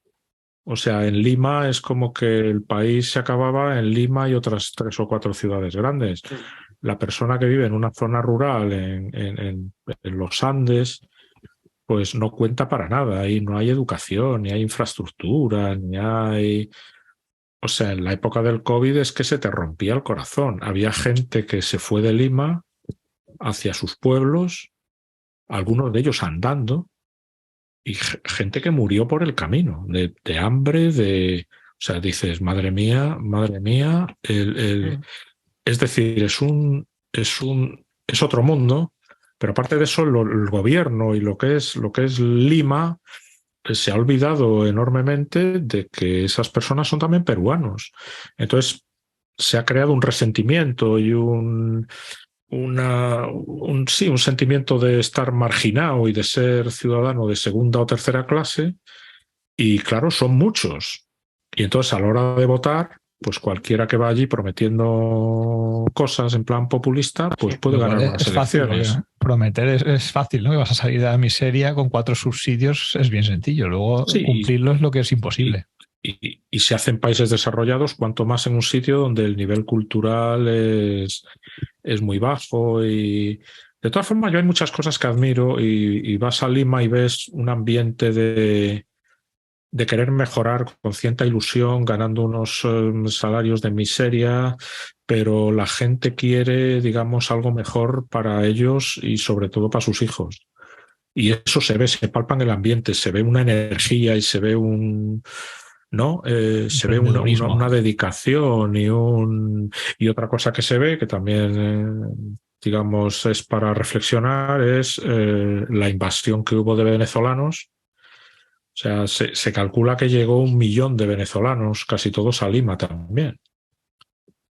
B: o sea, en Lima es como que el país se acababa en Lima y otras 3 o 4 ciudades grandes. La persona que vive en una zona rural, en los Andes, pues no cuenta para nada. Ahí no hay educación, ni hay infraestructura, ni hay... O sea, en la época del COVID es que se te rompía el corazón. Había gente que se fue de Lima hacia sus pueblos, algunos de ellos andando, y gente que murió por el camino, de hambre, o sea, dices, madre mía, es decir, es otro mundo, pero aparte de eso, el gobierno y lo que es Lima se ha olvidado enormemente de que esas personas son también peruanos. Entonces, se ha creado un resentimiento y un sentimiento de estar marginado y de ser ciudadano de segunda o tercera clase, y claro, son muchos. Y entonces a la hora de votar, pues cualquiera que va allí prometiendo cosas en plan populista, pues puede ganar unas elecciones.
A: Fácil, prometer es fácil, ¿no? Que vas a salir de la miseria con 4 subsidios, es bien sencillo. Luego cumplirlo es lo que es imposible.
B: Y se hacen países desarrollados, cuanto más en un sitio donde el nivel cultural es muy bajo, y De todas formas, yo hay muchas cosas que admiro y vas a Lima y ves un ambiente de querer mejorar con cierta ilusión, ganando unos salarios de miseria, pero la gente quiere, digamos, algo mejor para ellos y sobre todo para sus hijos. Y eso se ve, se palpa en el ambiente, se ve una energía y se ve ¿no? Se ve una dedicación y otra cosa que se ve, que también, digamos, es para reflexionar, es la invasión que hubo de venezolanos. O sea, se calcula que llegó 1 millón de venezolanos, casi todos a Lima también.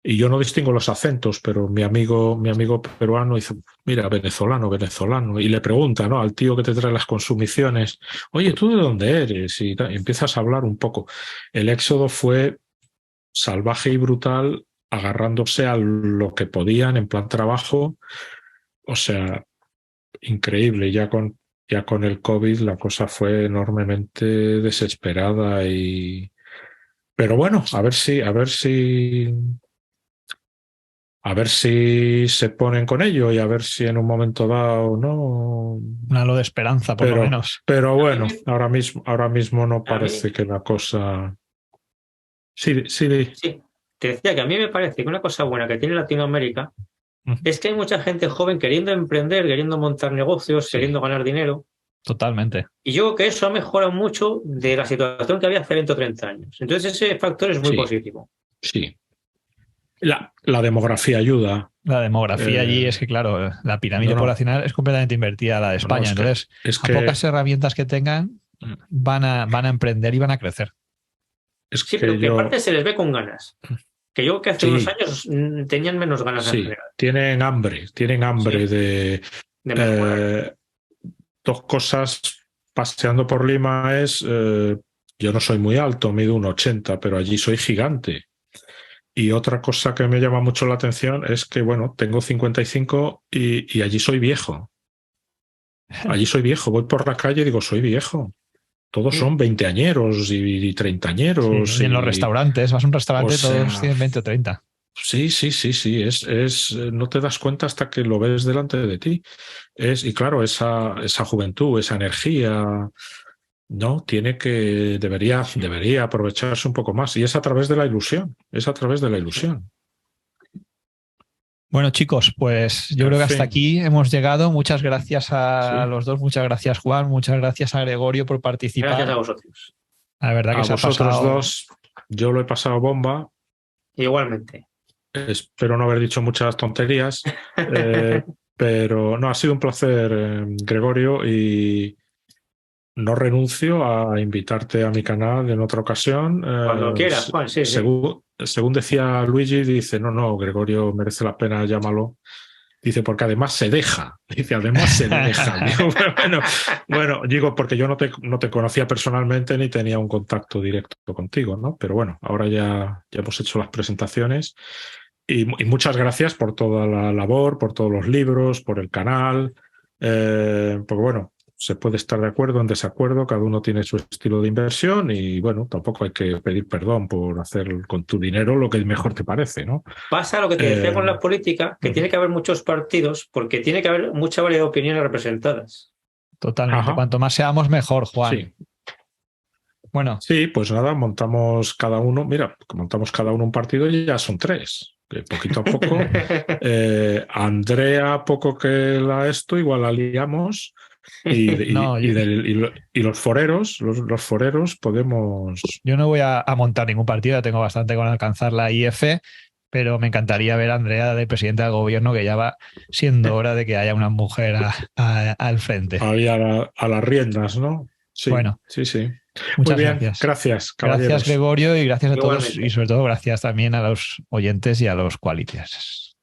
B: Y yo no distingo los acentos, pero mi amigo peruano dice, mira, venezolano, y le pregunta, ¿no?, al tío que te trae las consumiciones, oye, ¿tú de dónde eres? Y empiezas a hablar un poco. El éxodo fue salvaje y brutal, agarrándose a lo que podían en plan trabajo. O sea, increíble. Ya con el COVID la cosa fue enormemente desesperada pero bueno, a ver si se ponen con ello y a ver si en un momento dado no.
A: Un halo de esperanza, por lo menos.
B: Pero bueno, ahora mismo no parece que la cosa. Sí.
C: Te decía que a mí me parece que una cosa buena que tiene Latinoamérica es que hay mucha gente joven queriendo emprender, queriendo montar negocios, queriendo ganar dinero.
A: Totalmente.
C: Y yo creo que eso ha mejorado mucho de la situación que había hace 20 o 30 años. Entonces ese factor es muy positivo.
B: Sí. La demografía ayuda.
A: La demografía allí es que, claro, la pirámide poblacional es completamente invertida a la de España. Entonces, a pocas herramientas que tengan, van a emprender y van a crecer.
C: Pero que aparte se les ve con ganas. Que yo que hace unos años tenían menos ganas en general.
B: Tienen hambre de mejorar. Dos cosas paseando por Lima es, yo no soy muy alto, mido 1,80, pero allí soy gigante. Y otra cosa que me llama mucho la atención es que, bueno, tengo 55 y allí soy viejo. Allí soy viejo, voy por la calle y digo, soy viejo. Todos son 20añeros y 30añeros.
A: Sí, y en los restaurantes, vas a un restaurante, todos tienen 20 o 30.
B: Sí. No te das cuenta hasta que lo ves delante de ti. Y claro, esa juventud, esa energía, ¿no? Debería aprovecharse un poco más. Y es a través de la ilusión.
A: Bueno, chicos, pues yo creo que hasta aquí hemos llegado. Muchas gracias a los dos. Muchas gracias, Juan. Muchas gracias a Gregorio por participar.
C: Gracias a vosotros.
A: La verdad que
B: a vosotros dos, yo lo he pasado bomba.
C: Igualmente.
B: Espero no haber dicho muchas tonterías, pero no, ha sido un placer, Gregorio, y no renuncio a invitarte a mi canal en otra ocasión.
C: Cuando quieras, Juan, sí.
B: Según decía Luigi, dice, no, Gregorio merece la pena, llámalo. Dice, porque además se deja. Digo, bueno, digo, porque yo no te conocía personalmente ni tenía un contacto directo contigo, ¿no? Pero bueno, ahora ya hemos hecho las presentaciones y muchas gracias por toda la labor, por todos los libros, por el canal, porque bueno, se puede estar de acuerdo, en desacuerdo, cada uno tiene su estilo de inversión y bueno, tampoco hay que pedir perdón por hacer con tu dinero lo que mejor te parece, ¿no?
C: Pasa lo que te decía con la política, que tiene que haber muchos partidos porque tiene que haber mucha variedad de opiniones representadas.
A: Totalmente. Ajá. Cuanto más seamos, mejor, Juan.
B: Sí.
A: Bueno.
B: Sí, pues nada, montamos cada uno un partido y ya son 3. Que poquito a poco. Andrea, poco que igual la liamos. Y los foreros, los foreros podemos.
A: Yo no voy a montar ningún partido, tengo bastante con alcanzar la IF, pero me encantaría ver a Andrea de presidenta del gobierno, que ya va siendo hora de que haya una mujer al frente.
B: Ahí a las riendas, ¿no? Sí,
A: bueno,
B: sí.
A: Muchas
B: Muy bien,
A: gracias.
B: Gracias, caballeros.
A: Gracias, Gregorio, y gracias a
C: Igualmente.
A: todos, y sobre todo gracias también a los oyentes y a los qualities.